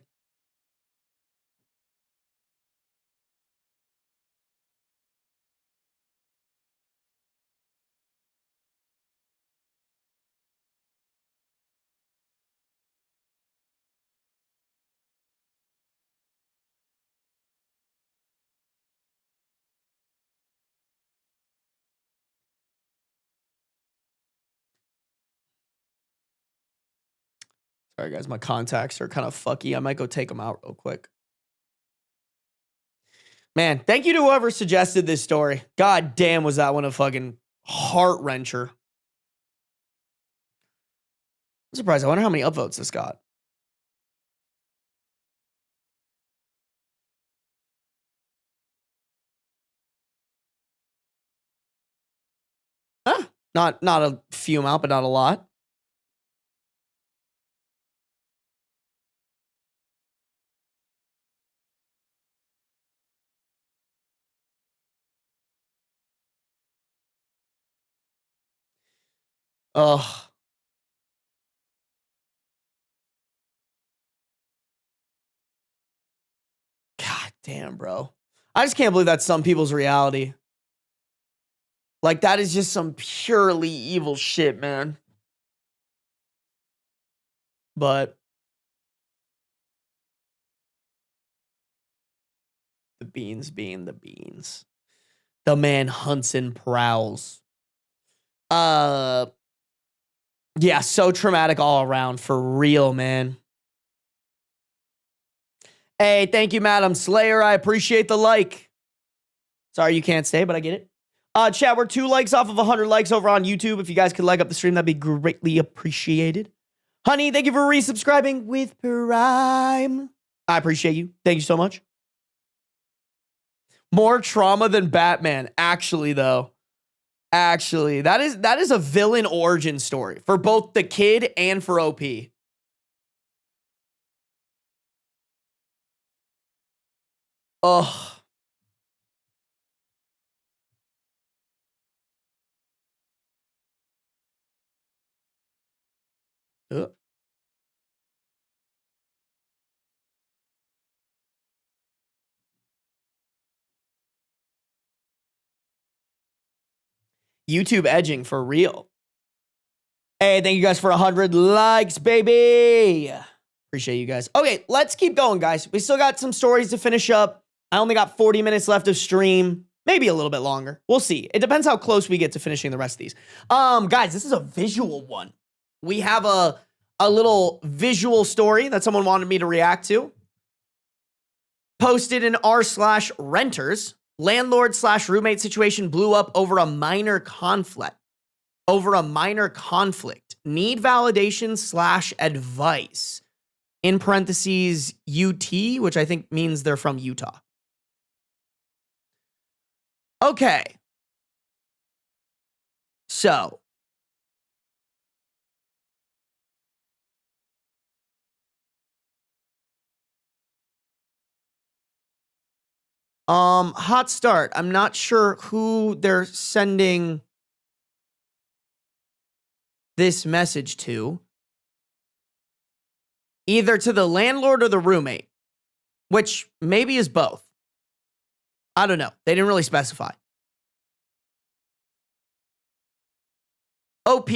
Sorry, guys, my contacts are kind of fucky. I might go take them out real quick. Man, thank you to whoever suggested this story. God damn, was that one a fucking heart-wrencher. I'm surprised. I wonder how many upvotes this got. Not a few amount, but not a lot. Ugh. God damn, bro. I just can't believe that's some people's reality. Like, that is just some purely evil shit, man. But the beans being the beans. The man hunts and prowls. Yeah, so traumatic all around, for real, man. Hey, thank you, Madam Slayer. I appreciate the like. Sorry you can't stay, but I get it. Chat, we're 2 likes off of 100 likes over on YouTube. If you guys could like up the stream, that'd be greatly appreciated. Honey, thank you for resubscribing with Prime. I appreciate you. Thank you so much. More trauma than Batman. Actually, though. Actually, that is a villain origin story for both the kid and for OP. Ugh. YouTube edging for real. Hey, thank you guys for 100 likes, baby. Appreciate you guys. Okay, let's keep going, guys. We still got some stories to finish up. I only got 40 minutes left of stream. Maybe a little bit longer. We'll see. It depends how close we get to finishing the rest of these. Guys, this is a visual one. We have a little visual story that someone wanted me to react to. Posted in r/renters. Landlord/roommate situation blew up over a minor conflict. Need validation/advice. In parentheses, UT, which I think means they're from Utah. Okay. So. Hot start. I'm not sure who they're sending this message to. Either to the landlord or the roommate, which maybe is both. I don't know. They didn't really specify. OP,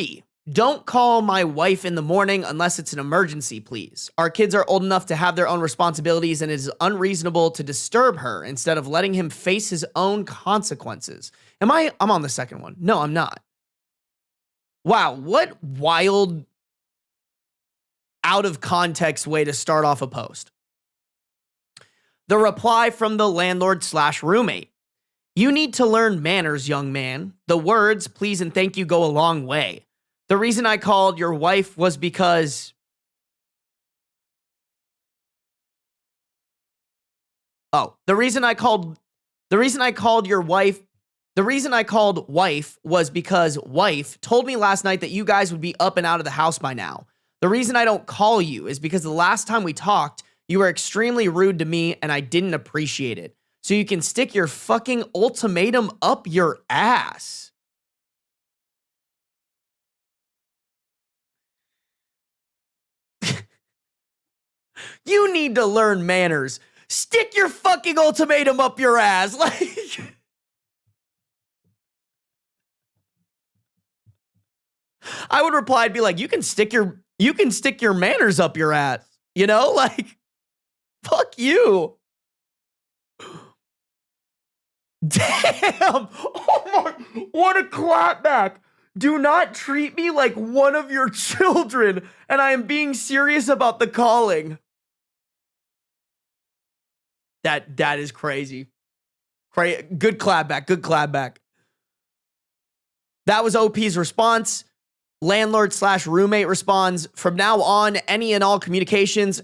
don't call my wife in the morning unless it's an emergency, please. Our kids are old enough to have their own responsibilities, and it is unreasonable to disturb her instead of letting him face his own consequences. I'm on the second one. No, I'm not. Wow, what wild, out of context way to start off a post. The reply from the landlord/roommate. You need to learn manners, young man. The words, please and thank you, go a long way. The reason I called your wife was because... The reason I called wife was because wife told me last night that you guys would be up and out of the house by now. The reason I don't call you is because the last time we talked, you were extremely rude to me and I didn't appreciate it. So you can stick your fucking ultimatum up your ass. You need to learn manners. Stick your fucking ultimatum up your ass. Like, I would reply and be like, you can stick your manners up your ass. You know, like, fuck you. Damn. Oh my, what a clapback. Do not treat me like one of your children, and I am being serious about the calling. That is crazy. Good clapback. That was OP's response. Landlord/roommate responds, from now on, any and all communications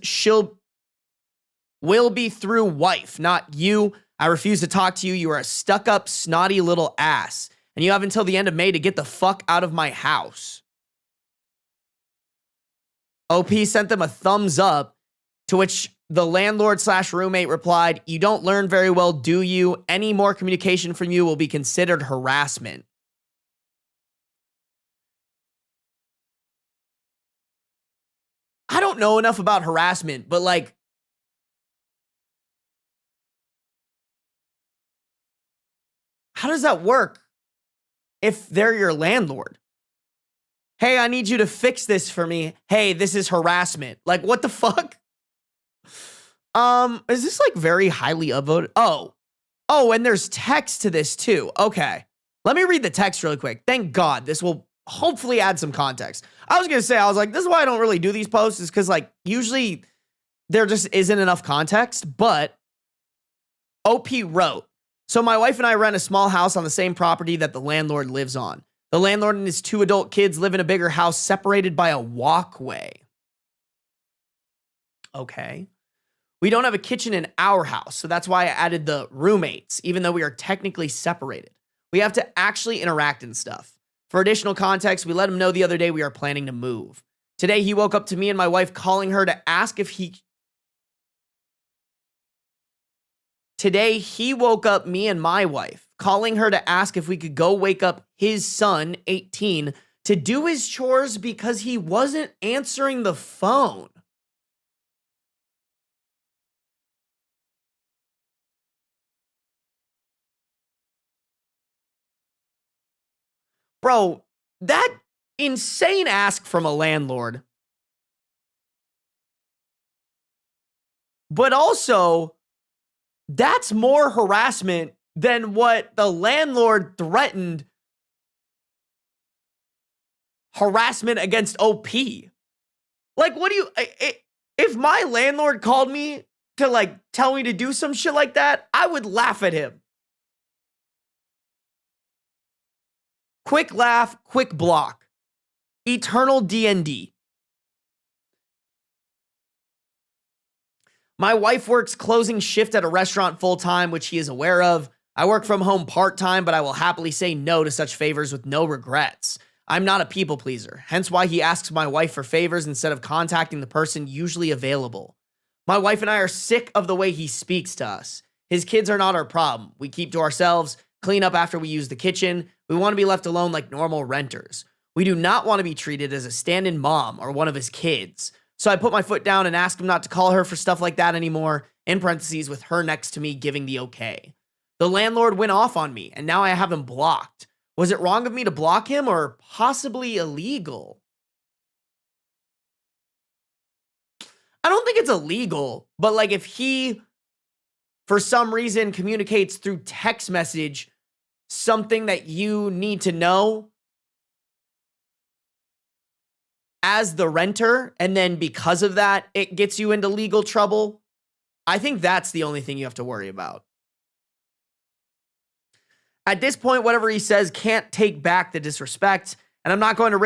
will be through wife, not you. I refuse to talk to you. You are a stuck-up, snotty little ass. And you have until the end of May to get the fuck out of my house. OP sent them a thumbs up, to which the landlord/roommate replied, you don't learn very well, do you? Any more communication from you will be considered harassment. I don't know enough about harassment, but like, how does that work if they're your landlord? Hey, I need you to fix this for me. Hey, this is harassment. Like, what the fuck? Is this like very highly upvoted? Oh, and there's text to this too. Okay. Let me read the text really quick. Thank God. This will hopefully add some context. I was like, this is why I don't really do these posts, is because like usually there just isn't enough context, but OP wrote, so my wife and I rent a small house on the same property that the landlord lives on. The landlord and his 2 adult kids live in a bigger house separated by a walkway. Okay. We don't have a kitchen in our house, so that's why I added the roommates, even though we are technically separated. We have to actually interact and stuff. For additional context, we let him know the other day we are planning to move. Today, he woke up to me and my wife calling her to ask if he... Today, he woke up me and my wife, calling her to ask if we could go wake up his son, 18, to do his chores because he wasn't answering the phone. Bro, that insane ask from a landlord. But also, that's more harassment than what the landlord threatened. Harassment against OP. Like, what do you... If my landlord called me to, like, tell me to do some shit like that, I would laugh at him. Quick laugh, quick block. Eternal DND. My wife works closing shift at a restaurant full-time, which he is aware of. I work from home part-time, but I will happily say no to such favors with no regrets. I'm not a people pleaser, hence why he asks my wife for favors instead of contacting the person usually available. My wife and I are sick of the way he speaks to us. His kids are not our problem. We keep to ourselves, clean up after we use the kitchen. We want to be left alone like normal renters. We do not want to be treated as a stand-in mom or one of his kids. So I put my foot down and asked him not to call her for stuff like that anymore, in parentheses with her next to me giving the okay. The landlord went off on me, and now I have him blocked. Was it wrong of me to block him or possibly illegal? I don't think it's illegal, but like if he, for some reason, communicates through text message something that you need to know as the renter, and then because of that, it gets you into legal trouble, I think that's the only thing you have to worry about. At this point, whatever he says can't take back the disrespect, and I'm not going to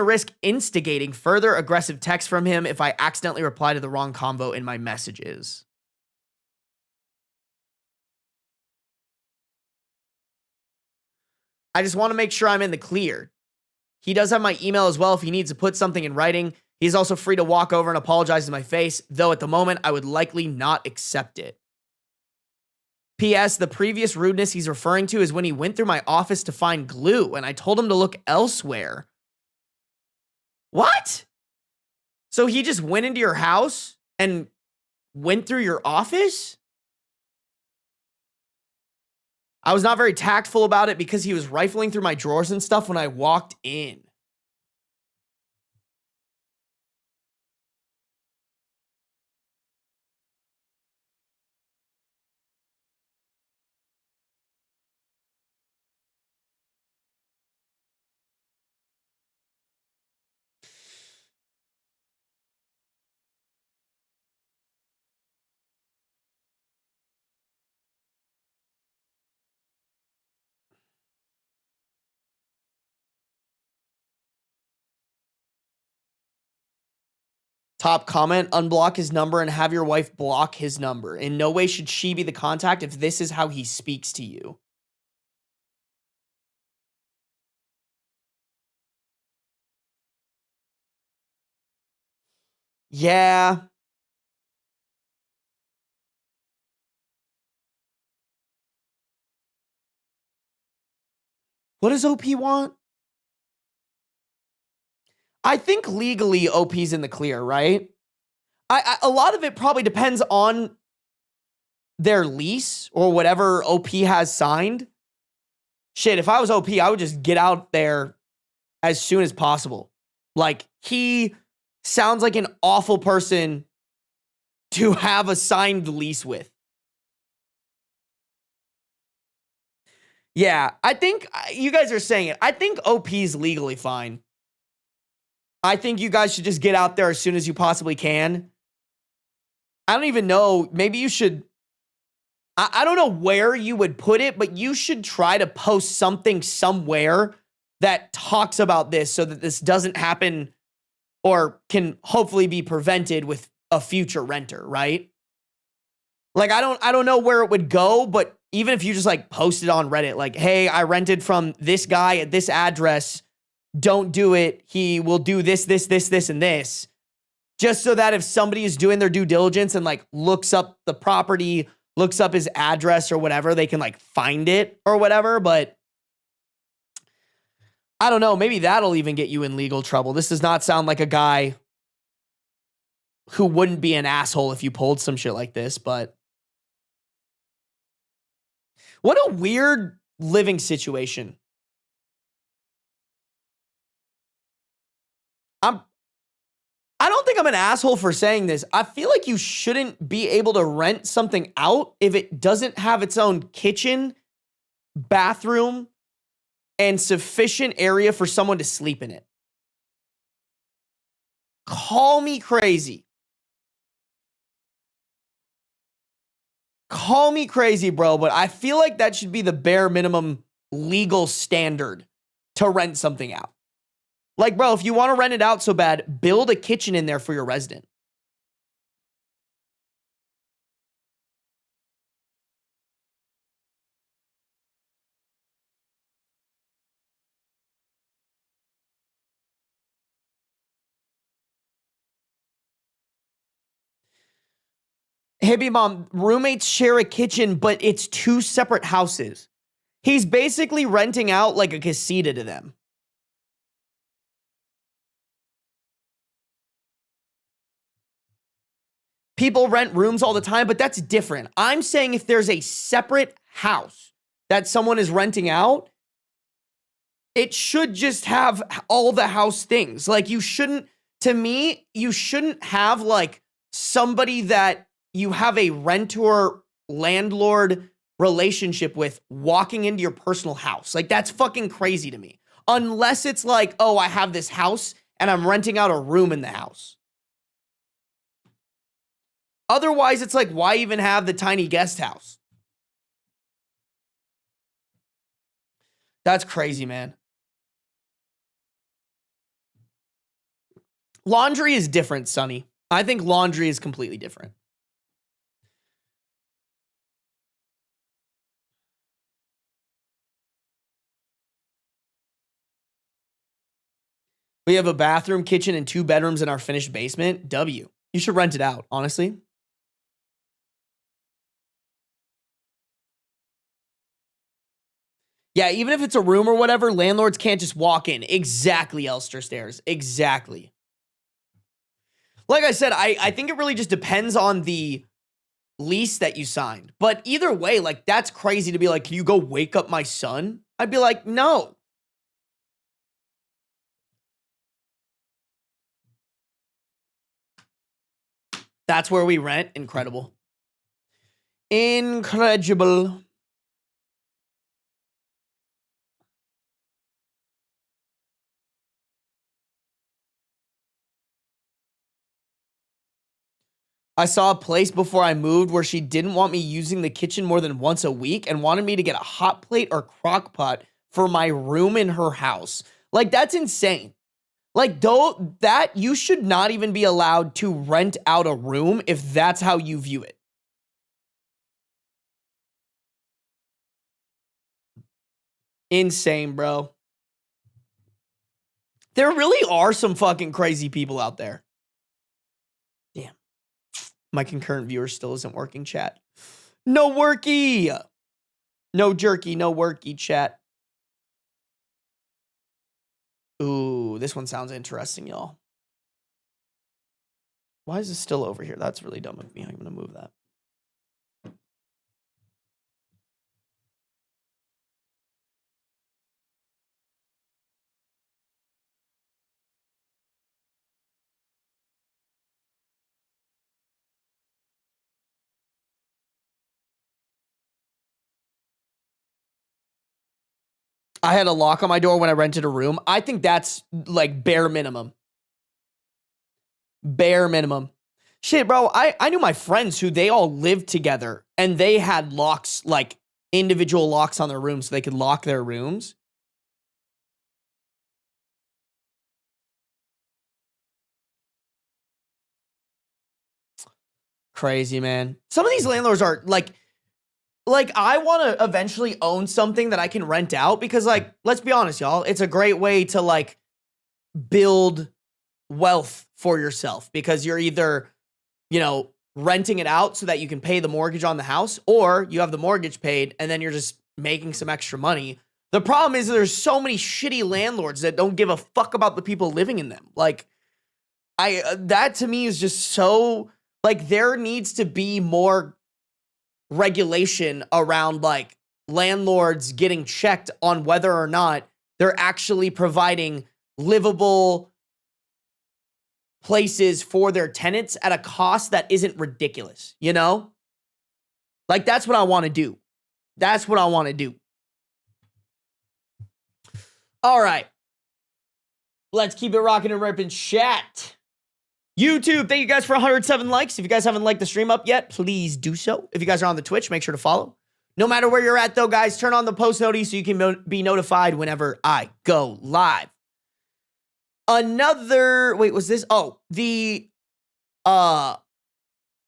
risk instigating further aggressive text from him if I accidentally reply to the wrong convo in my messages. I just want to make sure I'm in the clear. He does have my email as well if he needs to put something in writing. He's also free to walk over and apologize to my face, though at the moment I would likely not accept it. P.S. The previous rudeness he's referring to is when he went through my office to find glue, and I told him to look elsewhere. What? So he just went into your house and went through your office? I was not very tactful about it because he was rifling through my drawers and stuff when I walked in. Top comment, unblock his number and have your wife block his number. In no way should she be the contact if this is how he speaks to you. Yeah. What does OP want? I think legally OP's in the clear, right? A lot of it probably depends on their lease or whatever OP has signed. Shit, if I was OP, I would just get out there as soon as possible. Like, he sounds like an awful person to have a signed lease with. Yeah, I think you guys are saying it. I think OP's legally fine. I think you guys should just get out there as soon as you possibly can I don't even know. Maybe you should. I don't know where you would put it, but you should try to post something somewhere that talks about this so that this doesn't happen or can hopefully be prevented with a future renter, right? Like, I don't know where it would go, but even if you just like post it on Reddit, like, hey, I rented from this guy at this address. Don't do it. He will do this, this, this, this, and this. Just so that if somebody is doing their due diligence and like looks up the property, looks up his address or whatever, they can like find it or whatever. But I don't know. Maybe that'll even get you in legal trouble. This does not sound like a guy who wouldn't be an asshole if you pulled some shit like this, but what a weird living situation. I don't think I'm an asshole for saying this. I feel like you shouldn't be able to rent something out if it doesn't have its own kitchen, bathroom, and sufficient area for someone to sleep in it. Call me crazy. Call me crazy, bro, but I feel like that should be the bare minimum legal standard to rent something out. Like, bro, if you want to rent it out so bad, build a kitchen in there for your resident. Hippie mom, roommates share a kitchen, but it's two separate houses. He's basically renting out like a casita to them. People rent rooms all the time, but that's different. I'm saying if there's a separate house that someone is renting out, it should just have all the house things. Like you shouldn't have like somebody that you have a renter landlord relationship with walking into your personal house. Like that's fucking crazy to me. Unless it's like, oh, I have this house and I'm renting out a room in the house. Otherwise, it's like, why even have the tiny guest house? That's crazy, man. Laundry is different, Sonny. I think laundry is completely different. We have a bathroom, kitchen, and 2 bedrooms in our finished basement. W. You should rent it out, honestly. Yeah, even if it's a room or whatever, landlords can't just walk in. Exactly, Elster Stairs. Exactly. Like I said, I think it really just depends on the lease that you signed. But either way, like, that's crazy to be like, can you go wake up my son? I'd be like, no. That's where we rent. Incredible. Incredible. I saw a place before I moved where she didn't want me using the kitchen more than once a week and wanted me to get a hot plate or crock pot for my room in her house. Like, that's insane. Like, though, that you should not even be allowed to rent out a room if that's how you view it. Insane, bro. There really are some fucking crazy people out there. Damn. My concurrent viewer still isn't working, chat. No worky. No jerky, no worky, chat. Ooh, this one sounds interesting, y'all. Why is this still over here? That's really dumb of me. I'm going to move that. I had a lock on my door when I rented a room. I think that's like bare minimum. Bare minimum. Shit, bro, I knew my friends who they all lived together and they had locks, like individual locks on their rooms so they could lock their rooms. Crazy, man. Some of these landlords are like I want to eventually own something that I can rent out because, like, let's be honest, y'all, it's a great way to like build wealth for yourself because you're either, you know, renting it out so that you can pay the mortgage on the house, or you have the mortgage paid and then you're just making some extra money. The problem is there's so many shitty landlords that don't give a fuck about the people living in them. Like, that to me is just so, like, there needs to be more regulation around like landlords getting checked on whether or not they're actually providing livable places for their tenants at a cost that isn't ridiculous, you know? Like, that's what I want to do. That's what I want to do. All right. Let's keep it rocking and ripping, chat. YouTube, thank you guys for 107 likes. If you guys haven't liked the stream up yet, please do so. If you guys are on the Twitch, make sure to follow. No matter where you're at, though, guys, turn on the post notice so you can be notified whenever I go live. Wait, was this? Oh,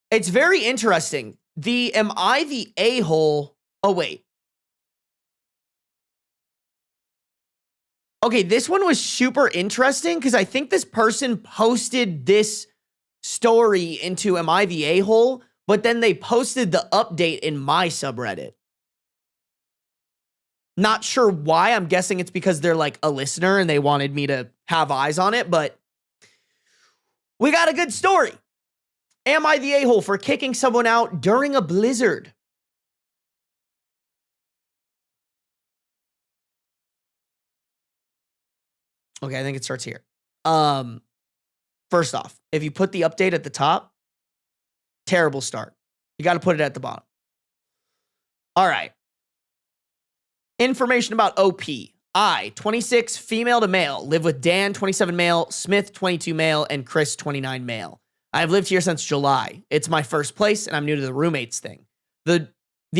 it's very interesting. Am I the a-hole? Oh, wait. Okay, this one was super interesting because I think this person posted this story into Am I the A-hole? But then they posted the update in my subreddit. Not sure why. I'm guessing it's because they're like a listener and they wanted me to have eyes on it, but we got a good story. Am I the a-hole for kicking someone out during a blizzard? Okay, I think it starts here. First off, if you put the update at the top, terrible start. You got to put it at the bottom. All right. Information about OP. I, 26, female to male, live with Dan, 27 male, Smith, 22 male, and Chris, 29 male. I have lived here since July. It's my first place, and I'm new to the roommates thing. The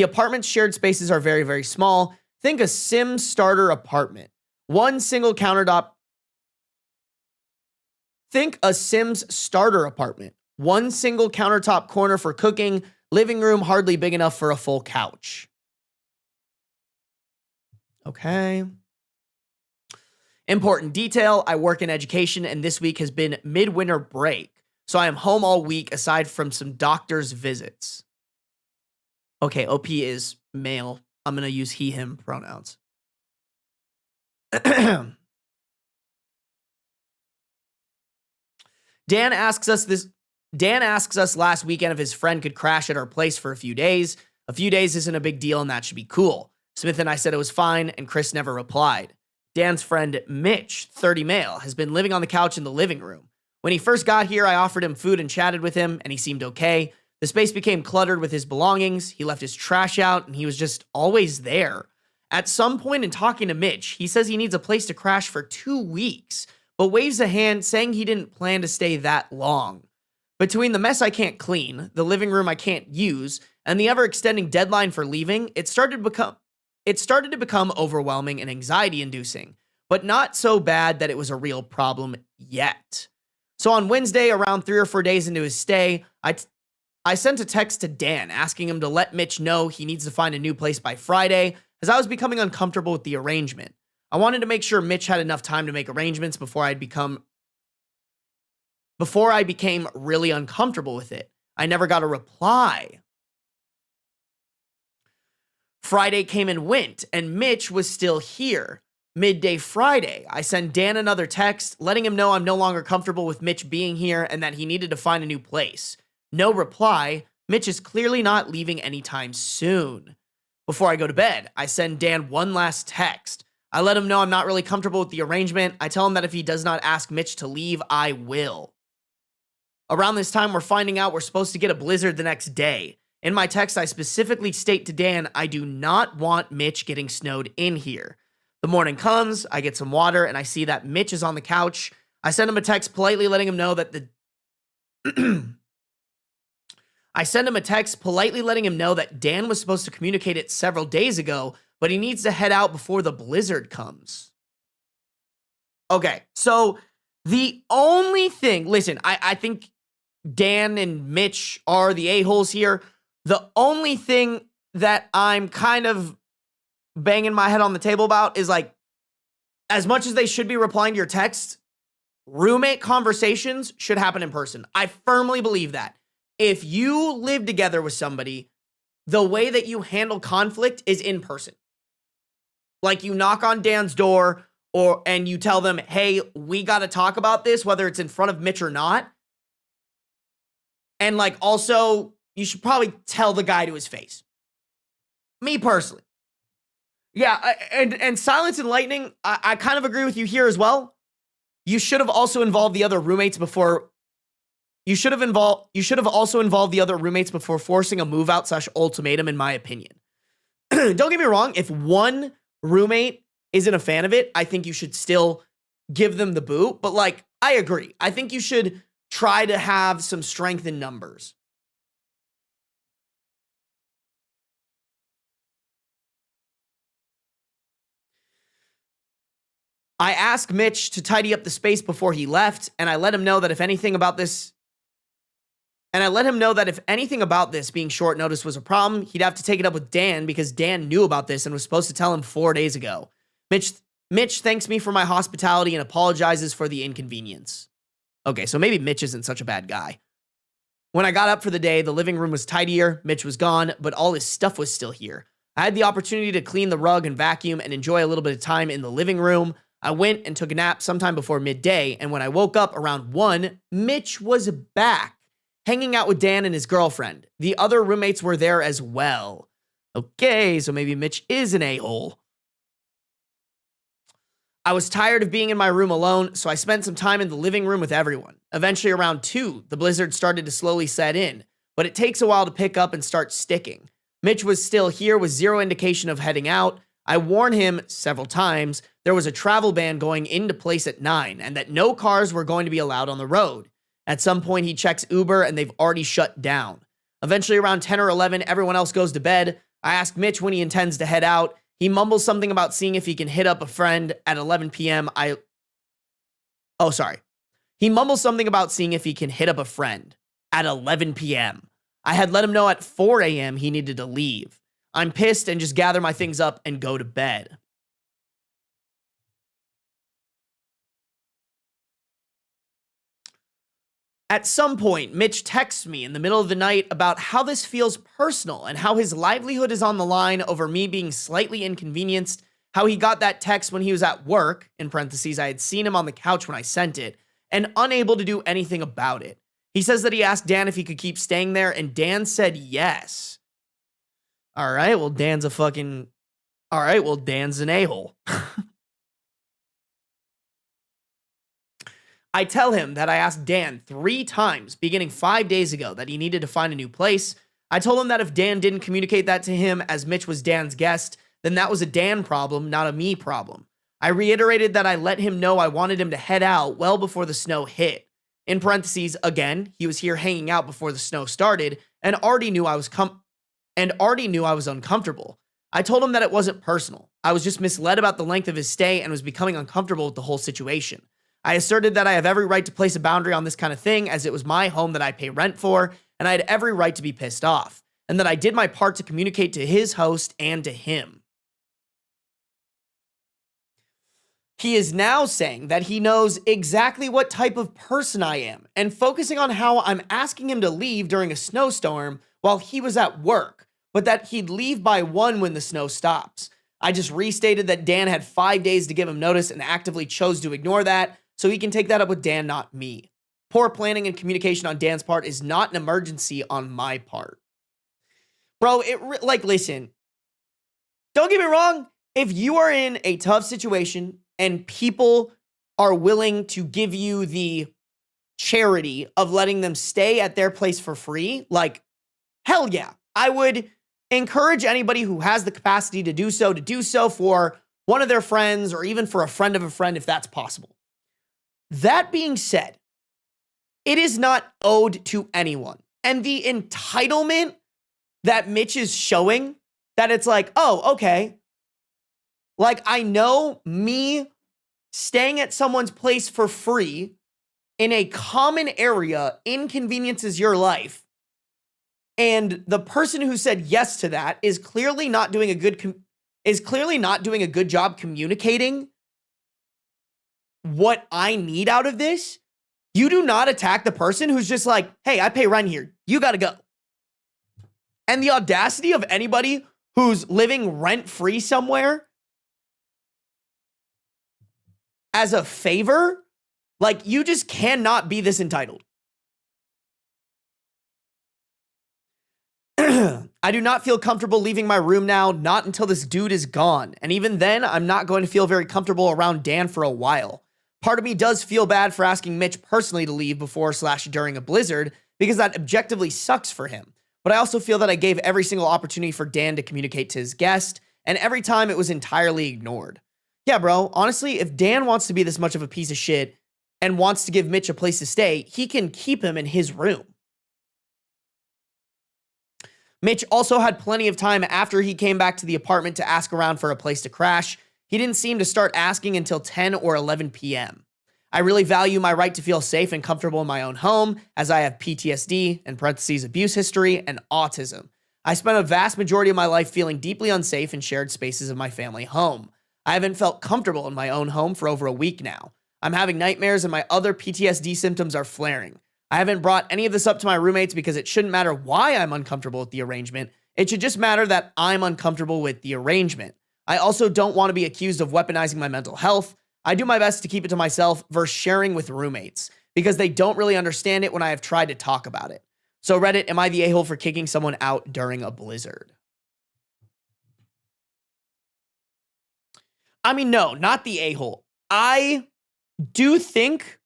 apartment's shared spaces are very, very small. Think a sim starter apartment. One single countertop. Think a Sims starter apartment. One single countertop corner for cooking. Living room hardly big enough for a full couch. Okay. Important detail, I work in education and this week has been midwinter break. So I am home all week aside from some doctor's visits. Okay, OP is male. I'm going to use he, him pronouns. Dan asks us last weekend if his friend could crash at our place for a few days. A few days isn't a big deal and that should be cool. Smith and I said it was fine and Chris never replied. Dan's friend Mitch, 30 male, has been living on the couch in the living room. When he first got here, I offered him food and chatted with him and he seemed okay. The space became cluttered with his belongings. He left his trash out and he was just always there. At some point in talking to Mitch, he says he needs a place to crash for 2 weeks, but waves a hand saying he didn't plan to stay that long. Between the mess I can't clean, the living room I can't use, and the ever-extending deadline for leaving, it started to become overwhelming and anxiety-inducing, but not so bad that it was a real problem yet. So on Wednesday, around 3 or 4 days into his stay, I sent a text to Dan asking him to let Mitch know he needs to find a new place by Friday, as I was becoming uncomfortable with the arrangement. I wanted to make sure Mitch had enough time to make arrangements before I became really uncomfortable with it. I never got a reply. Friday came and went, and Mitch was still here. Midday Friday, I sent Dan another text, letting him know I'm no longer comfortable with Mitch being here and that he needed to find a new place. No reply. Mitch is clearly not leaving anytime soon. Before I go to bed, I send Dan one last text. I let him know I'm not really comfortable with the arrangement. I tell him that if he does not ask Mitch to leave, I will. Around this time, we're finding out we're supposed to get a blizzard the next day. In my text, I specifically state to Dan, I do not want Mitch getting snowed in here. The morning comes, I get some water, and I see that Mitch is on the couch. I send him a text politely letting him know that I send him a text politely letting him know that Dan was supposed to communicate it several days ago, but he needs to head out before the blizzard comes. Okay, so the only thing, listen, I think Dan and Mitch are the a-holes here. The only thing that I'm kind of banging my head on the table about is like, as much as they should be replying to your text, roommate conversations should happen in person. I firmly believe that. If you live together with somebody, the way that you handle conflict is in person. Like you knock on Dan's door and you tell them, hey, we got to talk about this, whether it's in front of Mitch or not. And like also, you should probably tell the guy to his face. Me personally. Yeah, and Silence and Lightning, I kind of agree with you here as well. You should have also involved the other roommates before. You should have also involved the other roommates before forcing a move out / ultimatum, in my opinion. Don't get me wrong. If one roommate isn't a fan of it, I think you should still give them the boot. But like, I agree. I think you should try to have some strength in numbers. I asked Mitch to tidy up the space before he left, and I let him know that if anything about this being short notice was a problem, he'd have to take it up with Dan because Dan knew about this and was supposed to tell him 4 days ago. Mitch thanks me for my hospitality and apologizes for the inconvenience. Okay, so maybe Mitch isn't such a bad guy. When I got up for the day, the living room was tidier, Mitch was gone, but all his stuff was still here. I had the opportunity to clean the rug and vacuum and enjoy a little bit of time in the living room. I went and took a nap sometime before midday, and when I woke up around 1, Mitch was back, hanging out with Dan and his girlfriend. The other roommates were there as well. Okay, so maybe Mitch is an a-hole. I was tired of being in my room alone, so I spent some time in the living room with everyone. Eventually, around 2, the blizzard started to slowly set in, but it takes a while to pick up and start sticking. Mitch was still here with zero indication of heading out. I warned him several times there was a travel ban going into place at 9 and that no cars were going to be allowed on the road. At some point, he checks Uber and they've already shut down. Eventually, around 10 or 11, everyone else goes to bed. I ask Mitch when he intends to head out. He mumbles something about seeing if he can hit up a friend at 11 p.m. He mumbles something about seeing if he can hit up a friend at 11 p.m. I had let him know at 4 a.m. he needed to leave. I'm pissed and just gather my things up and go to bed. At some point, Mitch texts me in the middle of the night about how this feels personal and how his livelihood is on the line over me being slightly inconvenienced, how he got that text when he was at work, in parentheses, I had seen him on the couch when I sent it, and unable to do anything about it. He says that he asked Dan if he could keep staying there, and Dan said yes. All right, well, Dan's an a-hole. I tell him that I asked Dan 3 times beginning 5 days ago that he needed to find a new place. I told him that if Dan didn't communicate that to him as Mitch was Dan's guest, then that was a Dan problem, not a me problem. I reiterated that I let him know I wanted him to head out well before the snow hit. In parentheses, again, he was here hanging out before the snow started and already knew I was uncomfortable. I told him that it wasn't personal. I was just misled about the length of his stay and was becoming uncomfortable with the whole situation. I asserted that I have every right to place a boundary on this kind of thing as it was my home that I pay rent for, and I had every right to be pissed off, and that I did my part to communicate to his host and to him. He is now saying that he knows exactly what type of person I am and focusing on how I'm asking him to leave during a snowstorm while he was at work, but that he'd leave by 1 when the snow stops. I just restated that Dan had 5 days to give him notice and actively chose to ignore that, so he can take that up with Dan, not me. Poor planning and communication on Dan's part is not an emergency on my part. Bro, listen, don't get me wrong. If you are in a tough situation and people are willing to give you the charity of letting them stay at their place for free, like, hell yeah. I would encourage anybody who has the capacity to do so for one of their friends or even for a friend of a friend if that's possible. That being said, it is not owed to anyone And the entitlement that Mitch is showing, that it's like, oh, okay. Like, I know me staying at someone's place for free in a common area inconveniences your life. And the person who said yes to that is clearly not doing a good job communicating what I need out of this. You do not attack the person who's just like, hey, I pay rent here. You got to go. And the audacity of anybody who's living rent-free somewhere as a favor, like, you just cannot be this entitled. I do not feel comfortable leaving my room now, not until this dude is gone. And even then, I'm not going to feel very comfortable around Dan for a while. Part of me does feel bad for asking Mitch personally to leave before/during a blizzard, because that objectively sucks for him. But I also feel that I gave every single opportunity for Dan to communicate to his guest, and every time it was entirely ignored. Yeah, bro, honestly, if Dan wants to be this much of a piece of shit and wants to give Mitch a place to stay, he can keep him in his room. Mitch also had plenty of time after he came back to the apartment to ask around for a place to crash. He didn't seem to start asking until 10 or 11 p.m. I really value my right to feel safe and comfortable in my own home, as I have PTSD, in parentheses, abuse history, and autism. I spent a vast majority of my life feeling deeply unsafe in shared spaces of my family home. I haven't felt comfortable in my own home for over a week now. I'm having nightmares and my other PTSD symptoms are flaring. I haven't brought any of this up to my roommates because it shouldn't matter why I'm uncomfortable with the arrangement. It should just matter that I'm uncomfortable with the arrangement. I also don't want to be accused of weaponizing my mental health. I do my best to keep it to myself versus sharing with roommates because they don't really understand it when I have tried to talk about it. So Reddit, am I the a-hole for kicking someone out during a blizzard? I mean, no, not the a-hole. I do think,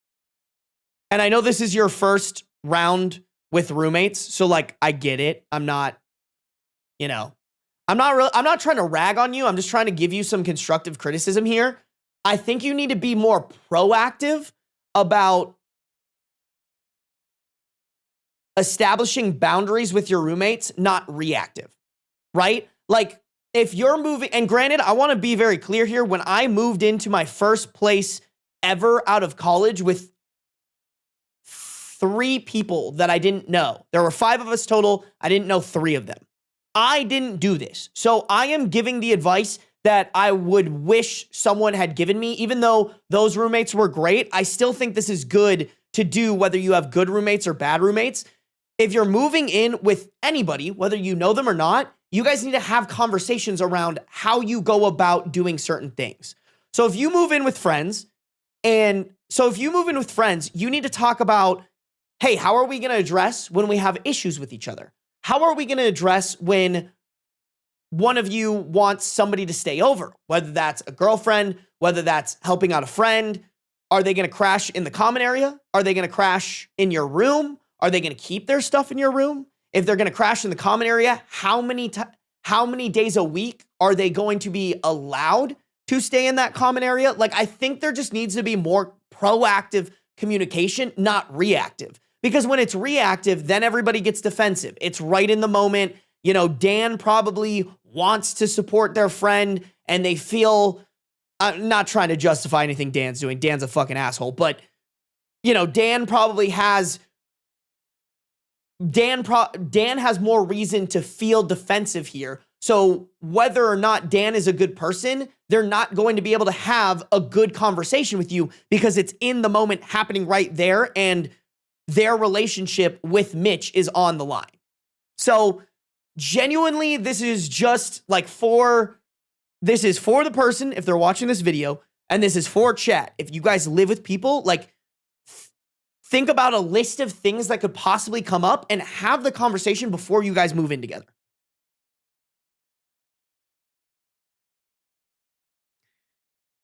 and I know this is your first round with roommates, so like I get it. I'm not trying to rag on you. I'm just trying to give you some constructive criticism here. I think you need to be more proactive about establishing boundaries with your roommates, not reactive, right? Like, if you're moving, and granted, I want to be very clear here. When I moved into my first place ever out of college with 3 people that I didn't know, there were 5 of us total. I didn't know 3 of them. I didn't do this. So I am giving the advice that I would wish someone had given me. Even though those roommates were great, I still think this is good to do whether you have good roommates or bad roommates. If you're moving in with anybody, whether you know them or not, you guys need to have conversations around how you go about doing certain things. So if you move in with friends, you need to talk about, hey, how are we going to address when we have issues with each other? How are we going to address when one of you wants somebody to stay over? Whether that's a girlfriend, whether that's helping out a friend. Are they going to crash in the common area? Are they going to crash in your room? Are they going to keep their stuff in your room? If they're going to crash in the common area, how many days a week are they going to be allowed to stay in that common area? Like, I think there just needs to be more proactive communication, not reactive. Because when it's reactive, then everybody gets defensive. It's right in the moment. You know, Dan probably wants to support their friend and they feel, I'm not trying to justify anything Dan's doing. Dan's a fucking asshole. But, you know, Dan has more reason to feel defensive here. So whether or not Dan is a good person, they're not going to be able to have a good conversation with you because it's in the moment happening right there and their relationship with Mitch is on the line. So genuinely, this is just like this is for the person if they're watching this video, and this is for chat. If you guys live with people, like, think about a list of things that could possibly come up and have the conversation before you guys move in together.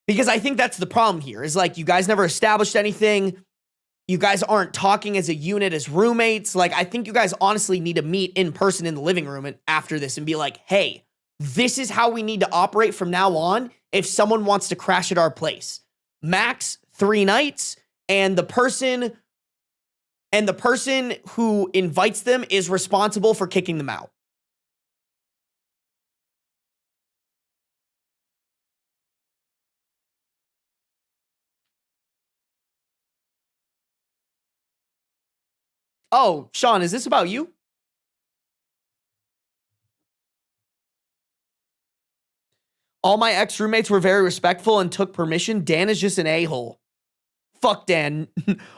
Because I think that's the problem here, is like, you guys never established anything. You guys aren't talking as a unit, as roommates. Like, I think you guys honestly need to meet in person in the living room and after this and be like, hey, this is how we need to operate from now on if someone wants to crash at our place. Max 3 nights, and the person and the person who invites them is responsible for kicking them out. Oh, Sean, is this about you? All my ex-roommates were very respectful and took permission. Dan is just an a-hole. Fuck Dan.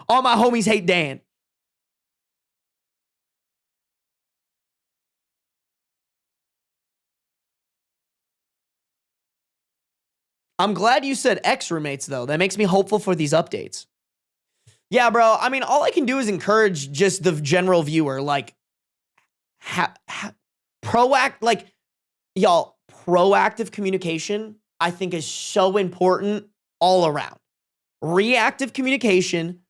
All my homies hate Dan. I'm glad you said ex-roommates, though. That makes me hopeful for these updates. Yeah, bro. I mean, all I can do is encourage just the general viewer. Like, y'all, proactive communication, I think, is so important all around. Reactive communication,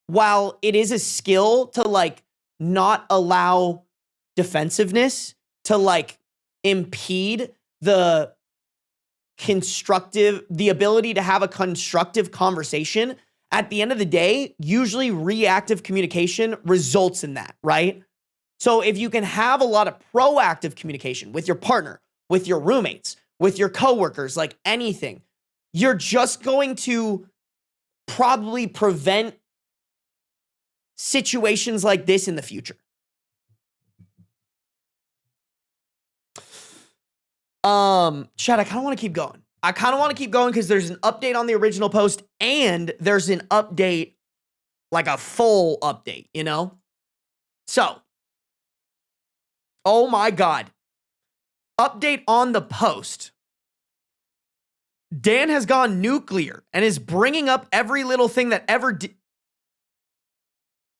while it is a skill to, like, not allow defensiveness to, like, impede the ability to have a constructive conversation, at the end of the day, usually reactive communication results in that, right? So if you can have a lot of proactive communication with your partner, with your roommates, with your coworkers, like anything, you're just going to probably prevent situations like this in the future. Chad, I kind of want to keep going. Because there's an update on the original post and there's an update, like a full update, you know? So, oh my God. Update on the post. Dan has gone nuclear and is bringing up every little thing that ever did.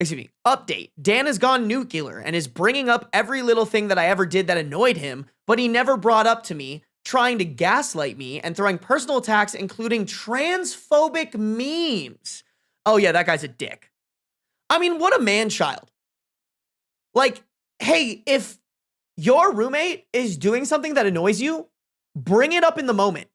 Excuse me. Update. Dan has gone nuclear and is bringing up every little thing that I ever did that annoyed him, but he never brought up to me, trying to gaslight me and throwing personal attacks, including transphobic memes. Oh yeah, that guy's a dick. I mean, what a man-child. Like, hey, if your roommate is doing something that annoys you, bring it up in the moment.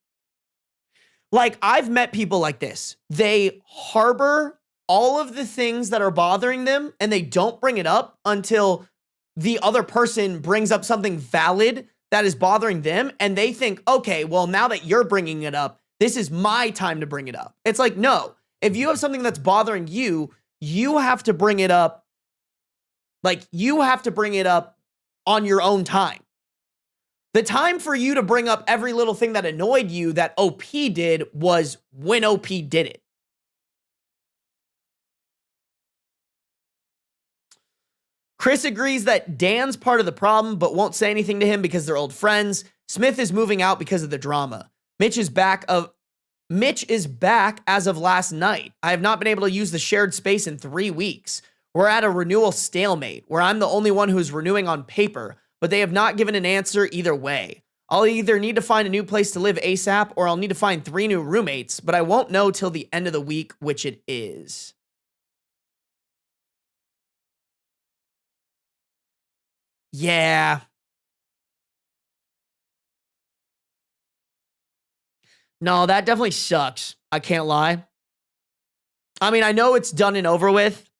Like, I've met people like this. They harbor all of the things that are bothering them and they don't bring it up until the other person brings up something valid that is bothering them. And they think, okay, well, now that you're bringing it up, this is my time to bring it up. It's like, no, if you have something that's bothering you, you have to bring it up. Like, you have to bring it up on your own time. The time for you to bring up every little thing that annoyed you that OP did was when OP did it. Chris agrees that Dan's part of the problem, but won't say anything to him because they're old friends. Smith is moving out because of the drama. Mitch is back as of last night. I have not been able to use the shared space in 3 weeks. We're at a renewal stalemate where I'm the only one who's renewing on paper, but they have not given an answer either way. I'll either need to find a new place to live ASAP or I'll need to find 3 new roommates, but I won't know till the end of the week, which it is. Yeah. No, that definitely sucks. I can't lie. I mean, I know it's done and over with.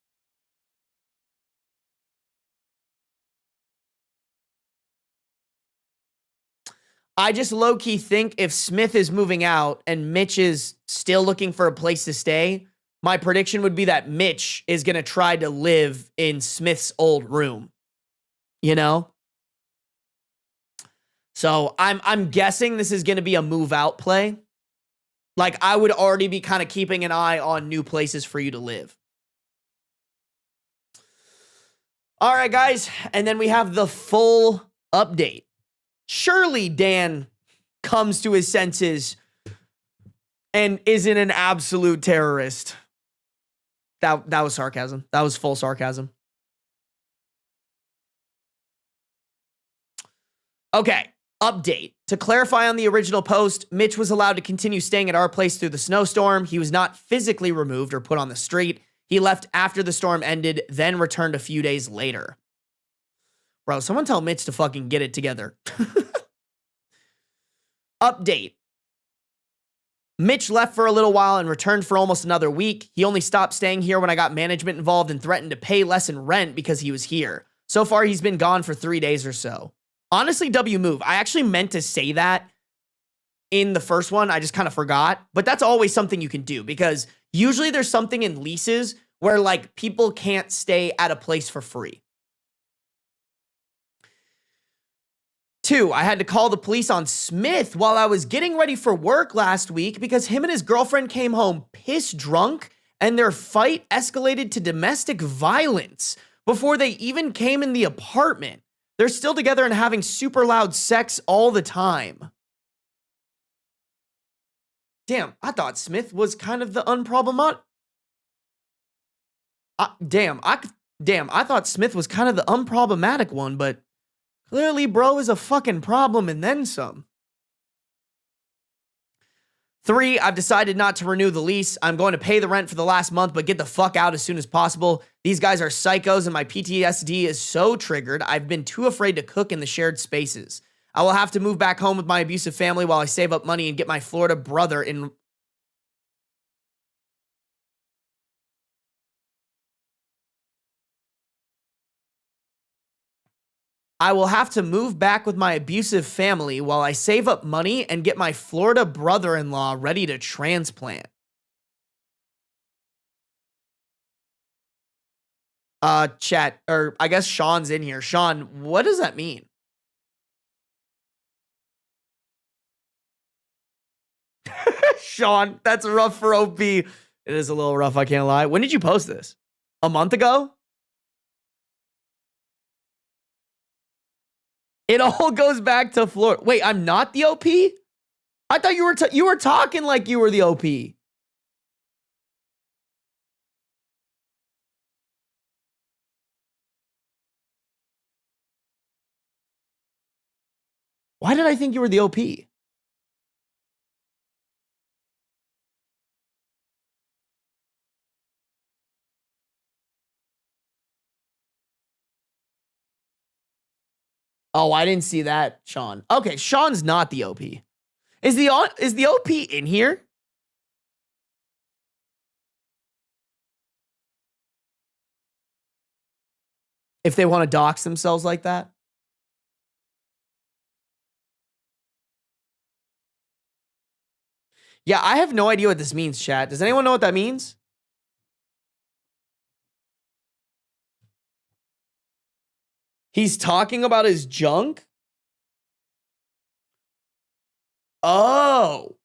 I just low-key think if Smith is moving out and Mitch is still looking for a place to stay, my prediction would be that Mitch is going to try to live in Smith's old room. You know? So I'm guessing this is going to be a move-out play. Like, I would already be kind of keeping an eye on new places for you to live. All right, guys. And then we have the full update. Surely Dan comes to his senses and isn't an absolute terrorist. That was sarcasm. That was full sarcasm. Okay, update. To clarify on the original post, Mitch was allowed to continue staying at our place through the snowstorm. He was not physically removed or put on the street. He left after the storm ended, then returned a few days later. Bro, someone tell Mitch to fucking get it together. Update. Mitch left for a little while and returned for almost another week. He only stopped staying here when I got management involved and threatened to pay less in rent because he was here. So far, he's been gone for 3 days or so. Honestly, W move. I actually meant to say that in the first one. I just kind of forgot. But that's always something you can do because usually there's something in leases where like people can't stay at a place for free. 2, I had to call the police on Smith while I was getting ready for work last week because him and his girlfriend came home pissed drunk and their fight escalated to domestic violence before they even came in the apartment. They're still together and having super loud sex all the time. Damn, I thought Smith was kind of the unproblematic. I thought Smith was kind of the unproblematic one, but clearly, bro is a fucking problem and then some. 3, I've decided not to renew the lease. I'm going to pay the rent for the last month, but get the fuck out as soon as possible. These guys are psychos and my PTSD is so triggered. I've been too afraid to cook in the shared spaces. I will have to move back home with my abusive family while I save up money and get my Florida brother in. I will have to move back with my abusive family while I save up money and get my Florida brother-in-law ready to transplant. Chat, or I guess Sean's in here. Sean, what does that mean? Sean, that's rough for OP. It is a little rough, I can't lie. When did you post this? A month ago? It all goes back to Florida. Wait, I'm not the OP? I thought you were talking like you were the OP. Why did I think you were the OP? Oh, I didn't see that, Sean. Okay, Sean's not the OP. Is the OP in here? If they want to dox themselves like that? Yeah, I have no idea what this means, chat. Does anyone know what that means? He's talking about his junk? Oh,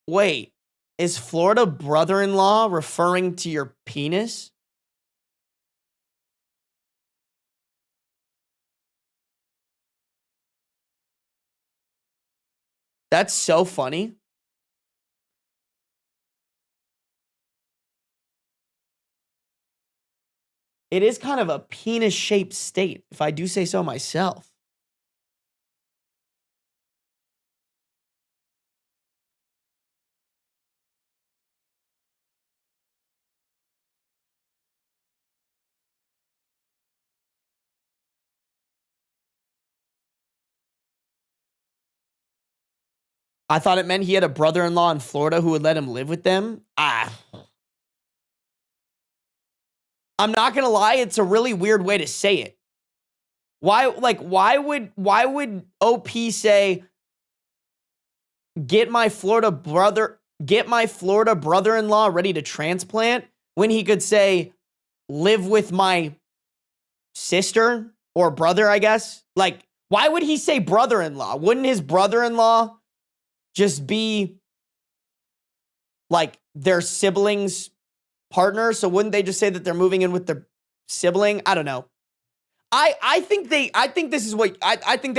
wait. Is Florida brother-in-law referring to your penis? That's so funny. It is kind of a penis-shaped state, if I do say so myself. I thought it meant he had a brother-in-law in Florida who would let him live with them. I'm not gonna lie, it's a really weird way to say it. Why would OP say get my Florida brother-in-law ready to transplant when he could say live with my sister or brother, I guess? Like, why would he say brother-in-law? Wouldn't his brother-in-law just be like their siblings' partner? So wouldn't they just say that they're moving in with their sibling? I don't know. I think they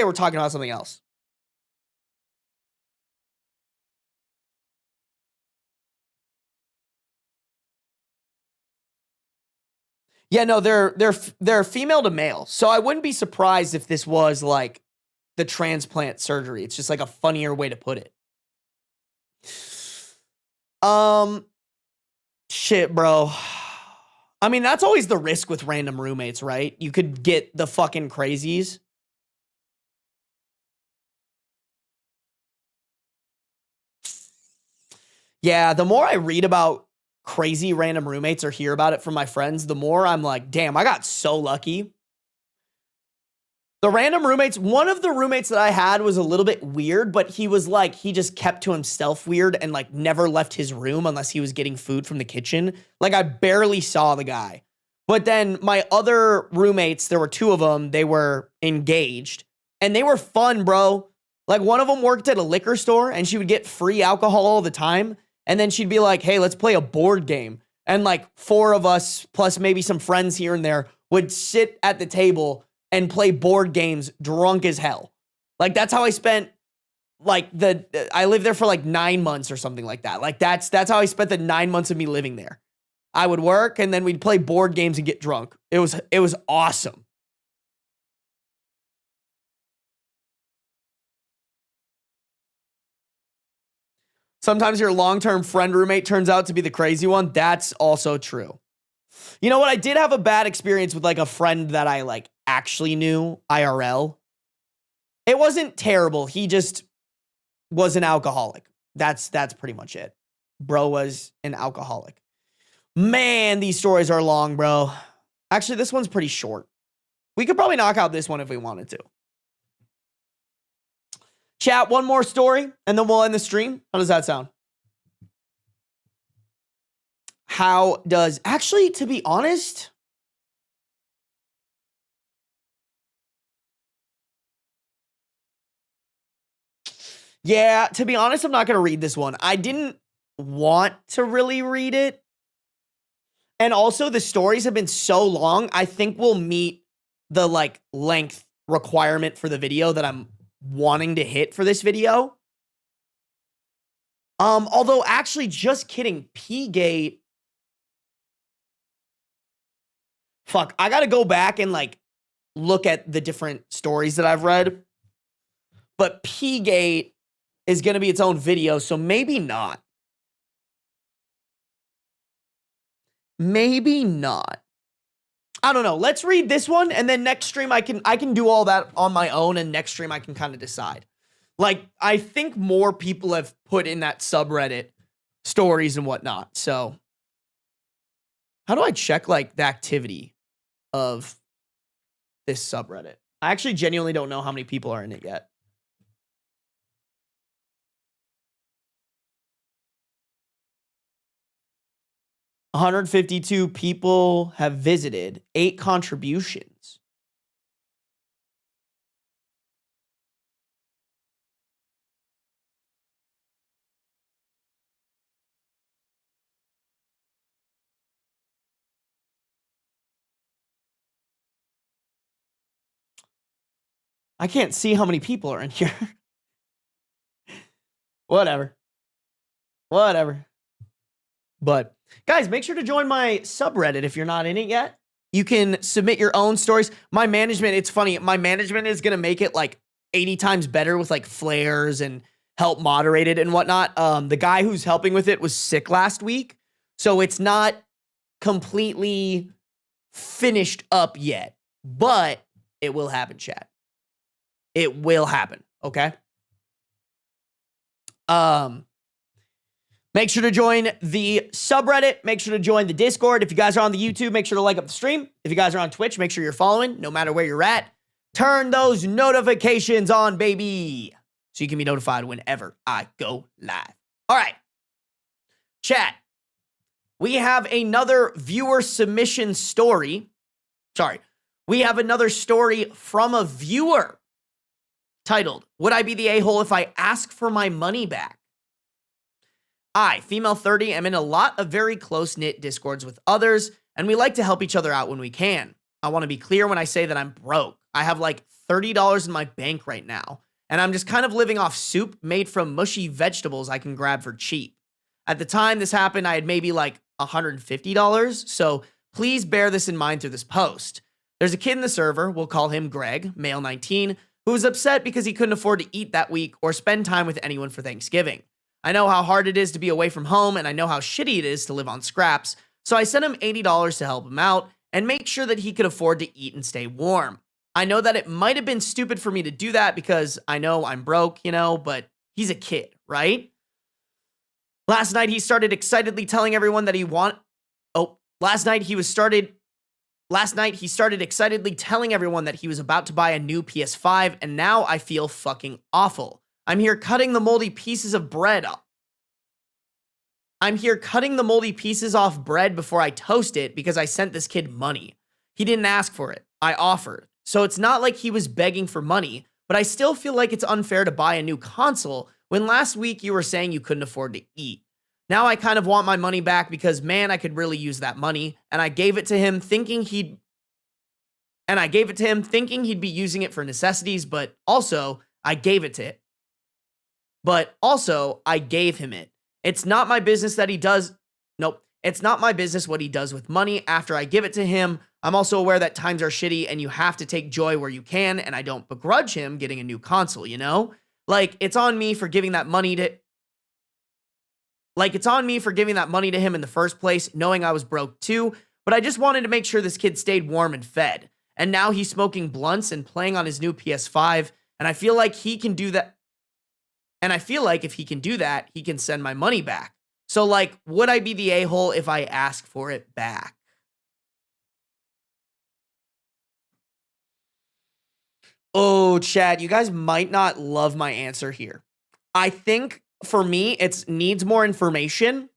were talking about something else. Yeah, no, they're female to male. So I wouldn't be surprised if this was like the transplant surgery. It's just like a funnier way to put it. Shit, bro. I mean, that's always the risk with random roommates, right? You could get the fucking crazies. Yeah, the more I read about crazy random roommates or hear about it from my friends, the more I'm like, damn, I got so lucky. The random roommates, one of the roommates that I had was a little bit weird, but he was like, he just kept to himself weird and like never left his room unless he was getting food from the kitchen. Like I barely saw the guy. But then my other roommates, there were two of them, they were engaged and they were fun, bro. Like one of them worked at a liquor store and she would get free alcohol all the time. And then she'd be like, hey, let's play a board game. And like four of us, plus maybe some friends here and there, would sit at the table and play board games drunk as hell. Like that's how I spent I lived there for like 9 months or something like that. Like that's how I spent the 9 months of me living there. I would work and then we'd play board games and get drunk. It was awesome. Sometimes your long-term friend roommate turns out to be the crazy one. That's also true. You know what? I did have a bad experience with like a friend that I like actually knew IRL. It wasn't terrible. He just was an alcoholic. That's pretty much it. Bro was an alcoholic. Man, these stories are long, bro. Actually, this one's pretty short. We could probably knock out this one if we wanted to. Chat, one more story, and then we'll end the stream. How does that sound? Actually, to be honest, yeah, to be honest, I'm not going to read this one. I didn't want to really read it. And also, the stories have been so long, I think we'll meet the like length requirement for the video that I'm wanting to hit for this video. Although actually, just kidding, P-Gate. Fuck, I gotta go back and like look at the different stories that I've read. But P-Gate is gonna be its own video, so maybe not. Maybe not. I don't know. Let's read this one, and then next stream I can do all that on my own, and next stream I can kind of decide. Like, I think more people have put in that subreddit stories and whatnot. So, how do I check like the activity of this subreddit? I actually genuinely don't know how many people are in it yet. $152 people have visited, 8 contributions. I can't see how many people are in here. Whatever. But guys, make sure to join my subreddit if you're not in it yet. You can submit your own stories. My management, it's funny, my management is going to make it like 80 times better with like flares and help moderate it and whatnot. The guy who's helping with it was sick last week, so it's not completely finished up yet, but it will happen, chat. It will happen, okay? Make sure to join the subreddit. Make sure to join the Discord. If you guys are on the YouTube, make sure to like up the stream. If you guys are on Twitch, make sure you're following, no matter where you're at. Turn those notifications on, baby, so you can be notified whenever I go live. All right. Chat. We have another viewer submission story. Sorry. We have another story from a viewer titled, "Would I be the a-hole if I ask for my money back?" I, female 30, am in a lot of very close-knit Discords with others, and we like to help each other out when we can. I want to be clear when I say that I'm broke. I have like $30 in my bank right now, and I'm just kind of living off soup made from mushy vegetables I can grab for cheap. At the time this happened, I had maybe like $150, so please bear this in mind through this post. There's a kid in the server, we'll call him Greg, male 19, who was upset because he couldn't afford to eat that week or spend time with anyone for Thanksgiving. I know how hard it is to be away from home, and I know how shitty it is to live on scraps, so I sent him $80 to help him out and make sure that he could afford to eat and stay warm. I know that it might have been stupid for me to do that because I know I'm broke, but he's a kid, right? Last night he started excitedly telling everyone that Last night he started excitedly telling everyone that he was about to buy a new PS5, and now I feel fucking awful. I'm here cutting the moldy pieces of bread up. I'm here cutting the moldy pieces off bread before I toast it because I sent this kid money. He didn't ask for it. I offered. So it's not like he was begging for money, but I still feel like it's unfair to buy a new console when last week you were saying you couldn't afford to eat. Now I kind of want my money back because, man, I could really use that money, and I gave it to him thinking he'd be using it for necessities, but also I gave him it. It's not my business it's not my business what he does with money after I give it to him. I'm also aware that times are shitty and you have to take joy where you can, and I don't begrudge him getting a new console, you know? Like, it's on me for giving that money to him in the first place, knowing I was broke too, but I just wanted to make sure this kid stayed warm and fed. And now he's smoking blunts and playing on his new PS5, and I feel like he can do that. And I feel like if he can do that, he can send my money back. So, like, would I be the a-hole if I ask for it back? Oh, Chad, you guys might not love my answer here. I think, for me, it needs more information,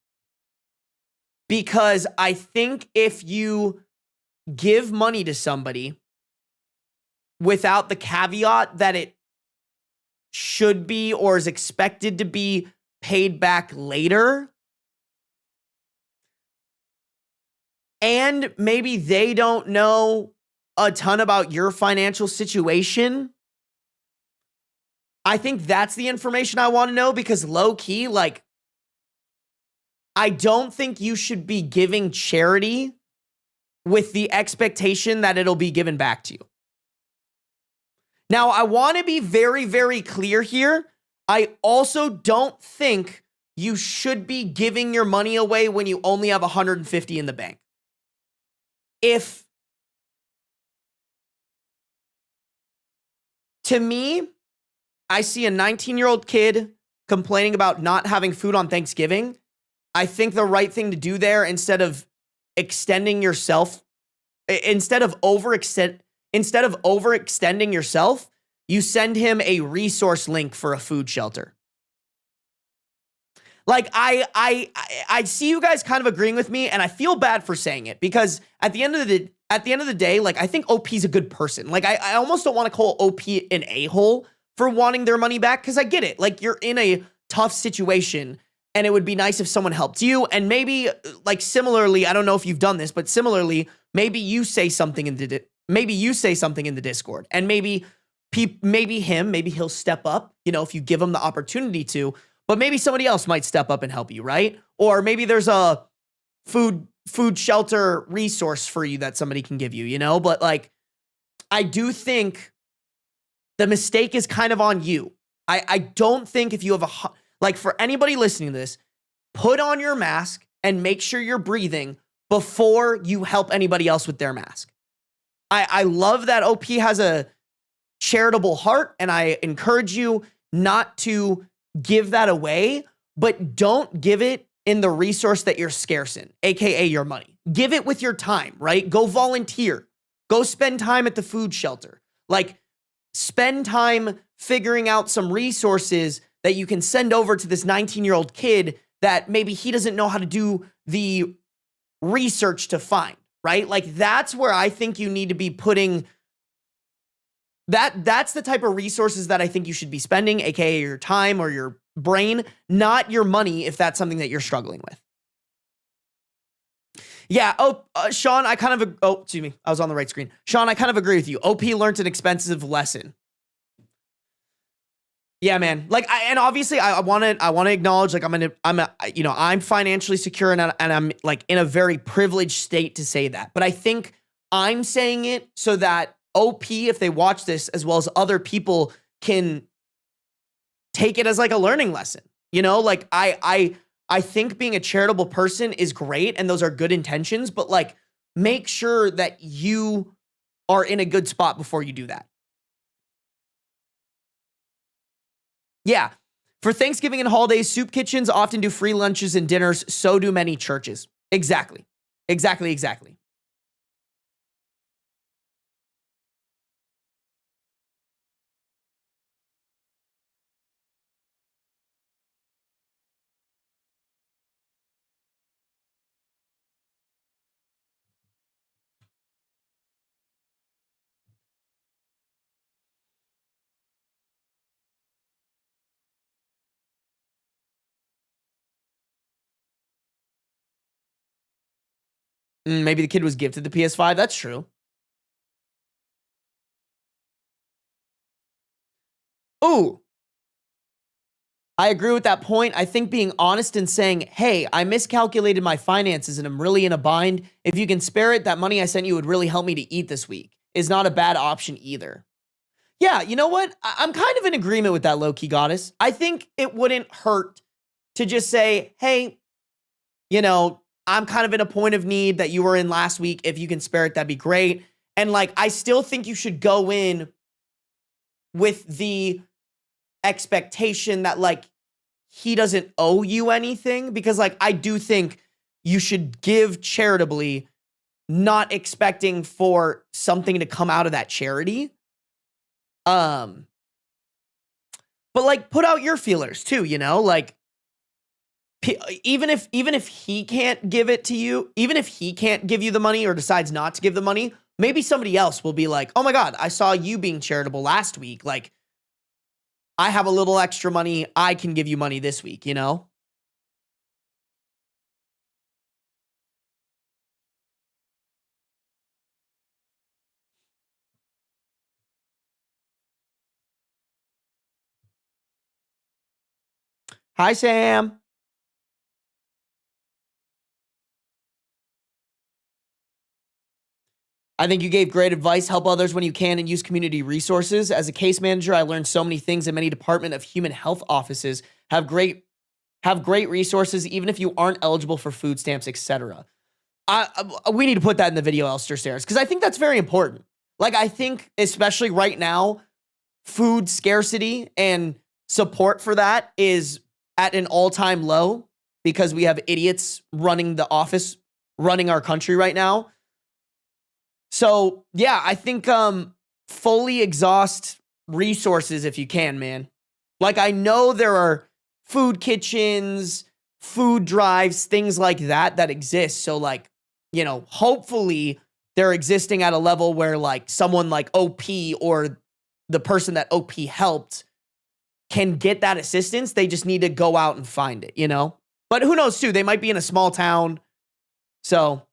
because I think if you give money to somebody without the caveat that it should be or is expected to be paid back later, and maybe they don't know a ton about your financial situation, I think that's the information I want to know, because low key, like, I don't think you should be giving charity with the expectation that it'll be given back to you. Now, I want to be very, very clear here. I also don't think you should be giving your money away when you only have 150 in the bank. To me, I see a 19-year-old kid complaining about not having food on Thanksgiving. I think the right thing to do there, instead of overextending yourself, you send him a resource link for a food shelter. Like, I see you guys kind of agreeing with me, and I feel bad for saying it, because at the end of the day, like, I think OP's a good person. Like, I almost don't want to call OP an a-hole for wanting their money back, because I get it. Like, you're in a tough situation, and it would be nice if someone helped you. And maybe, like, similarly, I don't know if you've done this, but similarly, maybe you say something in the Discord, and maybe he'll step up, you know, if you give him the opportunity to. But maybe somebody else might step up and help you, right? Or maybe there's a food shelter resource for you that somebody can give you, you know? But, like, I do think the mistake is kind of on you. I don't think if you have like, for anybody listening to this, put on your mask and make sure you're breathing before you help anybody else with their mask. I love that OP has a charitable heart, and I encourage you not to give that away, but don't give it in the resource that you're scarce in, aka your money. Give it with your time, right? Go volunteer. Go spend time at the food shelter. Like, spend time figuring out some resources that you can send over to this 19-year-old kid that maybe he doesn't know how to do the research to find, right? Like, that's where I think you need to be putting that's the type of resources that I think you should be spending, aka your time or your brain, not your money, if that's something that you're struggling with. Yeah. Sean, excuse me. I was on the right screen. Sean, I kind of agree with you. OP learned an expensive lesson. Yeah, man. Like, and obviously I want to acknowledge, like, I'm financially secure, and I'm, like, in a very privileged state to say that. But I think I'm saying it so that OP, if they watch this, as well as other people, can take it as, like, a learning lesson. You know, like, I think being a charitable person is great, and those are good intentions, but, like, make sure that you are in a good spot before you do that. Yeah. For Thanksgiving and holidays, soup kitchens often do free lunches and dinners. So do many churches. Exactly. Exactly. Maybe the kid was gifted the PS5. That's true. Ooh. I agree with that point. I think being honest and saying, hey, I miscalculated my finances and I'm really in a bind. If you can spare it, that money I sent you would really help me to eat this week is not a bad option either. Yeah, you know what? I'm kind of in agreement with that, low-key goddess. I think it wouldn't hurt to just say, hey, you know, I'm kind of in a point of need that you were in last week. If you can spare it, that'd be great. And like, I still think you should go in with the expectation that like he doesn't owe you anything, because like I do think you should give charitably, not expecting for something to come out of that charity. But like put out your feelers too, you know, like even if he can't give it to you, even if he can't give you the money or decides not to give the money, maybe somebody else will be like, oh my God, I saw you being charitable last week. Like, I have a little extra money. I can give you money this week, you know? Hi, Sam. I think you gave great advice. Help others when you can and use community resources. As a case manager, I learned so many things, and many Department of Human Health offices have great resources, even if you aren't eligible for food stamps, etc. We need to put that in the video, Elster Stairs, because I think that's very important. Like, I think, especially right now, food scarcity and support for that is at an all-time low because we have idiots running the office, running our country right now. So, yeah, I think fully exhaust resources if you can, man. Like, I know there are food kitchens, food drives, things like that exist. So, like, you know, hopefully they're existing at a level where, like, someone like OP or the person that OP helped can get that assistance. They just need to go out and find it, you know? But who knows, too? They might be in a small town. So,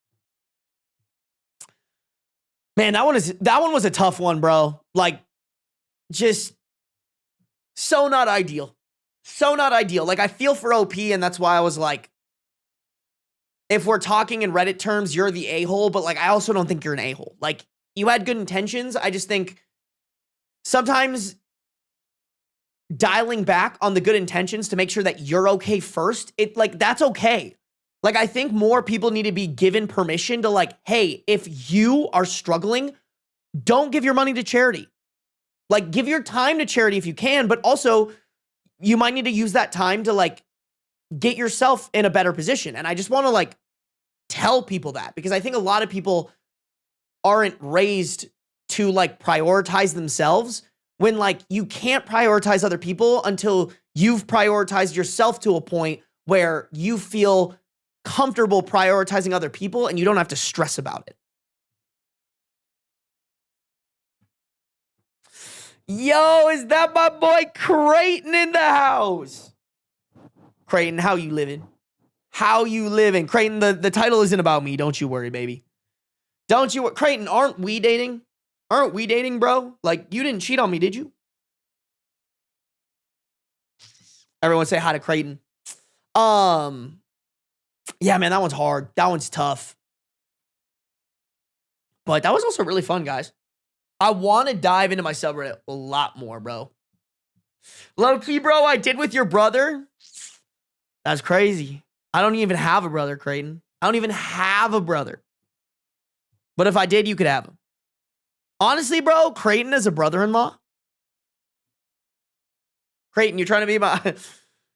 man, that one was a tough one, bro. Like, just so not ideal. So not ideal. Like, I feel for OP, and that's why I was like, if we're talking in Reddit terms, you're the a-hole, but like, I also don't think you're an a-hole. Like, you had good intentions. I just think sometimes dialing back on the good intentions to make sure that you're okay first, that's okay. Like, I think more people need to be given permission to like, hey, if you are struggling, don't give your money to charity. Like, give your time to charity if you can, but also you might need to use that time to like get yourself in a better position. And I just want to like tell people that, because I think a lot of people aren't raised to like prioritize themselves, when like you can't prioritize other people until you've prioritized yourself to a point where you feel comfortable prioritizing other people and you don't have to stress about it. Yo, is that my boy Creighton in the house? Creighton, how you living? How you living? Creighton, the title isn't about me. Don't you worry, baby. Don't you worry. Creighton, aren't we dating? Aren't we dating, bro? Like, you didn't cheat on me, did you? Everyone say hi to Creighton. Yeah, man, that one's hard. That one's tough. But that was also really fun, guys. I want to dive into my subreddit a lot more, bro. Low key, bro, I did with your brother. That's crazy. I don't even have a brother, Creighton. I don't even have a brother. But if I did, you could have him. Honestly, bro, Creighton is a brother-in-law. Creighton, you're trying to be my...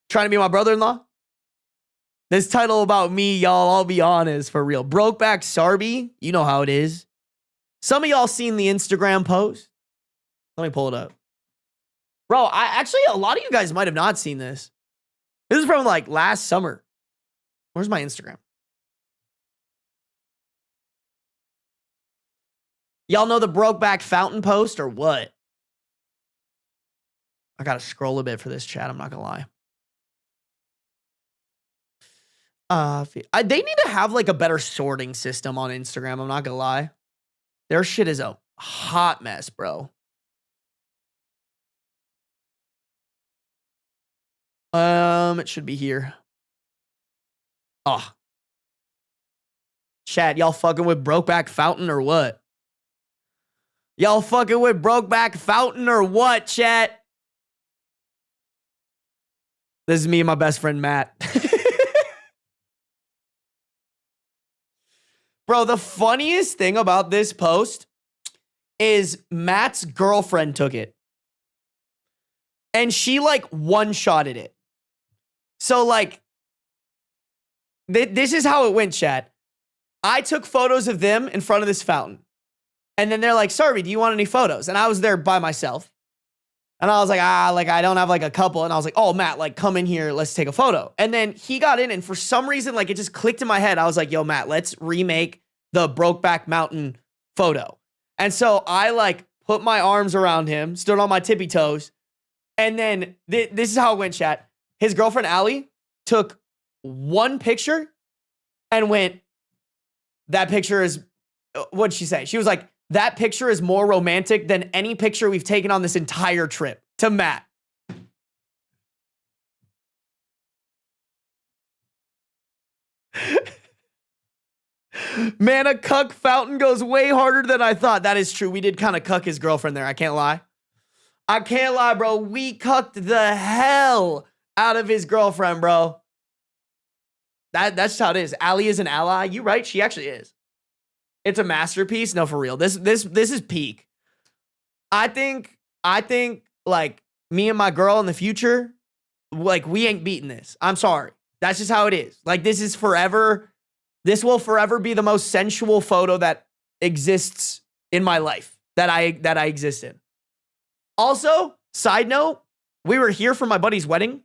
Trying to be my brother-in-law? This title about me, y'all, I'll be honest, for real. Brokeback Sarby, you know how it is. Some of y'all seen the Instagram post. Let me pull it up. Bro, actually, a lot of you guys might have not seen this. This is from like last summer. Where's my Instagram? Y'all know the Brokeback Fountain post or what? I gotta scroll a bit for this chat, I'm not gonna lie. They need to have like a better sorting system on Instagram, I'm not gonna lie. Their shit is a hot mess, bro. It should be here. Oh. Chat, y'all fucking with Brokeback Fountain or what? Y'all fucking with Brokeback Fountain or what, chat? This is me and my best friend, Matt. Bro, the funniest thing about this post is Matt's girlfriend took it. And she, like, one-shotted it. So, like, this is how it went, chat. I took photos of them in front of this fountain. And then they're like, Sarby, do you want any photos? And I was there by myself. And I was like, I don't have, like, a couple. And I was like, oh, Matt, like, come in here. Let's take a photo. And then he got in, and for some reason, like, it just clicked in my head. I was like, yo, Matt, let's remake the Brokeback Mountain photo. And so I, like, put my arms around him, stood on my tippy toes. And then this is how it went, chat. His girlfriend, Allie, took one picture and went, that picture is, what'd she say? She was like, that picture is more romantic than any picture we've taken on this entire trip, to Matt. Man, a cuck fountain goes way harder than I thought. That is true. We did kind of cuck his girlfriend there. I can't lie. I can't lie, bro. We cucked the hell out of his girlfriend, bro. That's how it is. Allie is an ally. You right? She actually is. It's a masterpiece. No, for real. This is peak. I think like me and my girl in the future, like we ain't beating this. I'm sorry. That's just how it is. Like this is forever. This will forever be the most sensual photo that exists in my life that I exist in. Also, side note, we were here for my buddy's wedding.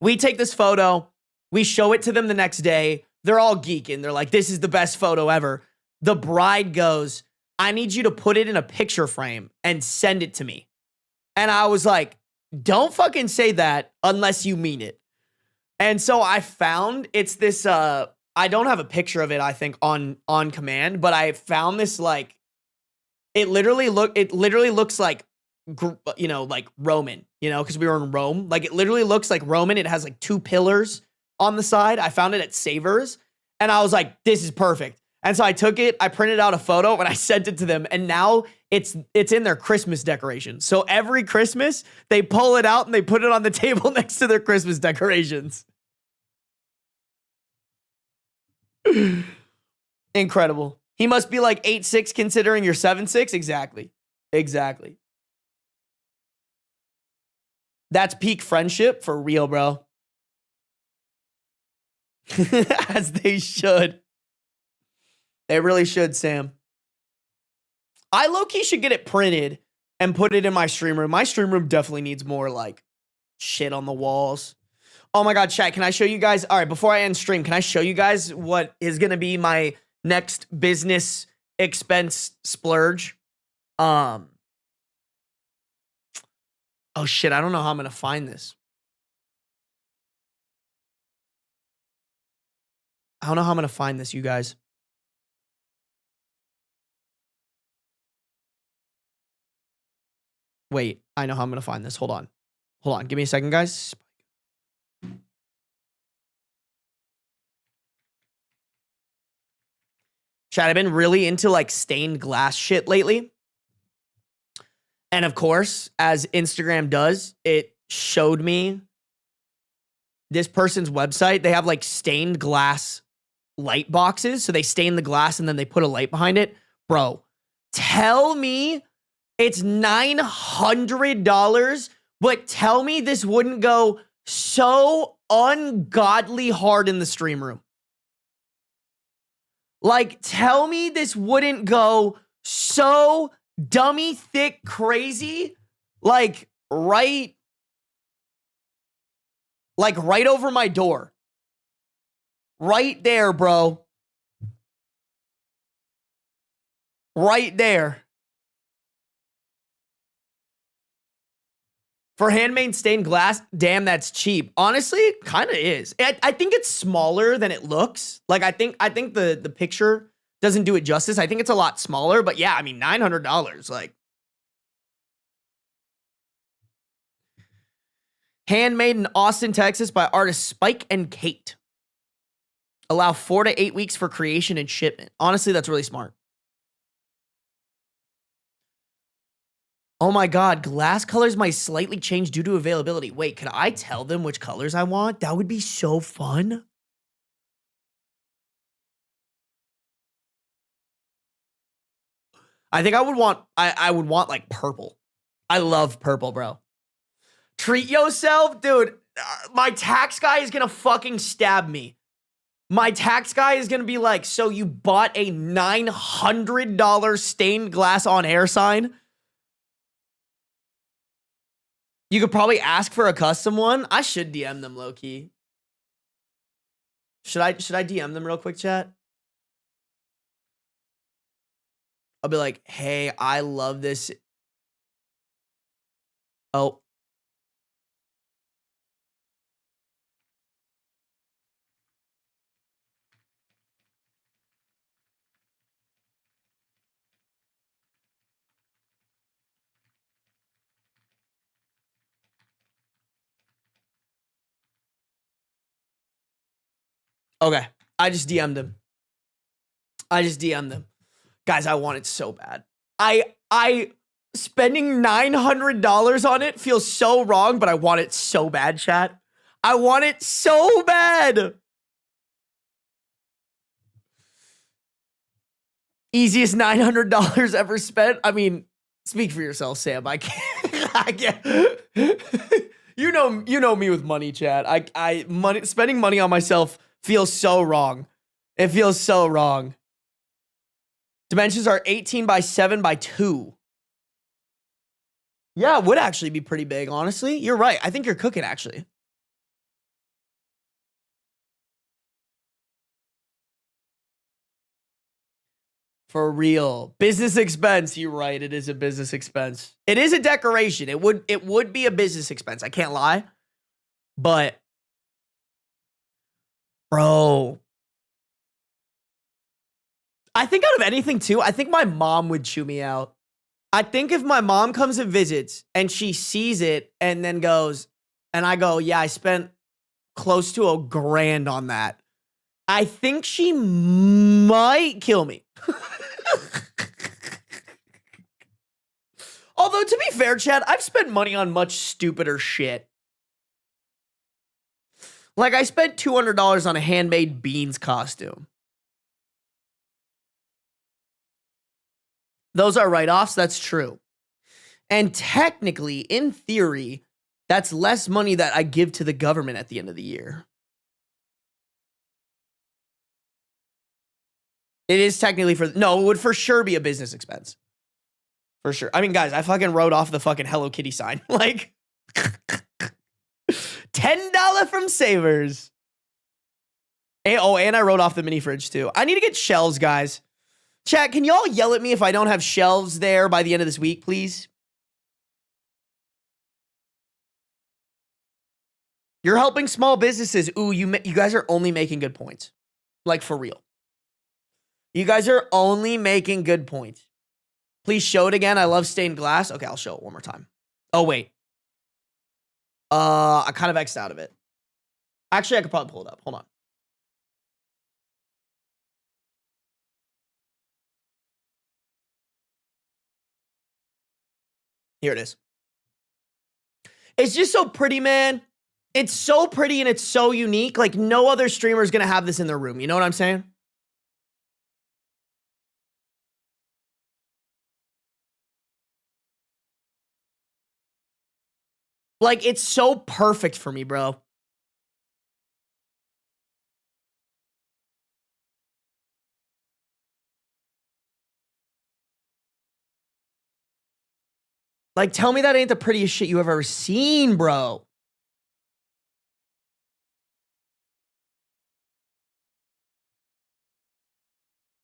We take this photo. We show it to them the next day. They're all geeking. They're like, this is the best photo ever. The bride goes, I need you to put it in a picture frame and send it to me. And I was like, don't fucking say that unless you mean it. And so I found it's this, I don't have a picture of it, I think, on command, but I found this, like, it literally looks like, you know, like Roman, you know, because we were in Rome. Like, it literally looks like Roman. It has like 2 pillars on the side. I found it at Savers, and I was like, this is perfect. And so I took it, I printed out a photo, and I sent it to them, and now it's in their Christmas decorations. So every Christmas, they pull it out and they put it on the table next to their Christmas decorations. Incredible. He must be like 8'6" considering you're 7'6". Exactly. That's peak friendship for real, bro. As they should. They really should, Sam. I low-key should get it printed and put it in my stream room. My stream room definitely needs more, like, shit on the walls. Oh my God, chat, can I show you guys? All right, before I end stream, can I show you guys what is going to be my next business expense splurge? Oh shit, I don't know how I'm going to find this. I don't know how I'm going to find this, you guys. Wait, I know how I'm going to find this. Hold on. Give me a second, guys. Chat, I've been really into like stained glass shit lately. And of course, as Instagram does, it showed me this person's website. They have like stained glass light boxes. So they stain the glass and then they put a light behind it. Bro, tell me it's $900, but tell me this wouldn't go so ungodly hard in the stream room. Like, tell me this wouldn't go so dummy thick crazy, like right over my door. Right there, bro. Right there. For handmade stained glass, damn, that's cheap. Honestly, kind of is. I think it's smaller than it looks. Like, I think the picture doesn't do it justice. I think it's a lot smaller, but yeah, I mean, $900, like. Handmade in Austin, Texas by artists Spike and Kate. Allow 4 to 8 weeks for creation and shipment. Honestly, that's really smart. Oh my God, glass colors might slightly change due to availability. Wait, can I tell them which colors I want? That would be so fun. I think I would want like purple. I love purple, bro. Treat yourself, dude. My tax guy is gonna fucking stab me. My tax guy is gonna be like, so you bought a $900 stained glass on air sign? You could probably ask for a custom one. I should DM them low key. Should I DM them real quick, chat? I'll be like, hey, I love this. Oh. Okay. I just DM'd him. Guys, I want it so bad. I spending $900 on it feels so wrong, but I want it so bad, chat. I want it so bad. Easiest $900 ever spent. I mean, speak for yourself, Sam. I can't. I can't. You know me with money, chat. Spending money on myself feels so wrong. It feels so wrong. Dimensions are 18 by 7 by 2. Yeah, it would actually be pretty big, honestly. You're right. I think you're cooking, actually. For real. Business expense. You're right. It is a business expense. It is a decoration. It would be a business expense. I can't lie. But, bro, I think out of anything, too, I think my mom would chew me out. I think if my mom comes and visits and she sees it and then goes, and I go, yeah, I spent close to $1,000 on that, I think she might kill me. Although, to be fair, Chad, I've spent money on much stupider shit. Like, I spent $200 on a handmade beans costume. Those are write-offs. That's true. And technically, in theory, that's less money that I give to the government at the end of the year. It is technically no, it would for sure be a business expense. For sure. I mean, guys, I fucking wrote off the fucking Hello Kitty sign. Like, $10 from Savers. And I wrote off the mini fridge too. I need to get shelves, guys. Chat, can y'all yell at me if I don't have shelves there by the end of this week, please? You're helping small businesses. Ooh, you guys are only making good points. Like, for real. You guys are only making good points. Please show it again. I love stained glass. Okay, I'll show it one more time. Oh, wait. I kind of X'd out of it. Actually, I could probably pull it up. Hold on. Here it is. It's just so pretty, man. It's so pretty and it's so unique. Like, no other streamer is going to have this in their room. You know what I'm saying? Like, it's so perfect for me, bro. Like, tell me that ain't the prettiest shit you have ever seen, bro.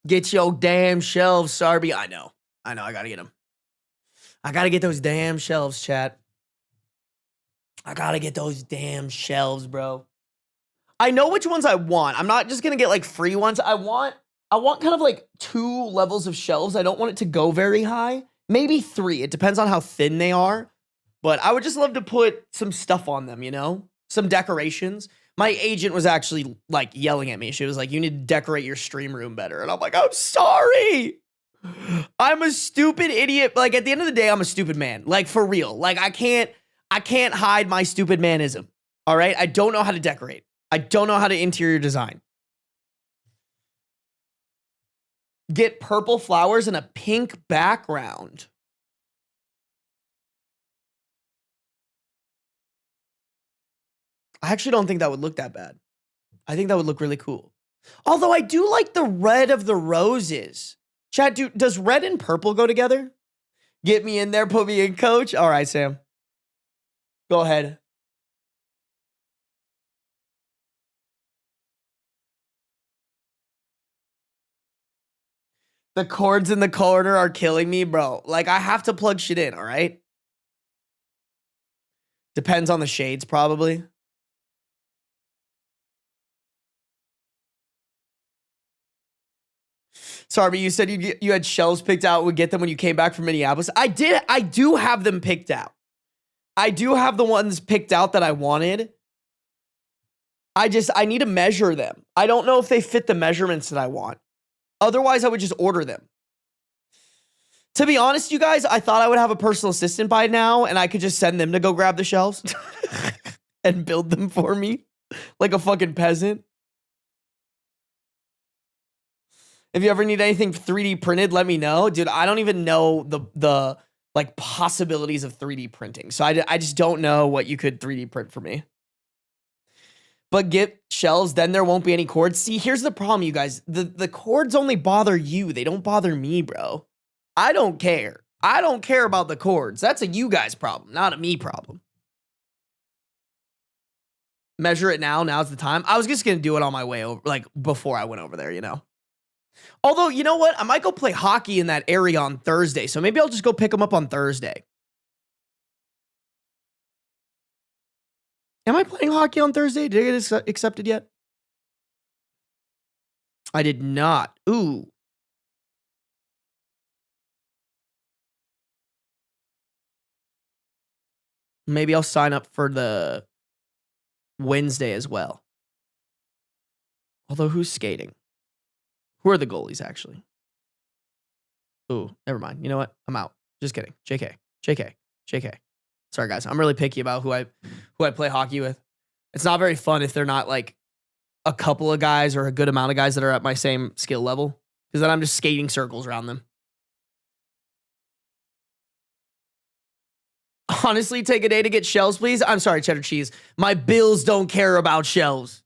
Get your damn shelves, Sarby. I know. I gotta get them. I gotta get those damn shelves, chat. I gotta get those damn shelves, bro. I know which ones I want. I'm not just gonna get like free ones. I want kind of like 2 levels of shelves. I don't want it to go very high. Maybe 3. It depends on how thin they are. But I would just love to put some stuff on them, you know? Some decorations. My agent was actually like yelling at me. She was like, you need to decorate your stream room better. And I'm like, I'm sorry. I'm a stupid idiot. Like, at the end of the day, I'm a stupid man. Like, for real. Like, I can't hide my stupid manism. All right? I don't know how to decorate. I don't know how to interior design. Get purple flowers and a pink background. I actually don't think that would look that bad. I think that would look really cool. Although I do like the red of the roses. Chat, does red and purple go together? Get me in there, put me in, coach. All right, Sam. Go ahead. The cords in the corner are killing me, bro. Like, I have to plug shit in, all right? Depends on the shades, probably. Sorry, you said you had shelves picked out, would get them when you came back from Minneapolis. I do have them picked out. I do have the ones picked out that I wanted. I need to measure them. I don't know if they fit the measurements that I want. Otherwise, I would just order them. To be honest, you guys, I thought I would have a personal assistant by now, and I could just send them to go grab the shelves and build them for me like a fucking peasant. If you ever need anything 3D printed, let me know. Dude, I don't even know the like possibilities of 3D printing. So I just don't know what you could 3D print for me. But get shelves, then there won't be any cords. See, here's the problem, you guys. The cords only bother you. They don't bother me, bro. I don't care. I don't care about the cords. That's a you guys problem, not a me problem. Measure it now. Now's the time. I was just going to do it on my way over, like before I went over there, you know? Although, you know what? I might go play hockey in that area on Thursday. So maybe I'll just go pick them up on Thursday. Am I playing hockey on Thursday? Did I get accepted yet? I did not. Ooh. Maybe I'll sign up for the Wednesday as well. Although, who's skating? Who are the goalies, actually? Ooh, never mind. You know what? I'm out. Just kidding. JK. Sorry, guys. I'm really picky about who I play hockey with. It's not very fun if they're not like a couple of guys or a good amount of guys that are at my same skill level. Because then I'm just skating circles around them. Honestly, take a day to get shelves, please. I'm sorry, cheddar cheese. My bills don't care about shelves.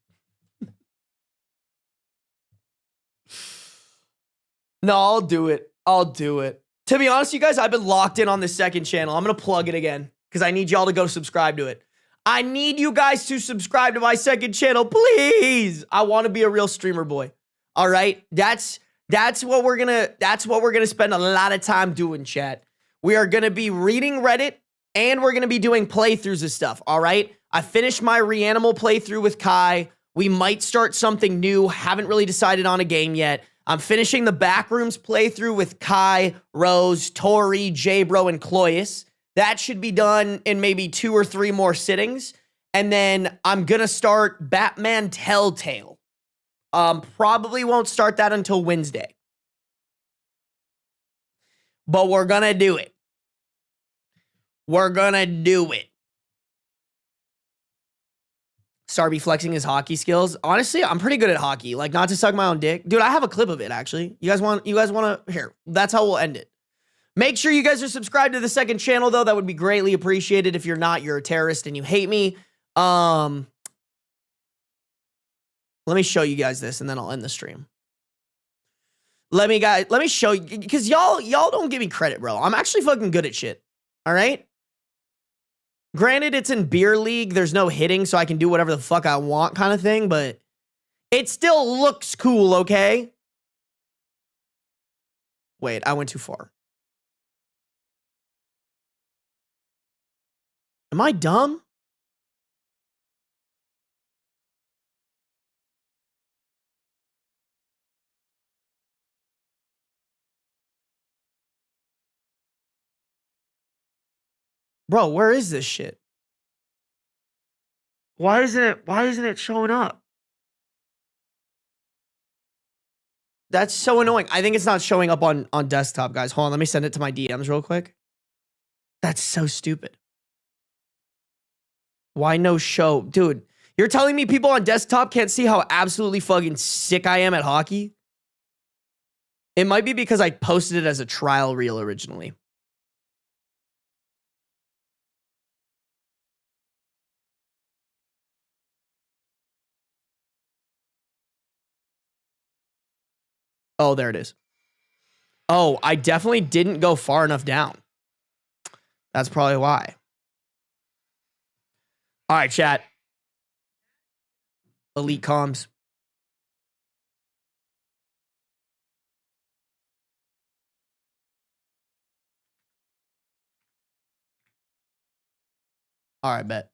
No, I'll do it. To be honest, you guys, I've been locked in on this second channel. I'm going to plug it again because I need y'all to go subscribe to it. I need you guys to subscribe to my second channel, please. I want to be a real streamer boy. All right? That's what we're going to spend a lot of time doing, chat. We are going to be reading Reddit and we're going to be doing playthroughs of stuff, all right? I finished my Reanimal playthrough with Kai. We might start something new. Haven't really decided on a game yet. I'm finishing the Backrooms playthrough with Kai, Rose, Tori, J-Bro, and Cloyus. That should be done in maybe 2 or 3 more sittings. And then I'm going to start Batman Telltale. Probably won't start that until Wednesday. But we're going to do it. Sarby flexing his hockey skills. Honestly, I'm pretty good at hockey. Like, not to suck my own dick. Dude, I have a clip of it, actually. You guys want to... Here, that's how we'll end it. Make sure you guys are subscribed to the second channel, though. That would be greatly appreciated. If you're not, you're a terrorist and you hate me. Let me show you guys this, and then I'll end the stream. Let me show you, because y'all don't give me credit, bro. I'm actually fucking good at shit. All right? Granted, it's in beer league. There's no hitting, so I can do whatever the fuck I want kind of thing, but it still looks cool, okay? Wait, I went too far. Am I dumb? Bro, where is this shit? Why isn't it showing up? That's so annoying. I think it's not showing up on desktop, guys. Hold on, let me send it to my DMs real quick. That's so stupid. Why no show? Dude, you're telling me people on desktop can't see how absolutely fucking sick I am at hockey? It might be because I posted it as a trial reel originally. Oh, there it is. Oh, I definitely didn't go far enough down. That's probably why. All right, chat. Elite comms. All right, bet.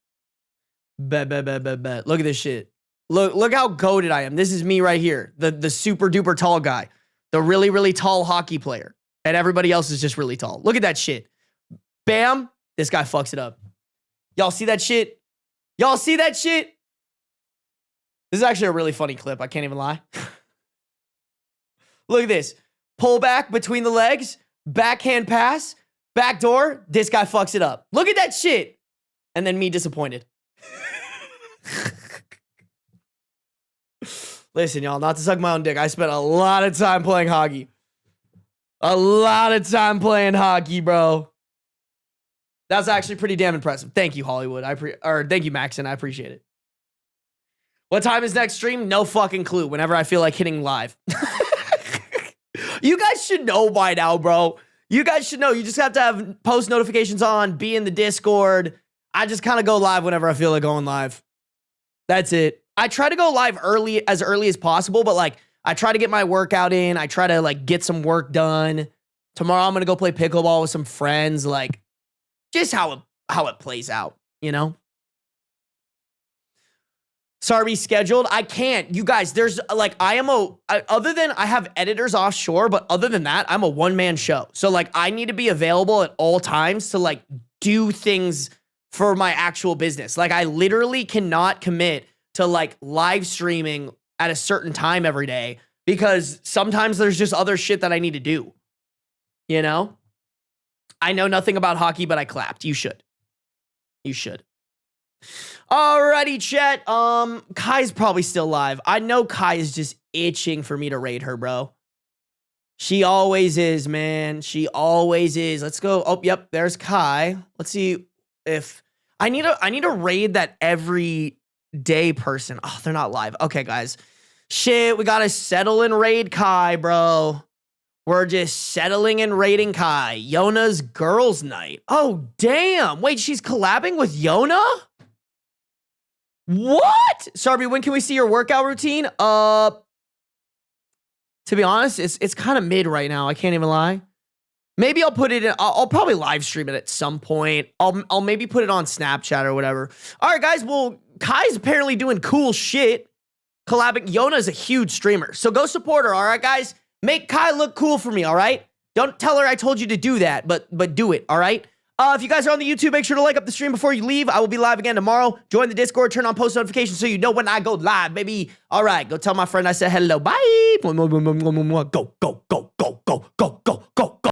Bet. Look at this shit. Look how goated I am. This is me right here. The super duper tall guy. The really, really tall hockey player. And everybody else is just really tall. Look at that shit. Bam. This guy fucks it up. Y'all see that shit? Y'all see that shit? This is actually a really funny clip. I can't even lie. Look at this. Pull back between the legs. Backhand pass. Back door. This guy fucks it up. Look at that shit. And then me disappointed. Listen, y'all, not to suck my own dick. I spent a lot of time playing hockey. A lot of time playing hockey, bro. That's actually pretty damn impressive. Thank you, Hollywood. Thank you, Maxon. I appreciate it. What time is next stream? No fucking clue. Whenever I feel like hitting live. You guys should know by now, bro. You guys should know. You just have to have post notifications on, be in the Discord. I just kind of go live whenever I feel like going live. That's it. I try to go live as early as possible, but like I try to get my workout in. I try to like get some work done. Tomorrow I'm going to go play pickleball with some friends. Like just how it plays out, you know? Sarby scheduled. I can't. You guys, there's like, other than I have editors offshore, but other than that, I'm a one-man show. So like I need to be available at all times to like do things for my actual business. Like I literally cannot commit to like live streaming at a certain time every day because sometimes there's just other shit that I need to do. You know? I know nothing about hockey, but I clapped. You should. You should. Alrighty, chat. Kai's probably still live. I know Kai is just itching for me to raid her, bro. She always is, man. She always is. Let's go. Oh, yep. There's Kai. Let's see if I need to raid that every day person. Oh, they're not live. Okay, guys. Shit, we gotta settle and raid Kai, bro. We're just settling and raiding Kai. Yona's girls' night. Oh, damn. Wait, she's collabing with Yona? What? Sarby, when can we see your workout routine? To be honest, it's kind of mid right now. I can't even lie. Maybe I'll put it in. I'll probably live stream it at some point. I'll maybe put it on Snapchat or whatever. All right, guys. Well, Kai's apparently doing cool shit. Collabing. Yona's a huge streamer. So go support her. All right, guys. Make Kai look cool for me. All right. Don't tell her I told you to do that, but do it. All right. If you guys are on the YouTube, make sure to like up the stream before you leave. I will be live again tomorrow. Join the Discord. Turn on post notifications so you know when I go live, baby. All right. Go tell my friend I said hello. Bye. Go, go, go.